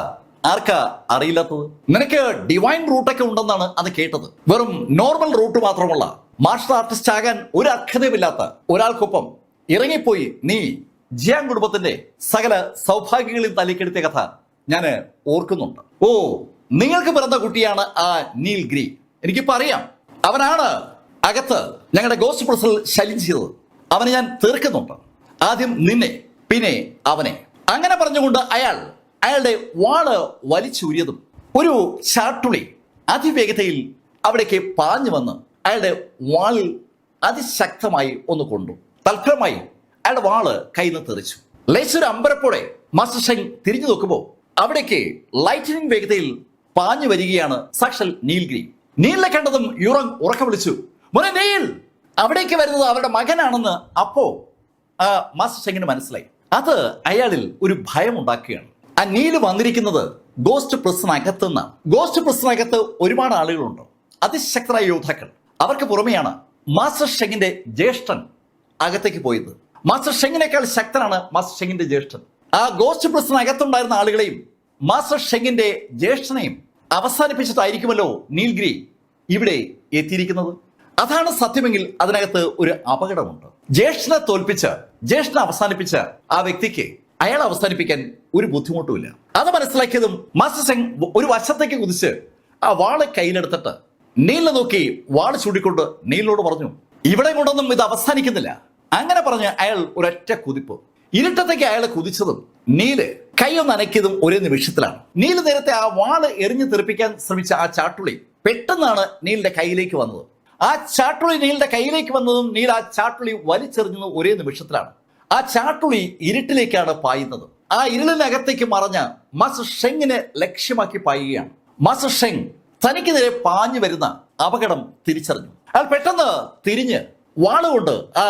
ആർക്കാ അറിയില്ലാത്തത്? നിനക്ക് ഡിവൈൻ റൂട്ടൊക്കെ ഉണ്ടെന്നാണ് അത് കേട്ടത്. വെറും നോർമൽ റൂട്ട് മാത്രമുള്ള മാർഷൽ ആർട്ടിസ്റ്റ് ആകാൻ ഒരു അർഹതയുമില്ലാത്ത ഒരാൾക്കൊപ്പം ഇറങ്ങിപ്പോയി നീ ജിയാങ് കുടുംബത്തിന്റെ സകല സൗഭാഗ്യങ്ങളിൽ തല്ലിക്കെടുത്തിയ കഥ ഞാൻ ഓർക്കുന്നുണ്ട്. ഓ, നിങ്ങൾക്ക് പിറന്ന കുട്ടിയാണ് ആ നീൽ ഗ്രീ. എനിക്കിപ്പോ അറിയാം. അവനാണ് അകത്ത് ഞങ്ങളുടെ ഗോസ്റ്റ് പ്രസിൽ ശല്യം ചെയ്തത്. അവനെ ഞാൻ തീർക്കുന്നുണ്ട്. ആദ്യം നിന്നെ, പിന്നെ അവനെ. അങ്ങനെ പറഞ്ഞുകൊണ്ട് അയാളുടെ വാള് വലിച്ചൂരിയതും ഒരു ചാട്ടുളി അതിവേഗതയിൽ അവിടേക്ക് പാഞ്ഞു വന്ന് അയാളുടെ വാളിൽ അതിശക്തമായി ഒന്ന് കൊണ്ടു. തൽഫലമായി അയാളുടെ വാള് കയ്യിൽ നിന്ന് തെറിച്ചു. ലേശൊരു അമ്പരപ്പോടെ മാസ്റ്റർ ഷെങ് തിരിഞ്ഞു നോക്കുമ്പോൾ അവിടേക്ക് ലൈറ്റനിങ് വേഗതയിൽ പാഞ്ഞു വരികയാണ് സാക്ഷൽ നീൽഗിരി. നീലിനെ കണ്ടതും യൂറോങ് ഉറക്കം വിളിച്ചു, മോനെ നീൽ! അവിടേക്ക് വരുന്നത് അവരുടെ മകനാണെന്ന് അപ്പോ ആ മാസ്റ്റർ ഷെങ്ങിന് മനസ്സിലായി. അത് അയാളിൽ ഒരു ഭയം ഉണ്ടാക്കുകയാണ്. ആ നീല് വന്നിരിക്കുന്നത് ഗോസ്റ്റ് പ്രിസണകത്ത് നിന്നാണ്. ഗോസ്റ്റ് പ്രിസണകത്ത് ഒരുപാട് ആളുകളുണ്ട്, അതിശക്തരായ യോദ്ധാക്കൾ. അവർക്ക് പുറമെയാണ് മാസ്റ്റർ ഷെങ്ങിന്റെ ജ്യേഷ്ഠൻ അകത്തേക്ക് പോയത്. മാസ്റ്റർ ഷെങ്ങിനേക്കാൾ ശക്തനാണ് മാസ്റ്റർ ഷെങ്ങിന്റെ ജ്യേഷ്ഠൻ. ആ ഗോസ്റ്റ് പ്രിസണകത്തുണ്ടായിരുന്ന ആളുകളെയും മാസ്റ്റർ ഷെങ്ങിന്റെ ജ്യേഷ്ഠനെയും അവസാനിപ്പിച്ചിട്ടായിരിക്കുമല്ലോ നീൽഗിരി ഇവിടെ എത്തിയിരിക്കുന്നത്. അതാണ് സത്യമെങ്കിൽ അതിനകത്ത് ഒരു അപകടമുണ്ട്. ജ്യേഷ്ഠനെ തോൽപ്പിച്ച് ജ്യേഷ്ഠനെ അവസാനിപ്പിച്ച ആ വ്യക്തിക്ക് അയാളെ അവസാനിപ്പിക്കാൻ ഒരു ബുദ്ധിമുട്ടുമില്ല. അത് മനസ്സിലാക്കിയതും മാസ്റ്റർ ഷെങ് ഒരു വശത്തേക്ക് കുതിച്ച് ആ വാള് കയ്യിലെടുത്തിട്ട് നീലിനെ നോക്കി വാള് ചൂണ്ടിക്കൊണ്ട് നീലിനോട് പറഞ്ഞു, ഇവിടെ കൊണ്ടൊന്നും ഇത് അവസാനിക്കുന്നില്ല. അങ്ങനെ പറഞ്ഞ് അയാൾ ഒരൊറ്റ കുതിപ്പ്. ഇരുട്ടത്തേക്ക് അയാളെ കുതിച്ചതും നീല് കൈയൊന്ന് അനക്കിയതും ഒരേ നിമിഷത്തിലാണ്. നീല് നേരത്തെ ആ വാള് എറിഞ്ഞു തെറിപ്പിക്കാൻ ശ്രമിച്ച ആ ചാട്ടുളി പെട്ടെന്നാണ് നീലിന്റെ കയ്യിലേക്ക് വന്നത്. ആ ചാട്ടുളി നീലിന്റെ കയ്യിലേക്ക് വന്നതും നീൽ ആ ചാട്ടുളി വലിച്ചെറിഞ്ഞത് ഒരേ നിമിഷത്തിലാണ്. ആ ചാട്ടുളി ഇരുട്ടിലേക്കാണ് പായുന്നത്. ആ ഇരുളിനകത്തേക്ക് മറഞ്ഞ മാസ്റ്റർ ഷെങ്ങിനെ ലക്ഷ്യമാക്കി പായുകയാണ്. മാസ്റ്റർ ഷെങ് തനിക്ക് നേരെ പാഞ്ഞു വരുന്ന അപകടം തിരിച്ചറിഞ്ഞു. അയാൾ പെട്ടെന്ന് തിരിഞ്ഞ് വാളുകൊണ്ട് ആ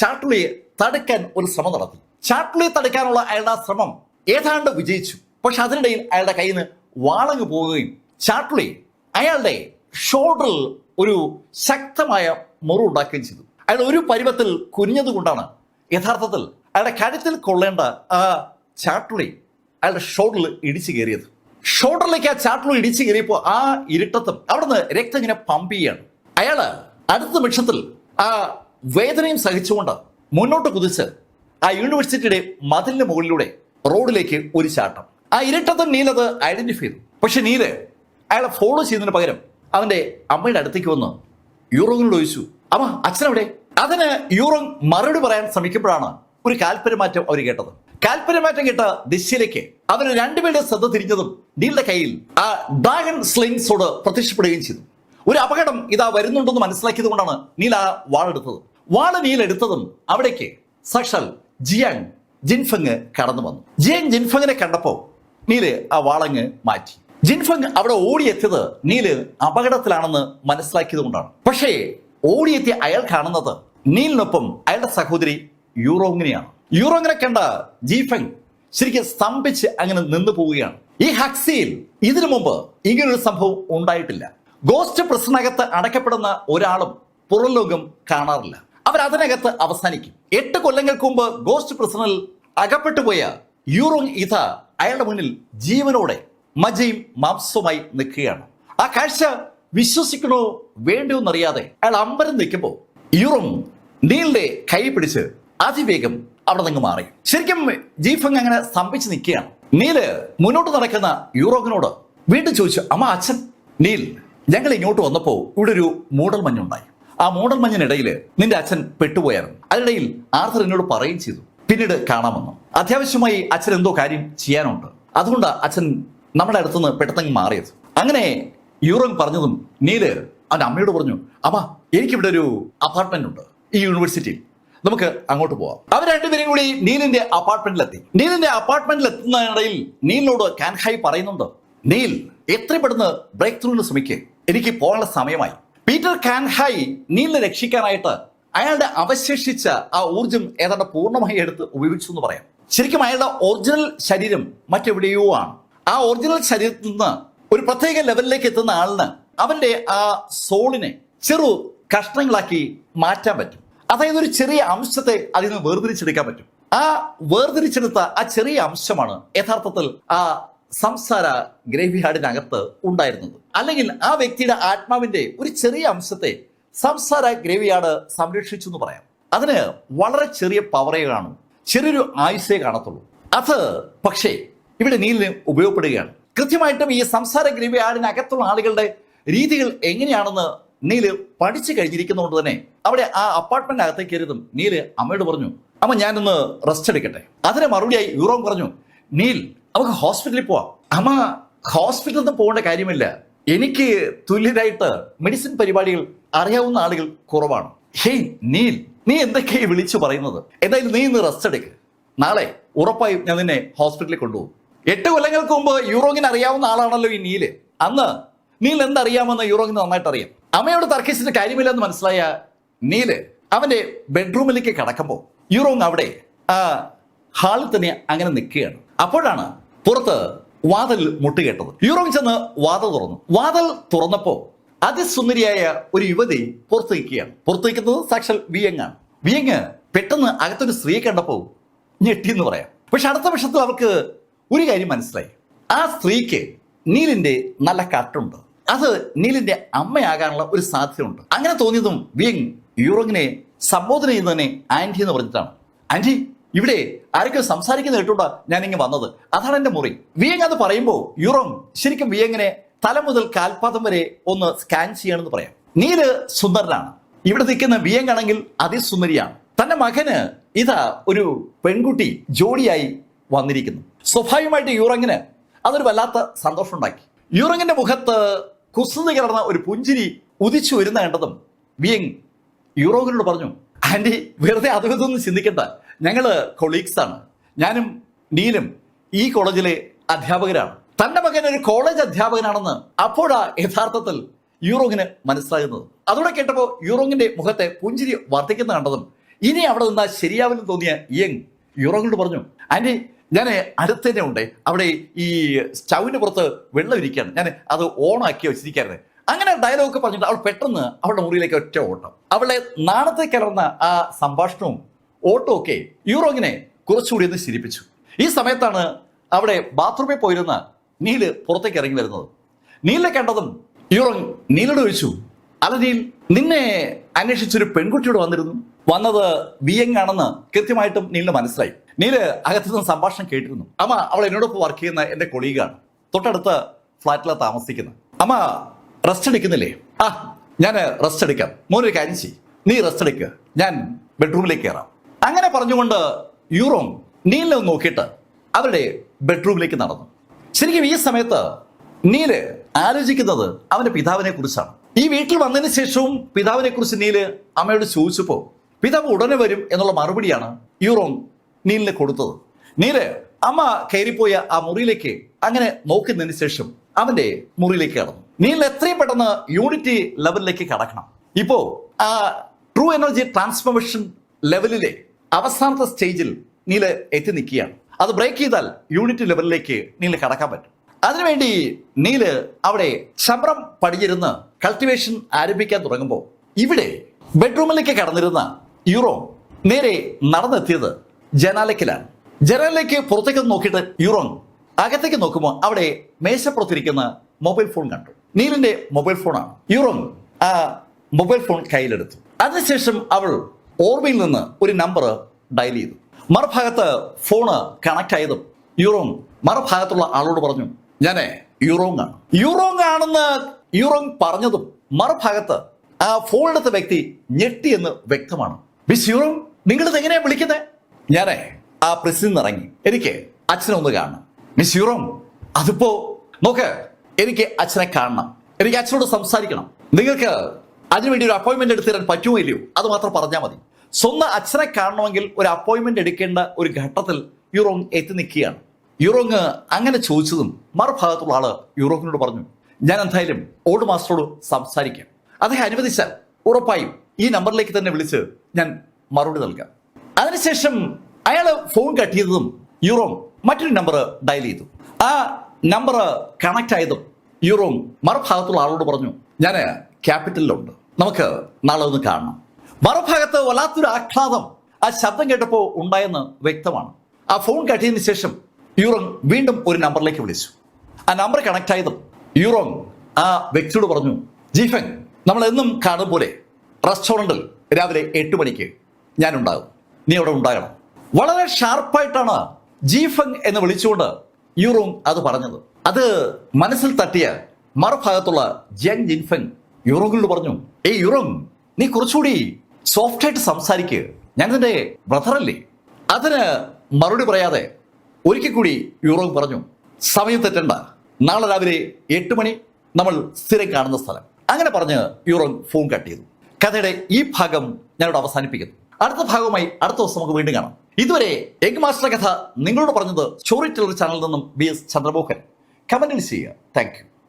ചാട്ടുളിയെ തടുക്കാൻ ഒരു ശ്രമം നടത്തി. ചാട്ടുളിയെ തടുക്കാനുള്ള അയാളുടെ ശ്രമം ഏതാണ്ട് വിജയിച്ചു. പക്ഷെ അതിനിടയിൽ അയാളുടെ കയ്യിൽ നിന്ന് വാളങ്ങ് പോവുകയും ചാട്ടുളി അയാളുടെ ഷോൾഡറിൽ ഒരു ശക്തമായ മുറിവുണ്ടാക്കുകയും ചെയ്തു. അയാൾ ഒരു പരുവത്തിൽ കുനിഞ്ഞതുകൊണ്ടാണ് യഥാർത്ഥത്തിൽ അയാളുടെ കഴുത്തിൽ കൊള്ളേണ്ട ആ ചാട്ടുളി അയാളുടെ ഷോൾഡറിൽ ഇടിച്ചു കയറിയത്. ഷോൾഡറിലേക്ക് ആ ചാട്ടിൽ ഇടിച്ചു കയറിയപ്പോൾ ആ ഇരുട്ടത്തും അവിടുന്ന് രക്തം ഇങ്ങനെ പമ്പ് ചെയ്യാണ്. അയാള് അടുത്ത നിമിഷത്തിൽ ആ വേദനയും സഹിച്ചുകൊണ്ട് മുന്നോട്ട് കുതിച്ച് ആ യൂണിവേഴ്സിറ്റിയുടെ മതിലിന് മുകളിലൂടെ റോഡിലേക്ക് ഒരു ചാട്ടം. ആ ഇരുട്ടത്തും നീൽ അത് ഐഡന്റിഫൈ ചെയ്തു. പക്ഷെ നീല് അയാളെ ഫോളോ ചെയ്യുന്നതിന് പകരം അവന്റെ അമ്മയുടെ അടുത്തേക്ക് വന്ന് യൂറോങ്ങിനോട് ചോദിച്ചു, അമ്മ അച്ഛനെവിടെ? അതിന് യൂറോങ് മറുപടി പറയാൻ ശ്രമിക്കുമ്പോഴാണ് ഒരു കാൽപര്യമാറ്റം അവർ കേട്ടത്. കാൽപര്യമാറ്റം കേട്ട ദിശയിലേക്ക് അവർ രണ്ടുപേരുടെ ശ്രദ്ധ തിരിഞ്ഞതും നീലിന്റെ കയ്യിൽ ആ ഡ്രാഗൺ സ്ലിങ്സോട് പ്രത്യക്ഷപ്പെടുകയും ചെയ്തു. ഒരു അപകടം ഇതാ വരുന്നുണ്ടെന്ന് മനസ്സിലാക്കിയത് കൊണ്ടാണ് നീൽ ആ വാളെടുത്തത്. വാള് നീൽ എടുത്തതും അവിടേക്ക് സാക്ഷാൽ ജിയാങ് ജിൻഫങ് കടന്നു വന്നു. ജിയാങ് ജിൻഫങ്ങിനെ കണ്ടപ്പോ നീല് ആ വാളങ്ങ് മാറ്റി. ജിൻഫങ് അവിടെ ഓടിയെത്തിയത് നീല് അപകടത്തിലാണെന്ന് മനസ്സിലാക്കിയത് കൊണ്ടാണ്. പക്ഷേ ഓടിയെത്തിയ അയാൾ കാണുന്നത് നീലിനൊപ്പം അയാളുടെ സഹോദരി യൂറോങ്ങിനെയാണ്. യൂറോങ്ങിനെ കണ്ട ജിഫങ് ശരിക്കും സ്തംഭിച്ച് അങ്ങനെ നിന്നു പോവുകയാണ്. ഈ ഹക്സിയിൽ ഇതിനു മുമ്പ് ഇങ്ങനൊരു സംഭവം ഉണ്ടായിട്ടില്ല. ഗോസ്റ്റ് പ്രശ്നകത്ത് അടയ്ക്കപ്പെടുന്ന ഒരാളും പുറം ലോകം കാണാറില്ല. അവരതിനകത്ത് അവസാനിക്കും. 8 കൊല്ലങ്ങൾക്ക് മുമ്പ് ഗോസ്റ്റ് പ്രശ്നത്തിൽ അകപ്പെട്ടു പോയ യൂറോങ് ഇത അയാളുടെ മുന്നിൽ ജീവനോടെ മജ്ജയും മാംസവുമായി നിൽക്കുകയാണ്. ആ കാഴ്ച വിശ്വസിക്കണോ വേണ്ടോ എന്നറിയാതെ അയാൾ അമ്പരം നിൽക്കുമ്പോൾ യൂറോങ് നീലിന്റെ കൈ പിടിച്ച് അതിവേഗം അവിടെ നിന്ന് മാറി. ശരിക്കും ജീഫങ് അങ്ങനെ സ്തംഭിച്ച് നിൽക്കുകയാണ്. നീല് മുന്നോട്ട് നടക്കുന്ന യൂറോങ്ങിനോട് വീണ്ടും ചോദിച്ചു, അമ്മ അച്ഛൻ? നീൽ, ഞങ്ങൾ ഇങ്ങോട്ട് വന്നപ്പോൾ ഇവിടെ ഒരു മൂടൽ മഞ്ഞുണ്ടായി. ആ മൂടൽ മഞ്ഞിനിടയിൽ നിന്റെ അച്ഛൻ പെട്ടുപോയായിരുന്നു. അതിനിടയിൽ ആർത്തർ എന്നോട് പറയുകയും ചെയ്തു പിന്നീട് കാണാമെന്ന്. അത്യാവശ്യമായി അച്ഛൻ എന്തോ കാര്യം ചെയ്യാനുണ്ട്, അതുകൊണ്ട് അച്ഛൻ നമ്മുടെ അടുത്തുനിന്ന് പെട്ടെന്ന് മാറിയത്. അങ്ങനെ യൂറോങ് പറഞ്ഞതും നീല് അവന്റെ അമ്മയോട് പറഞ്ഞു, അമ്മ എനിക്കിവിടെ ഒരു അപ്പാർട്ട്മെന്റ് ഉണ്ട് ഈ യൂണിവേഴ്സിറ്റിയിൽ, നമുക്ക് അങ്ങോട്ട് പോവാം. അവർ രണ്ടുപേരും കൂടി നീലിന്റെ അപ്പാർട്ട്മെന്റിലെത്തി. നീലിന്റെ അപ്പാർട്ട്മെന്റിൽ എത്തുന്നതിനിടയിൽ നീലിനോട് കാൻഹായ് പറയുന്നുണ്ട്, നീൽ എത്രയും പെട്ടെന്ന് ബ്രേക്ക് ത്രൂവിന് ശ്രമിക്കുക, എനിക്ക് പോകാനുള്ള സമയമായി. പീറ്റർ കാൻഹായ് നീലിനെ രക്ഷിക്കാനായിട്ട് അയാളുടെ അവശേഷിച്ച ആ ഊർജം ഏതാണ്ട് പൂർണ്ണമായി എടുത്ത് ഉപയോഗിച്ചു എന്ന് പറയാം. ശരിക്കും അയാളുടെ ഒറിജിനൽ ശരീരം മറ്റെവിടെയോ ആണ്. ആ ഒറിജിനൽ ശരീരത്തിൽ നിന്ന് ഒരു പ്രത്യേക ലെവലിലേക്ക് എത്തുന്ന ആളിന് അവന്റെ ആ സോളിനെ ചെറു കഷ്ണങ്ങളാക്കി മാറ്റാൻ പറ്റും. അതായത് ഒരു ചെറിയ അംശത്തെ അതിൽ നിന്ന് വേർതിരിച്ചെടുക്കാൻ പറ്റും. ആ വേർതിരിച്ചെടുത്ത ആ ചെറിയ അംശമാണ് യഥാർത്ഥത്തിൽ ആ സംസാര ഗ്രേവ്യാർഡിനകത്ത് ഉണ്ടായിരുന്നത്. അല്ലെങ്കിൽ ആ വ്യക്തിയുടെ ആത്മാവിന്റെ ഒരു ചെറിയ അംശത്തെ സംസാര ഗ്രേവ്യാർഡ് സംരക്ഷിച്ചു എന്ന് പറയാം. അതിന് വളരെ ചെറിയ പവറേ കാണും, ചെറിയൊരു ആയുസേ കാണത്തുള്ളൂ. അത് പക്ഷേ ഇവിടെ നീലിന് ഉപയോഗപ്പെടുകയാണ്. കൃത്യമായിട്ടും ഈ സംസാര ഗ്രേവ്യാർഡിനകത്തുള്ള ആളുകളുടെ രീതികൾ എങ്ങനെയാണെന്ന് നീല് പഠിച്ചു കഴിഞ്ഞിരിക്കുന്നതുകൊണ്ട് തന്നെ അവിടെ ആ അപ്പാർട്ട്മെന്റ് അകത്തേക്ക് കയറിയതും നീല് അമ്മയോട് പറഞ്ഞു, അമ്മ ഞാനൊന്ന് റെസ്റ്റ് എടുക്കട്ടെ. അതിന് മറുപടിയായി യൂറോങ് പറഞ്ഞു, നീൽ നമുക്ക് ഹോസ്പിറ്റലിൽ പോവാം. അമ്മ ഹോസ്പിറ്റലിൽ നിന്ന് പോകേണ്ട കാര്യമില്ല, എനിക്ക് തുല്യരായിട്ട് മെഡിസിൻ പരിപാടികൾ അറിയാവുന്ന ആളുകൾ കുറവാണ്. ഹേയ് നീൽ, നീ എന്തൊക്കെയായി വിളിച്ചു പറയുന്നത്? എന്തായാലും നീ ഇന്ന് റെസ്റ്റ് എടുക്ക്, നാളെ ഉറപ്പായും ഞാൻ നിന്നെ ഹോസ്പിറ്റലിൽ കൊണ്ടുപോകും. 8 കൊല്ലങ്ങൾക്ക് മുമ്പ് യൂറോങ്ങിന് അറിയാവുന്ന ആളാണല്ലോ ഈ നീല്. അന്ന് നീൽ എന്തറിയാമെന്ന് യൂറോങ്ങിന് നന്നായിട്ട് അറിയാം. അമ്മയോട് തർക്കിച്ചിട്ട് കാര്യമില്ലെന്ന് മനസ്സിലായ നീല് അവന്റെ ബെഡ്റൂമിലേക്ക് കടക്കുമ്പോൾ യൂറോങ് അവിടെ ആ ഹാളിൽ തന്നെ അങ്ങനെ നിൽക്കുകയാണ്. അപ്പോഴാണ് പുറത്ത് വാതിൽ മുട്ടുകേട്ടത്. യൂറോങ് ചെന്ന് വാതിൽ തുറന്നു. വാതിൽ തുറന്നപ്പോ അതിസുന്ദരിയായ ഒരു യുവതി പുറത്ത് നിൽക്കുകയാണ്. പുറത്ത് നിൽക്കുന്നത് സാക്ഷാൽ വിയങ് ആണ്. വിയങ് പെട്ടെന്ന് അകത്തൊരു സ്ത്രീയെ കണ്ടപ്പോൾ ഞെട്ടിയെന്ന് പറയാം. പക്ഷെ അടുത്ത നിമിഷത്തിൽ അവർക്ക് ഒരു കാര്യം മനസ്സിലായി, ആ സ്ത്രീക്ക് നീലിന്റെ നല്ല കട്ടുണ്ട്. അത് നീലിന്റെ അമ്മയാകാനുള്ള ഒരു സാധ്യതയുണ്ട്. അങ്ങനെ തോന്നിയതും വിയങ് യൂറോങ്ങിനെ സംബോധന ചെയ്യുന്നതിനെ ആന്റി എന്ന് പറഞ്ഞിട്ടാണ്. ആന്റി, ഇവിടെ ആരൊക്കെ സംസാരിക്കുന്ന കേട്ടോണ്ടാ ഞാനിങ്ങനെ വന്നത്, അതാണ് എന്റെ മുറി. വിയങ് അത് പറയുമ്പോൾ യൂറോങ് ശരിക്കും വിയങ്ങിനെ തല മുതൽ കാൽപാദം വരെ ഒന്ന് സ്കാൻ ചെയ്യണമെന്ന് പറയാം. നീല് സുന്ദരനാണ്. ഇവിടെ നിൽക്കുന്ന വിയങ് ആണെങ്കിൽ അതിസുന്ദരിയാണ്. തന്റെ മകന് ഇതാ ഒരു പെൺകുട്ടി ജോഡിയായി വന്നിരിക്കുന്നു. സ്വാഭാവികമായിട്ട് യൂറോങ്ങിന് അതൊരു വല്ലാത്ത സന്തോഷം ഉണ്ടാക്കി. യൂറോങ്ങിന്റെ മുഖത്ത് കുസൃതി കലർന്ന ഒരു പുഞ്ചിരി ഉദിച്ചു വരുന്ന കണ്ടതും വിയങ് യൂറോങ്ങിനോട് പറഞ്ഞു, ആന്റി വെറുതെ അതൊന്നും ചിന്തിക്കണ്ട, ഞങ്ങള് കൊളീഗ്സ് ആണ്. ഞാനും നീലും ഈ കോളേജിലെ അധ്യാപകരാണ്. തന്റെ മകൻ ഒരു കോളേജ് അധ്യാപകനാണെന്ന് അപ്പോഴാ യഥാർത്ഥത്തിൽ യൂറോങ്ങിന് മനസ്സിലാകുന്നത്. അതോടെ കേട്ടപ്പോൾ യൂറോങ്ങിന്റെ മുഖത്തെ പുഞ്ചിരി വർദ്ധിക്കുന്ന കണ്ടതും ഇനി അവിടെ നിന്നാ ശരിയാവില്ലെന്ന് തോന്നിയ യങ് യൂറോങ്ങിനോട് പറഞ്ഞു, ആന്റി ഞാൻ അടുത്ത് തന്നെ ഉണ്ട്, അവിടെ ഈ സ്റ്റൗവിന്റെ പുറത്ത് വെള്ളം ഇരിക്കുകയാണ്, ഞാൻ അത് ഓണാക്കി വെച്ചിരിക്കാറുണ്ട്. അങ്ങനെ ഡയലോഗ് പറഞ്ഞിട്ട് അവൾ പെട്ടെന്ന് അവളുടെ മുറിയിലേക്ക് ഒറ്റ ഓട്ടം. അവളെ നാണത്തെ കലർന്ന ആ സംഭാഷണവും ഓട്ടവും ഒക്കെ യൂറോങ്ങിനെ കുറച്ചുകൂടി ഒന്ന് ചിരിപ്പിച്ചു. ഈ സമയത്താണ് അവിടെ ബാത്റൂമിൽ പോയിരുന്ന നീല് പുറത്തേക്ക് ഇറങ്ങി വരുന്നത്. നീലിനെ കണ്ടതും യൂറോങ് നീലോട് ചോദിച്ചു, അല്ല നീൽ, നിന്നെ അന്വേഷിച്ചൊരു പെൺകുട്ടിയോട് വന്നത് വിയങ് ആണെന്ന് കൃത്യമായിട്ടും നീലിന് മനസ്സിലായി. നീല് അകത്തുനിന്ന് സംഭാഷണം കേട്ടിരുന്നു. അമ്മ അവൾ എന്നോടൊപ്പം വർക്ക് ചെയ്യുന്ന എന്റെ കൊളീഗാണ്, തൊട്ടടുത്ത ഫ്ലാറ്റിലാണ് താമസിക്കുന്നത്. അമ്മ റെസ്റ്റ് എടുക്കുന്നില്ലേ? ആ, ഞാൻ റെസ്റ്റ് എടുക്കാം. മോനൊരു കാര്യം ചെയ്യ്, നീ റെസ്റ്റ് എടുക്കുക, ഞാൻ ബെഡ്റൂമിലേക്ക് കയറാം. അങ്ങനെ പറഞ്ഞുകൊണ്ട് യൂറോങ് നീലിനെ ഒന്ന് നോക്കിയിട്ട് അവരുടെ ബെഡ്റൂമിലേക്ക് നടന്നു. ശരിക്കും ഈ സമയത്ത് നീല് ആലോചിക്കുന്നത് അവന്റെ പിതാവിനെ കുറിച്ചാണ്. ഈ വീട്ടിൽ വന്നതിന് ശേഷവും പിതാവിനെ കുറിച്ച് നീല് അമ്മയോട് ചോദിച്ചപ്പോ പിതാവ് ഉടനെ വരും എന്നുള്ള മറുപടിയാണ് യൂറോങ് നീലിന് കൊടുത്തത്. നീല് അമ്മ കയറിപ്പോയ ആ മുറിയിലേക്ക് അങ്ങനെ നോക്കുന്നതിന് ശേഷം അവന്റെ മുറിയിലേക്ക് കടന്നു. നീലിന് എത്രയും പെട്ടെന്ന് യൂണിറ്റി ലെവലിലേക്ക് കടക്കണം. ഇപ്പോ ആ ട്രൂ എനർജി ട്രാൻസ്ഫോർമേഷൻ ലെവലിലെ അവസാനത്തെ സ്റ്റേജിൽ നീല് എത്തി നിൽക്കുകയാണ്. അത് ബ്രേക്ക് ചെയ്താൽ യൂണിറ്റി ലെവലിലേക്ക് നീല് കടക്കാൻ പറ്റും. അതിനുവേണ്ടി നീല് അവിടെ ശമ്പളം പടിഞ്ഞിരുന്ന് കൾട്ടിവേഷൻ ആരംഭിക്കാൻ തുടങ്ങുമ്പോൾ ഇവിടെ ബെഡ്റൂമിലേക്ക് കടന്നിരുന്ന യൂറോങ് നേരെ നടന്നെത്തിയത് ജനാലയ്ക്കിലാണ്. ജനാലയ്ക്ക് പുറത്തേക്ക് നോക്കിയിട്ട് യൂറോങ് അകത്തേക്ക് നോക്കുമ്പോൾ അവിടെ മേശപ്പുറത്തിരിക്കുന്ന മൊബൈൽ ഫോൺ കണ്ടു. നീലിന്റെ മൊബൈൽ ഫോണാണ്. യൂറോങ് ആ മൊബൈൽ ഫോൺ കയ്യിലെടുത്തു. അതിനുശേഷം അവൾ ഓർമ്മയിൽ നിന്ന് ഒരു നമ്പർ ഡയൽ ചെയ്തു. മറുഭാഗത്ത് ഫോണ് കണക്ട് ആയതും യൂറോങ് മറുഭാഗത്തുള്ള ആളോട് പറഞ്ഞു, ഞാനേ യൂറോങ് ആണ്. യൂറോങ് ആണെന്ന് യൂറോങ് പറഞ്ഞതും മറുഭാഗത്ത് ആ ഫോൺ എടുത്ത വ്യക്തി ഞെട്ടി എന്ന് വ്യക്തമാണ്. മിസ് യൂറോങ്, നിങ്ങളിത് എങ്ങനെയാ വിളിക്കുന്നത്? ഞാനേ ആ പ്രസിൽ നിന്ന് ഇറങ്ങി, എനിക്ക് അച്ഛനെ ഒന്ന് കാണണം. മിസ് യൂറോങ്, അതിപ്പോ നോക്ക്, എനിക്ക് അച്ഛനെ കാണണം, എനിക്ക് അച്ഛനോട് സംസാരിക്കണം. നിങ്ങൾക്ക് അതിനുവേണ്ടി ഒരു അപ്പോയിന്റ്മെന്റ് എടുത്തു തരാൻ പറ്റുമോ ഇല്ലയോ? അത് മാത്രം പറഞ്ഞാൽ മതി. സ്വന്തം അച്ഛനെ കാണണമെങ്കിൽ ഒരു അപ്പോയിന്റ്മെന്റ് എടുക്കേണ്ട ഒരു ഘട്ടത്തിൽ യൂറോങ് എത്തി നിൽക്കുകയാണ്. യൂറോങ് അങ്ങനെ ചോദിച്ചതും മറുഭാഗത്തുള്ള ആള് യൂറോങ്ങിനോട് പറഞ്ഞു, ഞാൻ എന്തായാലും ഓൾഡ് മാസ്റ്ററോട് സംസാരിക്കാം, അദ്ദേഹം അനുവദിച്ചാൽ ഉറപ്പായും ഈ നമ്പറിലേക്ക് തന്നെ വിളിച്ച് ഞാൻ മറുപടി നൽകാം. അതിനുശേഷം അയാള് ഫോൺ കട്ട് ചെയ്തതും യൂറോങ് മറ്റൊരു നമ്പർ ഡയൽ ചെയ്തു. ആ നമ്പർ കണക്ട് ആയതും യൂറോങ് മറുഭാഗത്തുള്ള ആളോട് പറഞ്ഞു, ഞാൻ ക്യാപിറ്റലിലുണ്ട്, നമുക്ക് നാളെ ഒന്ന് കാണണം. മറുഭാഗത്ത് വല്ലാത്തൊരു ആഹ്ലാദം ആ ശബ്ദം കേട്ടപ്പോൾ ഉണ്ടായെന്ന് വ്യക്തമാണ്. ആ ഫോൺ കട്ട് ചെയ്തതിനു ശേഷം യൂറോങ് വീണ്ടും ഒരു നമ്പറിലേക്ക് വിളിച്ചു. ആ നമ്പർ കണക്ട് ആയതും യൂറോങ് ആ വ്യക്തിയോട് പറഞ്ഞു, ജീഫങ്, നമ്മൾ എന്നും കാണും പോലെ റെസ്റ്റോറൻറ്റിൽ രാവിലെ 8 മണിക്ക് ഞാനുണ്ടാകും, നീ അവിടെ ഉണ്ടാകണം. വളരെ ഷാർപ്പായിട്ടാണ് ജീഫങ് എന്ന് വിളിച്ചുകൊണ്ട് യൂറോങ് അത് പറഞ്ഞത്. അത് മനസ്സിൽ തട്ടിയ മറുഭാഗത്തുള്ള ജങ് ജിൻഫങ് യൂറോങ്ങിനോട് പറഞ്ഞു, ഏയ് യൂറോങ്, നീ കുറച്ചുകൂടി സോഫ്റ്റ് ആയിട്ട് സംസാരിക്കുക, ഞാൻ നിന്റെ ബ്രദറല്ലേ. അതിന് മറുപടി പറയാതെ ഒരിക്കൽ കൂടി യൂറോങ് പറഞ്ഞു, സമയം തെറ്റണ്ട, നാളെ രാവിലെ 8 മണി നമ്മൾ സ്ഥിരം കാണുന്ന സ്ഥലം. അങ്ങനെ പറഞ്ഞ് യൂറോങ് ഫോൺ കട്ട് ചെയ്തു. കഥയുടെ ഈ ഭാഗം ഞാനിവിടെ അവസാനിപ്പിക്കുന്നു. അടുത്ത ഭാഗവുമായി അടുത്ത ദിവസം നമുക്ക് വീണ്ടും കാണാം. ഇതുവരെ എഗ് മാസ്റ്റർ കഥ നിങ്ങളോട് പറഞ്ഞത് സ്റ്റോറി ടെല്ലർ ചാനലിൽ നിന്നും BS ചന്ദ്രമോഹൻ. കമന്റിൽ ചെയ്യുക. Thank you.